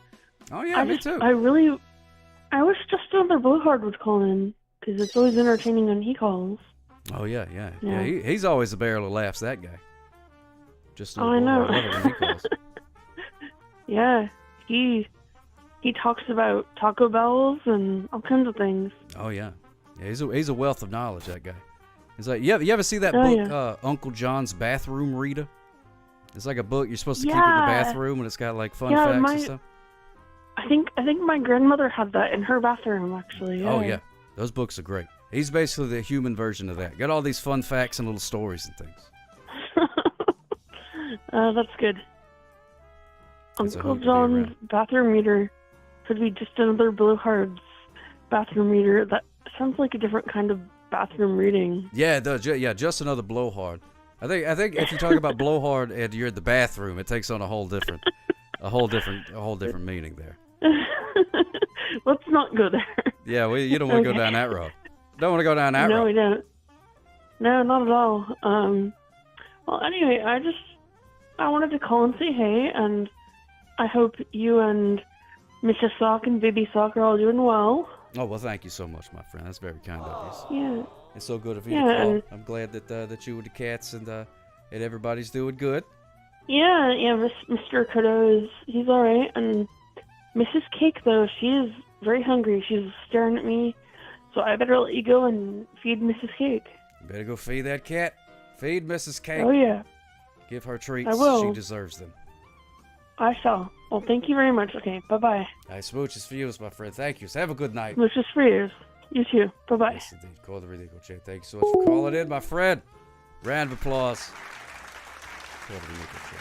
Oh yeah, me too. I wish just another Blowhard would call in, because it's always entertaining when he calls. Oh yeah. He's always a barrel of laughs, that guy. Just I know. I love it when he calls. Yeah, he talks about Taco Bells and all kinds of things. Oh yeah, he's a wealth of knowledge, that guy. He's like, you ever see that book, yeah. Uncle John's Bathroom Reader? It's like a book you're supposed to keep in the bathroom, and it's got like fun facts and stuff. I think my grandmother had that in her bathroom, actually. Yeah. Oh yeah, those books are great. He's basically the human version of that. Got all these fun facts and little stories and things. That's good. Uncle John's Bathroom Reader could be just another Blowhard's Bathroom Reader. That sounds like a different kind of bathroom reading. Yeah, it does. Yeah, just another Blowhard. I think if you talk about Blowhard and you're in the bathroom, it takes on a whole different meaning there. Let's not go there. Yeah, you don't want to go down that road. Don't want to go down that road. No, we don't. No, not at all. Well, anyway, I wanted to call and say hey, and I hope you and Mrs. Sock and Baby Sock are all doing well. Oh, well, thank you so much, my friend. That's very kind of you. Yeah. It's so good of you to call. I'm glad that you and the cats and everybody's doing good. Yeah, Mr. Kodo he's all right, and Mrs. Cake, though, she is very hungry. She's staring at me, so I better let you go and feed Mrs. Cake. You better go feed that cat. Feed Mrs. Cake. Oh, yeah. Give her treats. I will. She deserves them. I shall. Well, thank you very much. Okay, bye-bye. Smooches for you, my friend. Thank you. So have a good night. Smooches for you. You too. Bye-bye. Yes, indeed. Call the Ridico Chat. Thank you so much for calling in, my friend. Round of applause. Call the Ridico Chat.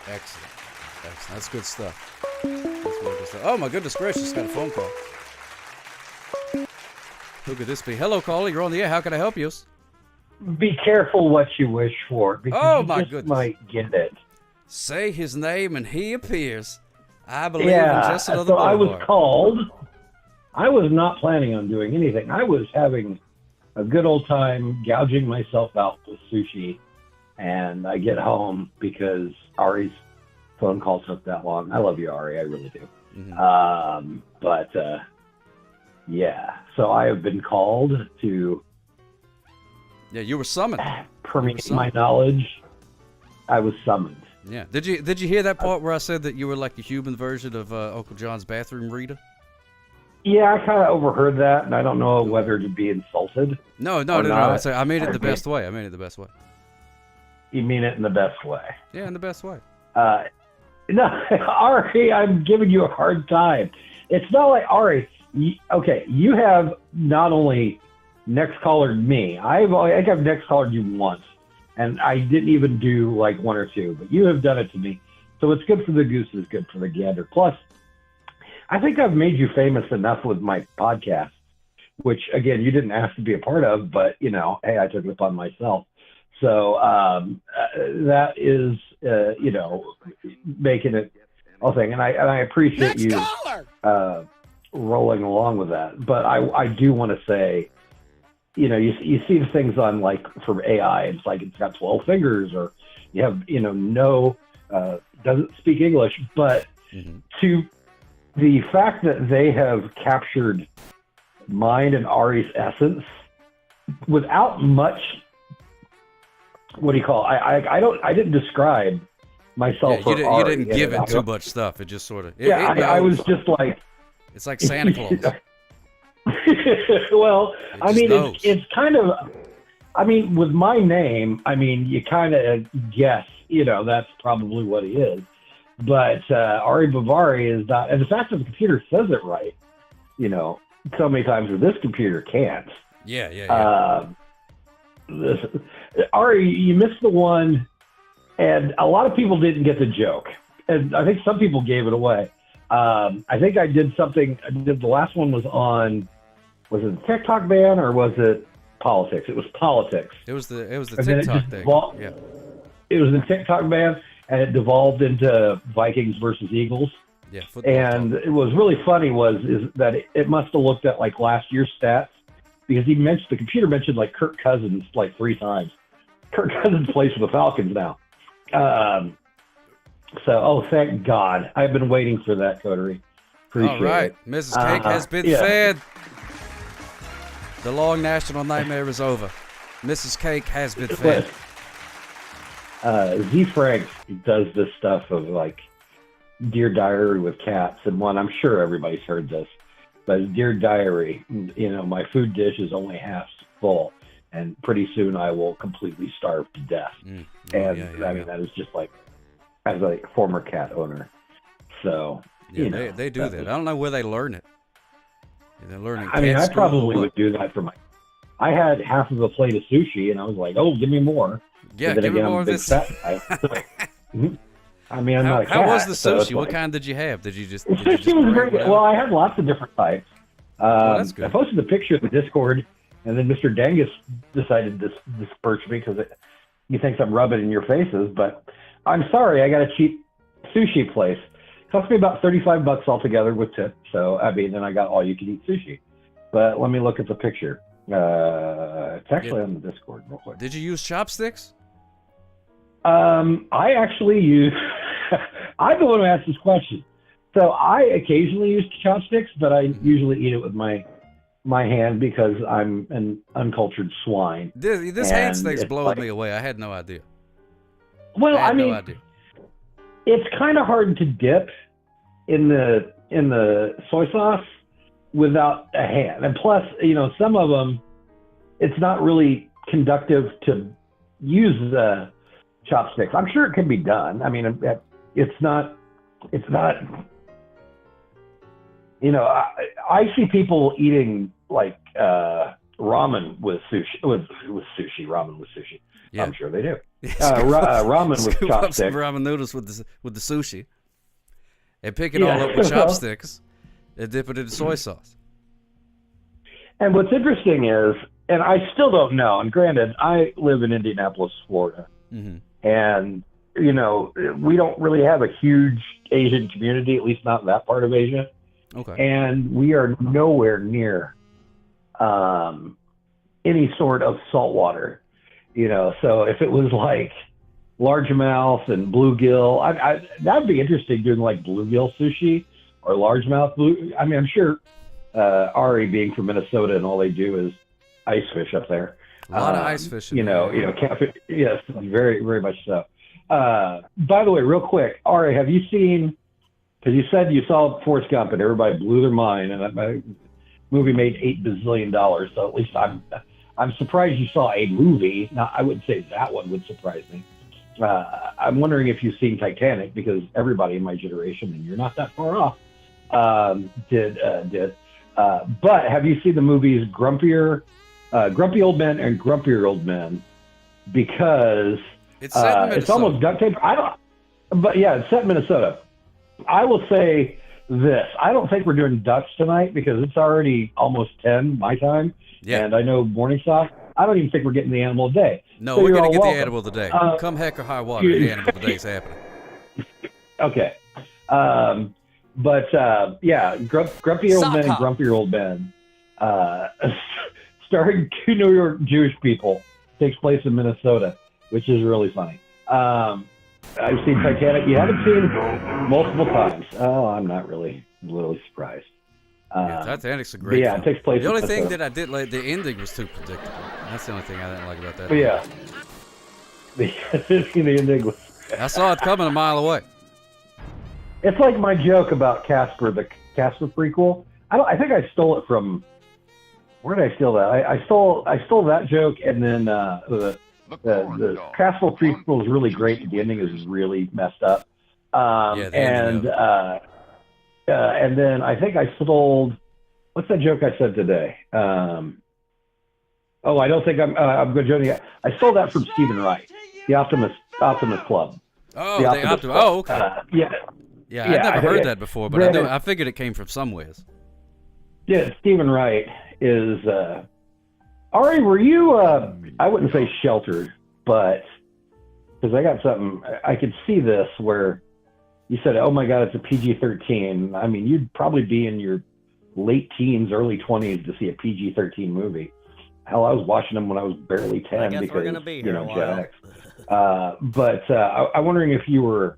Excellent. That's good stuff. Oh, my goodness gracious. Got a phone call. Who could this be? Hello, caller. You're on the air. How can I help you? Be careful what you wish for, because you my just goodness. might get it. Say his name and he appears. I believe in just another so I was Blowhard. called. I was not planning on doing anything. I was having a good old time gouging myself out with sushi, and I get home because Ari's phone call took that long. I love you, Ari. I really do. Mm-hmm. Yeah. So I have been called to... Yeah, you were summoned. Permeate my knowledge. I was summoned. Yeah. Did you hear that part where I said that you were like a human version of Uncle John's Bathroom Reader? Yeah, I kind of overheard that, and I don't know whether to be insulted. No. I made it the best way. You mean it in the best way? Yeah, in the best way. No, Ari, I'm giving you a hard time. It's not like, Ari, you have not only next collared me, I think I've next collared you once, and I didn't even do like one or two, but you have done it to me. So it's good for the goose, is good for the gander. Plus, I think I've made you famous enough with my podcast, which, again, you didn't ask to be a part of, but, hey, I took it upon myself. So that is, making it a thing. And I appreciate you rolling along with that. But I do want to say, you see the things on, like, from AI, it's like it's got 12 fingers, or you have, doesn't speak English. But to the fact that they have captured mind and Ari's essence without much. What do you call? I didn't describe myself. Yeah, you Ari, didn't give it too much stuff. It just sort of. I was just like. It's like Santa Claus. Well, it's kind of. I mean, with my name, you kind of guess. That's probably what he is. But Ari Bavari is not, and the fact that the computer says it right, so many times where this computer can't. Yeah. Ari, you missed the one, and a lot of people didn't get the joke, and I think some people gave it away. I think I did something. The last one was on. Was it the TikTok ban or was it politics? It was politics. It was the TikTok thing. Yeah. It was the TikTok ban, and it devolved into Vikings versus Eagles. Yeah. Football and it was really funny is that it must have looked at like last year's stats because the computer mentioned like Kirk Cousins like 3 times. Kirk Cousins plays for the Falcons now. Thank God. I've been waiting for that, Coterie. Appreciate All right. it. Mrs. Cake has been fed. The long national nightmare is over. Mrs. Cake has been fed. Z Frank does this stuff of like Dear Diary with cats, and one I'm sure everybody's heard this, but Dear Diary, my food dish is only half full, and pretty soon I will completely starve to death. That is just like as a former cat owner. So they do that. I don't know where they learn it. They're learning. I probably would do that for I had half of a plate of sushi, and I was like, "Oh, give me more." Yeah, give me more of this. I'm how was the sushi? What kind did you have? Did you just? Sushi was very good. Well, I had lots of different types. That's good. I posted a picture of the Discord, and then Mr. Dangus decided to disperse me because he thinks I'm rubbing in your faces. But I'm sorry, I got a cheap sushi place. Cost me about $35 altogether with tip. So then I got all you can eat sushi. But let me look at the picture. It's actually on the Discord real quick. Did you use chopsticks? I actually use. I'm the one who asked this question. So I occasionally use chopsticks, but I usually eat it with my hand because I'm an uncultured swine. This hand thing's blowing me away. I had no idea. Well, no idea. It's kind of hard to dip in the soy sauce without a hand, and plus, some of them, it's not really conductive to use the chopsticks. I'm sure it can be done. It's not. I see people eating like ramen with sushi. With sushi, ramen with sushi. Yeah. I'm sure they do. Ramen with chopsticks. Up some ramen noodles with the sushi, and pick it all up with chopsticks, and dip it in soy sauce. And what's interesting is, and I still don't know. And granted, I live in Indianapolis, Florida, and we don't really have a huge Asian community, at least not in that part of Asia. Okay. And we are nowhere near any sort of saltwater. So if it was like largemouth and bluegill, that'd be interesting doing like bluegill sushi or largemouth blue. I'm sure Ari being from Minnesota and all they do is ice fish up there. A lot of ice fishing. Catfish. Yes, very, very much so. By the way, real quick, Ari, have you seen? Because you said you saw Forrest Gump and everybody blew their mind, and that movie made $8 bazillion. So at least I'm surprised you saw a movie. Now, I wouldn't say that one would surprise me. I'm wondering if you've seen Titanic, because everybody in my generation, and you're not that far off, did. But have you seen the movies Grumpy Old Men and Grumpier Old Men? Because it's set in Minnesota. It's almost duct tape. But yeah, it's set in Minnesota. I will say this. I don't think we're doing ducks tonight because it's already almost 10 my time. Yeah. And I know morning sauce. I don't even think we're getting the animal of the day. No, we're going to get the animal of the day. Come heck or high water, the animal of the day is happening. Okay. Grumpy Old Men and Grumpier Old Men, starring 2 New York Jewish people, takes place in Minnesota, which is really funny. I've seen Titanic. You haven't seen multiple times. Oh, I'm not really surprised. Titanic's a great yeah, film. it takes place. The only at thing that I did like, the ending was too predictable. That's the only thing I didn't like about that. But yeah, the ending was. I saw it coming a mile away. It's like my joke about Casper, the Casper prequel. I think I stole it from. Where did I steal that? I stole that joke, and then the Casper prequel is really great, but the ending is really messed up. And then I think I stole. What's that joke I said today? I don't think I'm good joking. I stole that from Stephen Wright, the Optimus Club. Oh, the Optimus. Oh, okay. Yeah, I've never heard that before, but I figured it came from somewheres. Yeah, Stephen Wright is. Ari, were you? I wouldn't say sheltered, but because I got something, I could see this where you said, "Oh my God, it's a PG-13." I mean, you'd probably be in your late teens, early 20s to see a PG-13 movie. Hell, I was watching them when I was barely 10 because Gen X. But I'm wondering if you were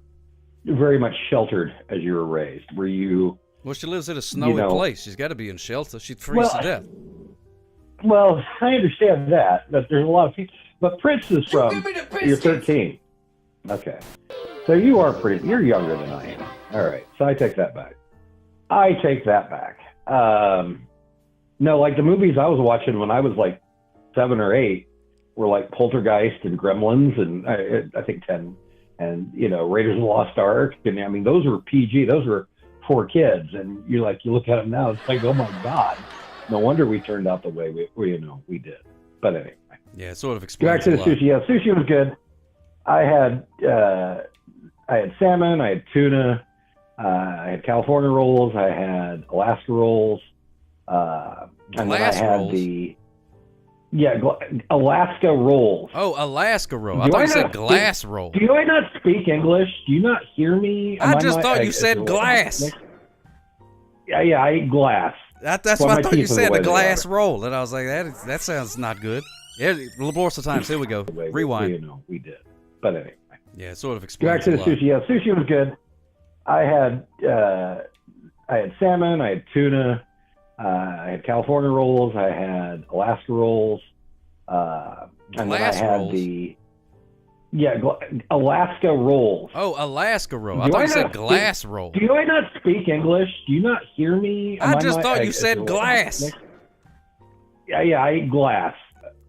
very much sheltered as you were raised. Were you? Well, she lives in a snowy place. She's got to be in shelter. She'd freeze to death. Well, I understand that there's a lot of people. But Prince is from. You're 13. Okay, so you are pretty. You're younger than I am. All right, so I take that back. No, like the movies I was watching when I was like 7 or 8 were like Poltergeist and Gremlins, and I think 10, and Raiders of the Lost Ark, and I mean those were PG. Those were for kids, and you look at them now, it's like, oh my God, no wonder we turned out the way we did. But anyway, yeah, it sort of explains. Back to the sushi. Yeah, sushi was good. I had salmon, I had tuna, I had California rolls, I had Alaska rolls, and then I had Alaska rolls. Oh, Alaska roll. I thought you said glass roll. Do I not speak English? Do you not hear me? I just thought you said glass. Yeah, I ate glass. That's what I thought you said, a glass roll. And I was like, that sounds not good. Yeah, Laborsa times. Here we go. Rewind. We did. But anyway. Yeah, it sort of explains. Back to the sushi. Yeah, sushi was good. I had salmon, I had tuna, I had California rolls, I had Alaska rolls, and then I had Alaska rolls. Oh, Alaska roll. I thought you said glass roll. Do I not speak English? Do you not hear me? I just thought you said glass. Yeah, I ate glass.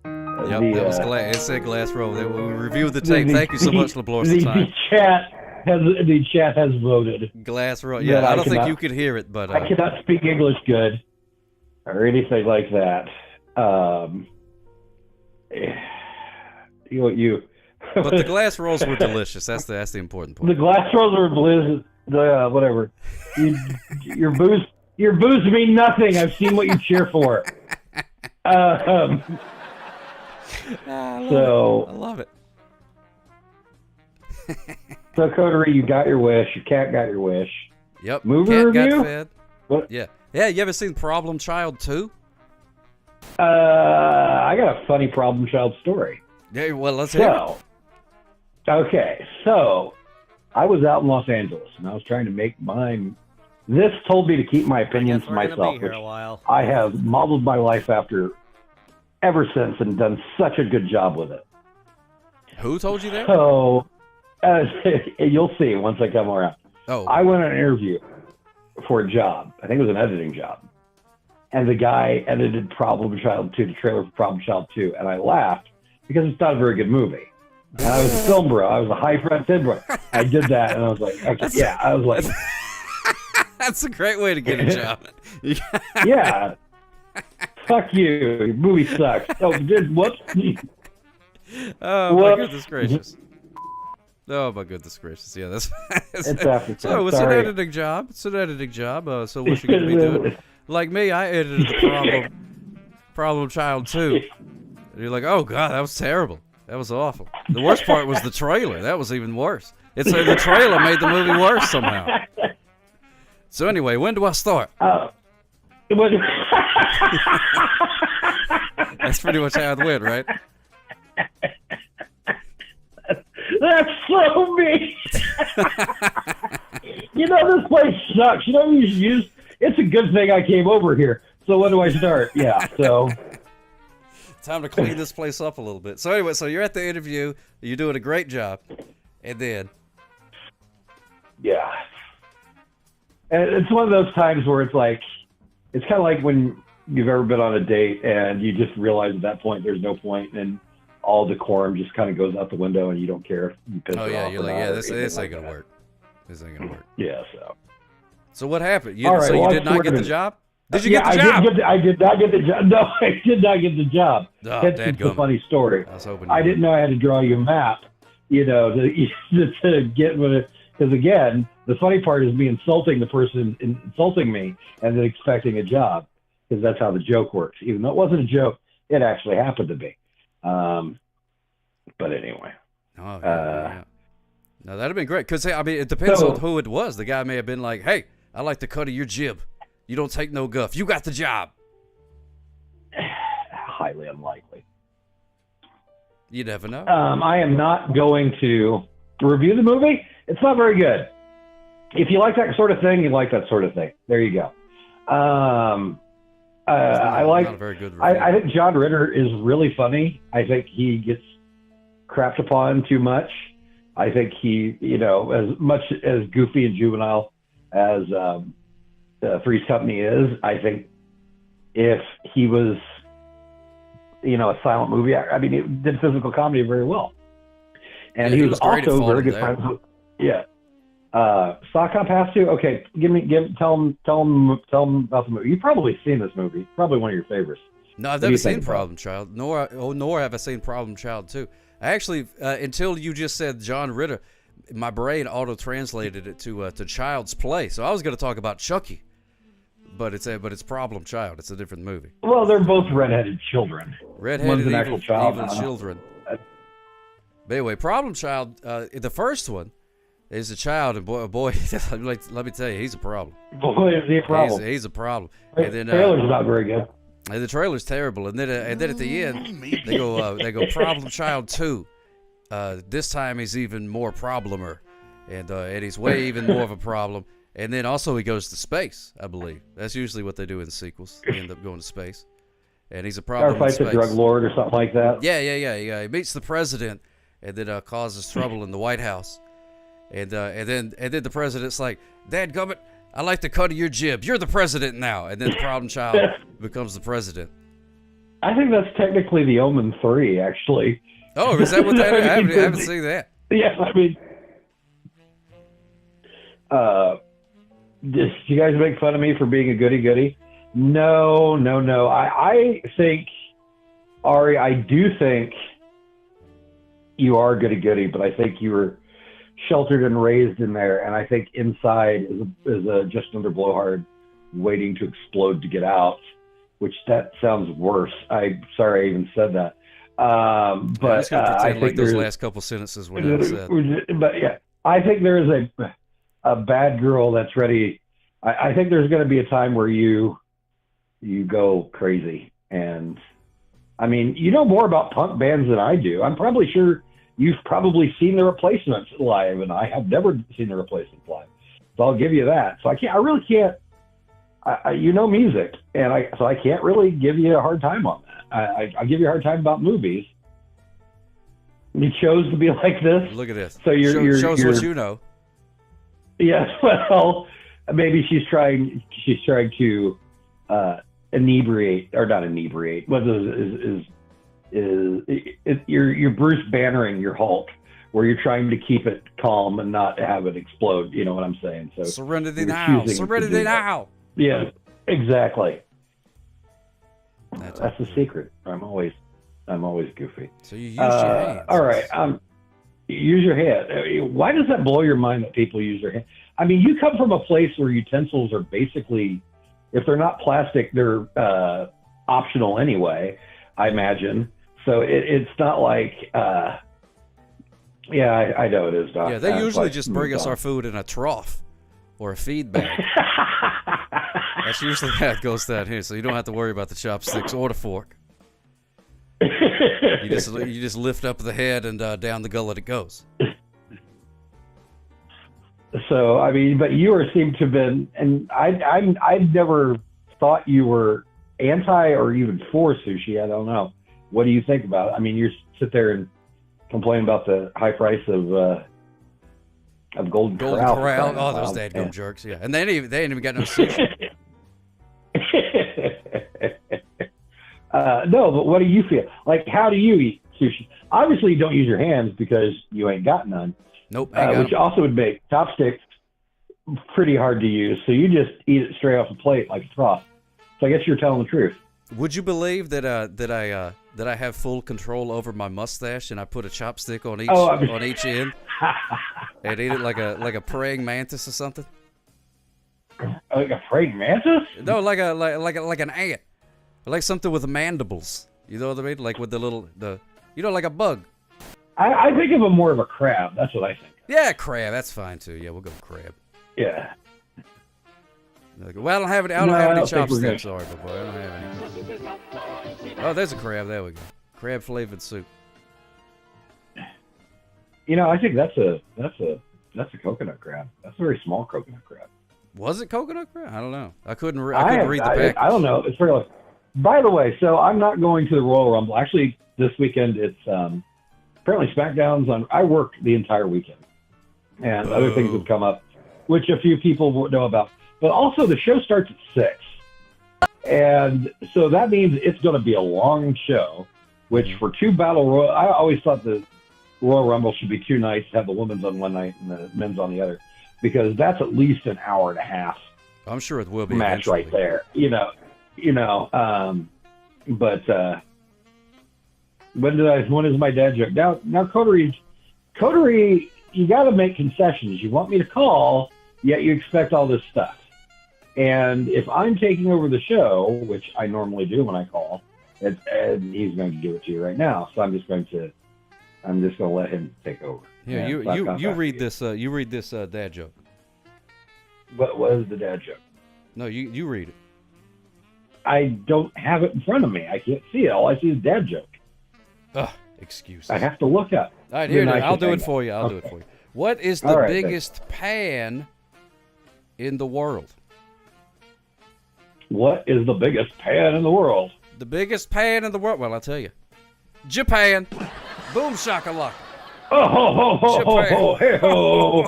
Yep, that was glass. It said glass roll. We reviewed the tape. Thank you so much, LaBlore. The chat has voted. Glass roll. Yeah, I don't think you could hear it, but I cannot speak English good or anything like that. But the glass rolls were delicious. That's the important part. The glass rolls were delicious. Whatever. Your booze mean nothing. I've seen what you cheer for. I love it. So, Coterie, you got your wish. Your cat got your wish. Yep. Movie cat review? Got fed. What? Yeah. You ever seen Problem Child 2? I got a funny Problem Child story. Yeah, well, let's hear it. Okay, so I was out in Los Angeles, and I was trying to make mine. This told me to keep my opinions to myself, which I have modeled my life after ever since and done such a good job with it. Who told you that? So, you'll see once I come around. Oh. I went on an interview for a job. I think it was an editing job. And the guy edited Problem Child 2, the trailer for Problem Child 2, and I laughed because it's not a very good movie. And I was a film bro. I was a high front film bro. I did that, and I was like, okay, I was like... That's a great way to get a job. Yeah. Fuck you. Your movie sucks. Oh, whoops. Oh, my goodness gracious. Oh, my goodness gracious. Yeah, that's... It's after So it's an editing job. It's an editing job. So what you going to be doing? Like me, I edited the Problem Child 2. And you're like, oh, God, that was terrible. That was awful. The worst part was the trailer. That was even worse. It's the trailer made the movie worse somehow. So anyway, when do I start? That's pretty much how it went, right? That's so mean. This place sucks. You it's a good thing I came over here. So when do I start? Yeah, so. Time to clean this place up a little bit. So anyway, so you're at the interview. You're doing a great job. And then. Yeah. And it's one of those times where it's like, it's kind of like when you've ever been on a date and you just realize at that point there's no point, and all decorum just kind of goes out the window and you don't care if you piss Oh, her yeah, off you're or like, not yeah, or this anything ain't going to that. work. This ain't going to work. Yeah, so. So what happened? All right, so well, you did not get the job? Did you get the I job? I did not get the job. No, I did not get the job. Oh, That's just a dadgummit. funny story. I was hoping I didn't know I had to draw you a map, to get with it. Because again, the funny part is me insulting the person insulting me and then expecting a job, because that's how the joke works. Even though it wasn't a joke, it actually happened to be. But anyway. Oh, yeah. No, that'd have been great. Because, I mean, it depends on who it was. The guy may have been like, hey, I like the cut of your jib. You don't take no guff. You got the job. Highly unlikely. You never know. I am not going to review the movie. It's not very good. If you like that sort of thing, you like that sort of thing. There you go. I like. Not a very good review. I think John Ritter is really funny. I think he gets crapped upon too much. I think he, as much as goofy and juvenile as Three's Company is, I think if he was, a silent movie actor, I mean, he did physical comedy very well. And he was also very good friends with, Sock Hop has to? Okay, tell him about the movie. You've probably seen this movie. Probably one of your favorites. No, I've never seen Problem Child, nor have I seen Problem Child 2. I actually, until you just said John Ritter, my brain auto-translated it to Child's Play. So I was going to talk about Chucky, but it's Problem Child. It's a different movie. Well, they're both redheaded children. Redheaded evil children. But anyway, Problem Child, the first one is a child, and boy, let me tell you, he's a problem. Boy, is he a problem. He's a problem. And then, the trailer's not very good. And the trailer's terrible. And then at the end, they go Problem Child 2. This time he's even more problemer, and he's way even more of a problem. And then also he goes to space, I believe. That's usually what they do in sequels. They end up going to space. And he's a problem Or fights a drug lord or something like that. Yeah. He meets the president, and then causes trouble in the White House. And then the president's like, Dadgummit, I like the cut of your jib. You're the president now. And then the Problem Child becomes the president. I think that's technically the Omen 3, actually. Oh, is that what that is? I haven't seen that. Yeah, I mean, did you guys make fun of me for being a goody-goody? No. I think, Ari, I do think you are goody-goody, but I think you were sheltered and raised in there, and I think inside is a just another blowhard waiting to explode to get out, which that sounds worse. I'm sorry I even said that. But I think like those last couple sentences were never said. But yeah, I think there is a bad girl that's ready. I think there's going to be a time where you go crazy, and I mean, you know more about punk bands than I do. I'm probably sure you've probably seen the Replacements live, and I have never seen the Replacements live. So I'll give you that. So I really can't. You know music, and I can't really give you a hard time on that. I give you a hard time about movies. You chose to be like this. Look at this. So shows what you know. Yes, well, maybe she's trying to inebriate, or not inebriate. What is you're Bruce Bannering your Hulk, where you're trying to keep it calm and not have it explode. You know what I'm saying? So Serenity now. Yeah, exactly. That's the secret. I'm always goofy. So you use your hands. All right. Use your head. Why does that blow your mind that people use their hand? I mean, you come from a place where utensils are basically, if they're not plastic, they're optional anyway, I imagine. So it's not like, I know it is, Doc. Yeah, they usually just bring us our food in a trough or a feed bag. That's usually how it goes down here, so you don't have to worry about the chopsticks or the fork. You just lift up the head and down the gullet it goes. So I mean, but you seem to have been, and I've never thought you were anti or even for sushi. I don't know. What do you think about it? I mean, you sit there and complain about the high price of Golden Corral. Oh, those dadgum jerks, yeah. And they ain't even got no sushi. No, but what do you feel? Like, how do you eat sushi? Obviously, you don't use your hands because you ain't got none. Nope. Which also would make chopsticks pretty hard to use. So you just eat it straight off the plate like a trough. So I guess you're telling the truth. Would you believe that I have full control over my mustache and I put a chopstick on each on each end and eat it like a praying mantis or something? Like a praying mantis? No, like an ant, like something with mandibles. You know what I mean? Like with like a bug. I think of him more of a crab. That's what I think. Yeah, crab. That's fine too. Yeah, we'll go with crab. Yeah. Well, I don't have any. I don't have any chopsticks. Sorry, boy. I don't have any. Oh, there's a crab. There we go. Crab flavored soup. You know, I think that's a coconut crab. That's a very small coconut crab. Was it coconut crab? I don't know. I couldn't read the package. I don't know. It's very. By the way, so I'm not going to the Royal Rumble. Actually, this weekend it's apparently SmackDown's on. I worked the entire weekend, and other things have come up, which a few people won't know about. But also, the show starts at 6, and so that means it's going to be a long show. Which for two battle royal, I always thought the Royal Rumble should be 2 nights, have the women's on one night and the men's on the other, because that's at least an hour and a half. I'm sure it will be match eventually. Right there. But when is my dad joke? Now Coterie, you got to make concessions. You want me to call, yet you expect all this stuff. And if I'm taking over the show, which I normally do when I call, and he's going to give it to you right now, so I'm just going to let him take over. Yeah, you read this. You read this dad joke. What is the dad joke? No, you read it. I don't have it in front of me. I can't see it. All I see is dad joke. Ugh, excuses. I have to look up. All right, here, I'll do it for you. I'll do it for you. What is the biggest pan in the world? What is the biggest pan in the world? The biggest pan in the world? Well, I'll tell you. Japan. Boom shakalaka. Oh, ho, ho, ho, Japan. ho, ho, hey, ho.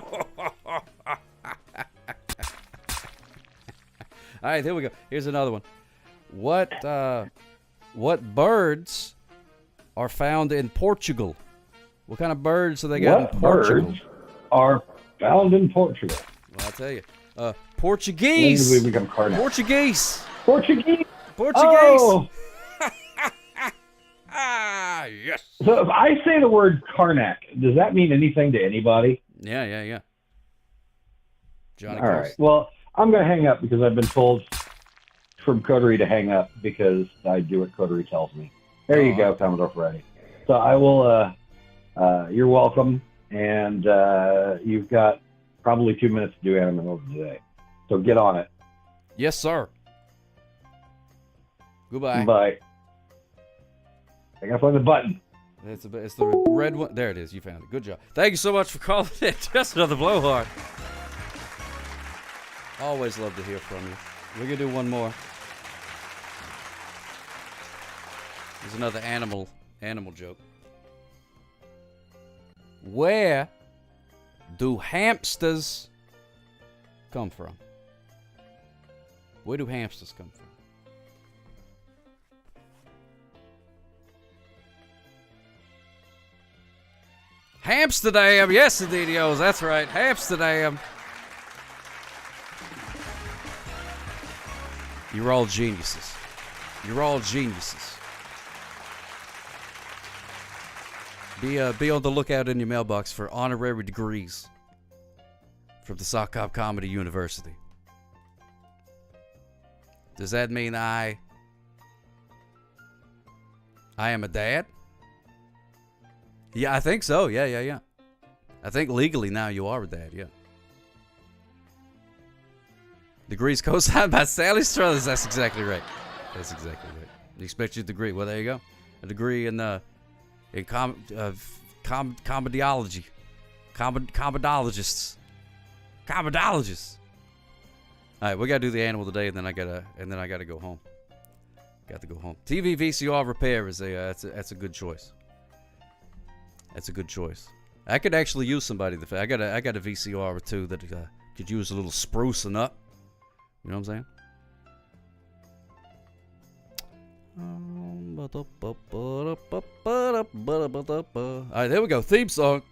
All right, here we go. Here's another one. What birds are found in Portugal? What kind of birds do they got in Portugal? Birds are found in Portugal? Well, I'll tell you. Portuguese. When do we become Karnak? Portuguese. Portuguese. Portuguese. Oh. Yes. So if I say the word Karnak, does that mean anything to anybody? Yeah. Johnny. All right. Well, I'm going to hang up because I've been told from Coterie to hang up because I do what Coterie tells me. There you go, Commodore Freddy. So I will, you're welcome. And you've got probably 2 minutes to do Animal over today. So get on it. Yes, sir. Goodbye. Bye. I got to find the button. It's the red one. There it is. You found it. Good job. Thank you so much for calling in. Just another blowhard. Always love to hear from you. We're going to do one more. There's another animal joke. Where do hamsters come from? Where do hamsters come from? Hamsterdam. Yes, indeedios. That's right. Hamsterdam. You're all geniuses. You're all geniuses. Be on the lookout in your mailbox for honorary degrees from the Sock Cop Comedy University. Does that mean I am a dad? Yeah, I think so. Yeah. I think legally now you are a dad, yeah. Degrees co-signed by Sally Struthers. That's exactly right. That's exactly right. You expect your degree. Well, there you go. A degree in comediology. Comedologists. Commodologist. All right, we gotta do the animal today, and then I gotta go home. Got to go home. TV VCR repair is that's a good choice. That's a good choice. I could actually use somebody. I got a VCR or two that could use a little sprucing up. You know what I'm saying? All right, there we go. Theme song.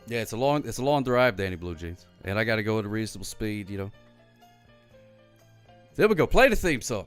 Yeah, it's a long drive, Danny Blue Jeans, and I got to go at a reasonable speed. You know. There we go. Play the theme song.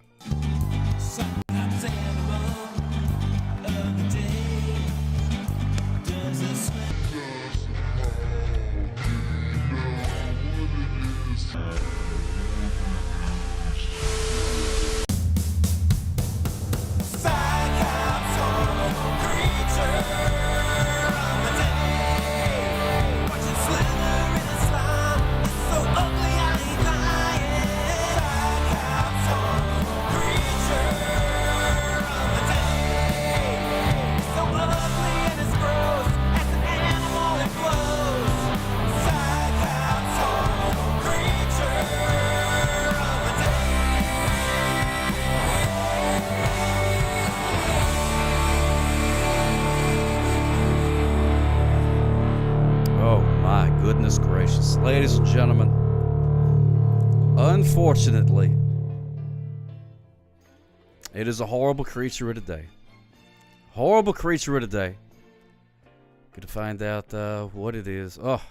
Ladies and gentlemen, unfortunately, it is a horrible creature of the day. Horrible creature of the day. Gonna find out what it is. Oh,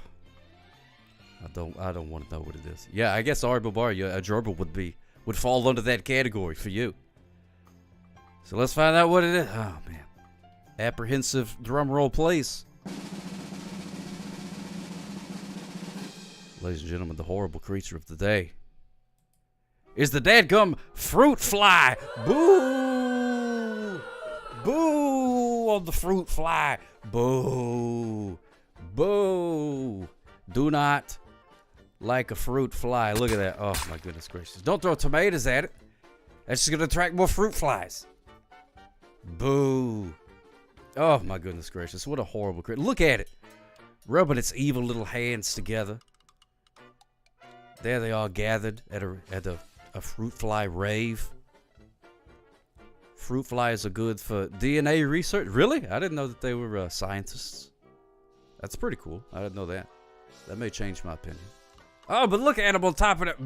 I don't want to know what it is. Yeah, I guess Ari Bobar, a gerbil would fall under that category for you. So let's find out what it is. Oh man, apprehensive drum roll, please. Ladies and gentlemen, the horrible creature of the day is the dadgum fruit fly. Boo! Boo on the fruit fly. Boo! Boo! Do not like a fruit fly. Look at that. Oh, my goodness gracious. Don't throw tomatoes at it. That's just going to attract more fruit flies. Boo! Oh, my goodness gracious. What a horrible creature. Look at it. Rubbing its evil little hands together. There they are gathered at a fruit fly rave. Fruit flies are good for DNA research. Really? I didn't know that they were scientists. That's pretty cool. I didn't know that. That may change my opinion. Oh, but look at them on top of it.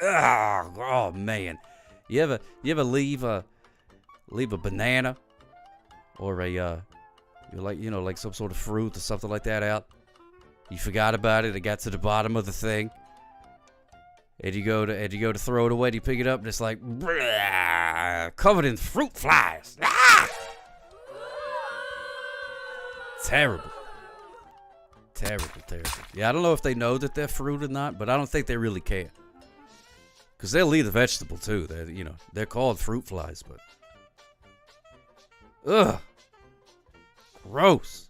Oh man. You ever leave a banana or like some sort of fruit or something like that out? You forgot about it. It got to the bottom of the thing. And you go to throw it away, and you pick it up, and it's like covered in fruit flies. Ah! Terrible. Yeah, I don't know if they know that they're fruit or not, but I don't think they really care. Because they'll eat a vegetable too. They're called fruit flies, but ugh, gross.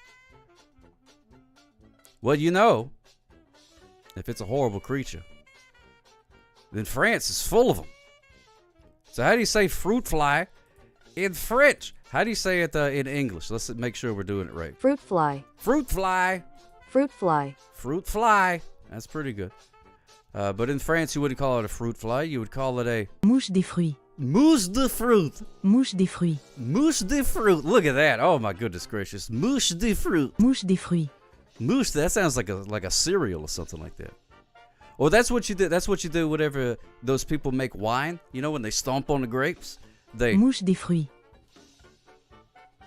Well, if it's a horrible creature, then France is full of them. So how do you say fruit fly in French? How do you say it in English? Let's make sure we're doing it right. Fruit fly. Fruit fly. Fruit fly. Fruit fly. That's pretty good. But in France, you wouldn't call it a fruit fly. You would call it a mouche de fruits. Mouche de fruit. Mouche de fruits. Mouche de fruit. Look at that. Oh my goodness gracious. Mouche de fruit. Mouche de fruits. Mouche. That sounds like a cereal or something like that. Or that's what you do. That's what you do whenever those people make wine. You know, when they stomp on the grapes, they mouche de fruits.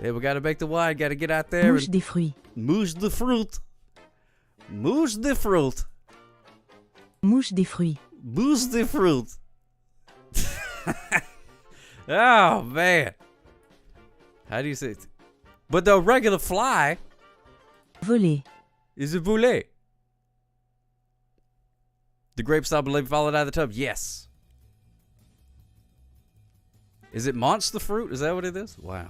Yeah, we gotta make the wine. Gotta get out there. Mouche de fruits. Mouche de fruit. Mouche de fruit. Mouche de fruits. Mouche de fruit. Oh man, how do you say it? But the regular fly. Voler. Is it voler? The grapes I believe falling out of the tub. Yes. Is it monster fruit? Is that what it is? Wow.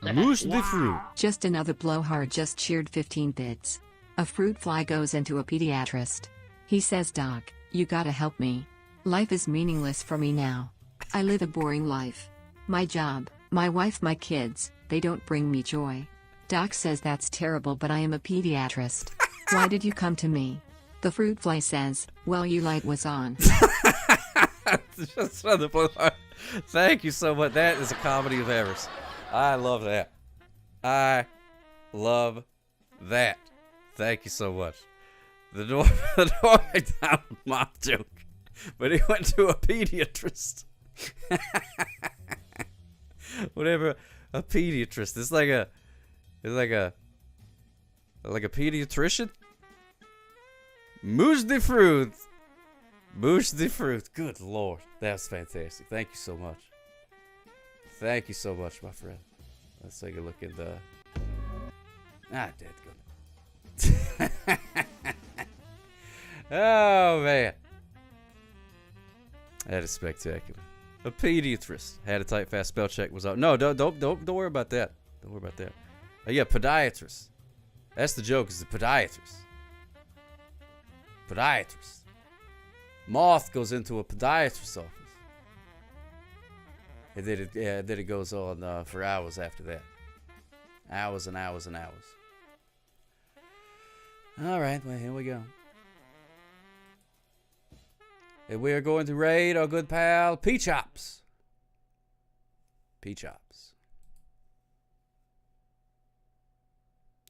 Mouche de fruit. Just another blowhard just cheered 15 bits. A fruit fly goes into a pediatrist. He says, "Doc, you gotta help me. Life is meaningless for me now. I live a boring life. My job, my wife, my kids, they don't bring me joy." Doc says, "That's terrible, but I am a pediatrist. Why did you come to me?" The fruit fly says, well, you light was on. Just from the blue heart. Thank you so much. That is a comedy of errors. I love that. I love that. Thank you so much. The Norm McDonald mom joke. But he went to a pediatrist. Whatever, a pediatrist. It's like a pediatrician. Mouche de fruit. Mouche de fruit. Good Lord. That's fantastic. Thank you so much. Thank you so much, my friend. Let's take a look at the... dead good. Oh, man. That is spectacular. A pediatrist. Had a tight, fast spell check was out. No, don't worry about that. Don't worry about that. Yeah, podiatrist. That's the joke, is the podiatrist. Podiatrist. Moth goes into a podiatrist's office. And then it goes on for hours after that. Hours and hours and hours. All right, well, here we go. And we are going to raid our good pal, P-Chops. P-Chops.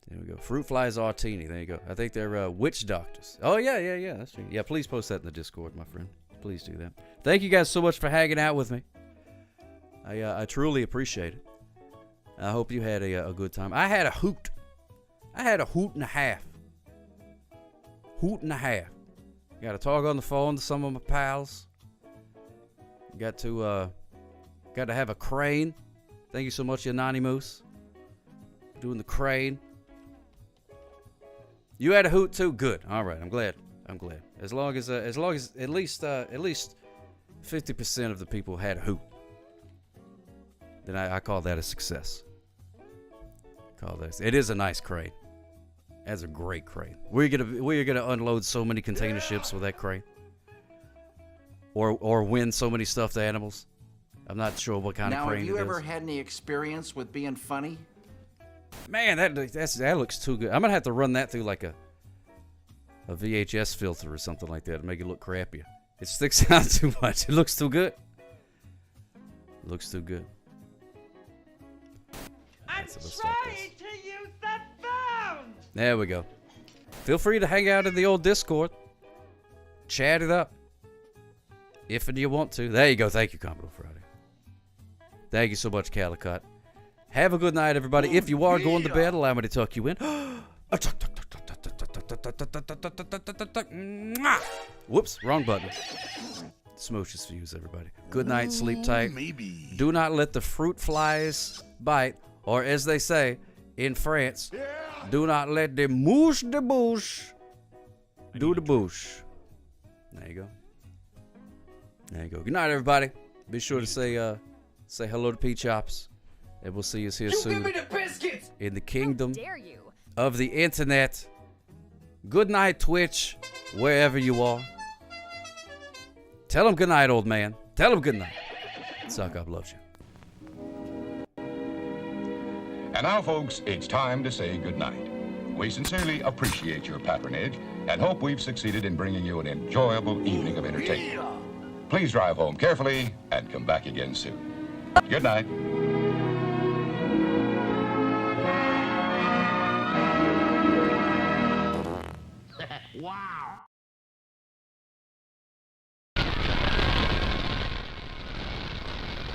There we go. Fruit Flies Artini. There you go. I think they're witch doctors. Oh, yeah. That's true. Yeah, please post that in the Discord, my friend. Please do that. Thank you guys so much for hanging out with me. I truly appreciate it. I hope you had a good time. I had a hoot. I had a hoot and a half. Hoot and a half. Got to talk on the phone to some of my pals. Got to have a crane. Thank you so much, Yanani Moose. Doing the crane. You had a hoot too? Good. All right. I'm glad. As long as at least 50% of the people had a hoot, then I call that a success. It is a nice crane. That's a great crane. We're gonna unload so many container ships with that crane, or win so many stuffed animals. I'm not sure what kind of crane it is. Now, have you ever had any experience with being funny? Man, that looks too good. I'm gonna have to run that through like a VHS filter or something like that to make it look crappier. It sticks out too much. It looks too good. I'm trying to use the phone. There we go. Feel free to hang out in the old Discord. Chat it up. If and you want to. There you go. Thank you, Commodore Friday. Thank you so much, Calicut. Have a good night, everybody. If you are going to bed, allow me to tuck you in. Whoops, wrong button. Smooches for you, everybody. Good night, sleep tight. Maybe. Do not let the fruit flies bite, or as they say in France, do not let the mouche de bouche do the bouche. There you go. Good night, everybody. Be sure to say hello to P-Chops. And we'll see you here soon in the kingdom of the internet. Good night, Twitch, wherever you are. Tell him good night, old man. Tell him good night. Suck Up loves you. And now, folks, it's time to say good night. We sincerely appreciate your patronage and hope we've succeeded in bringing you an enjoyable evening of entertainment. Please drive home carefully and come back again soon. Good night.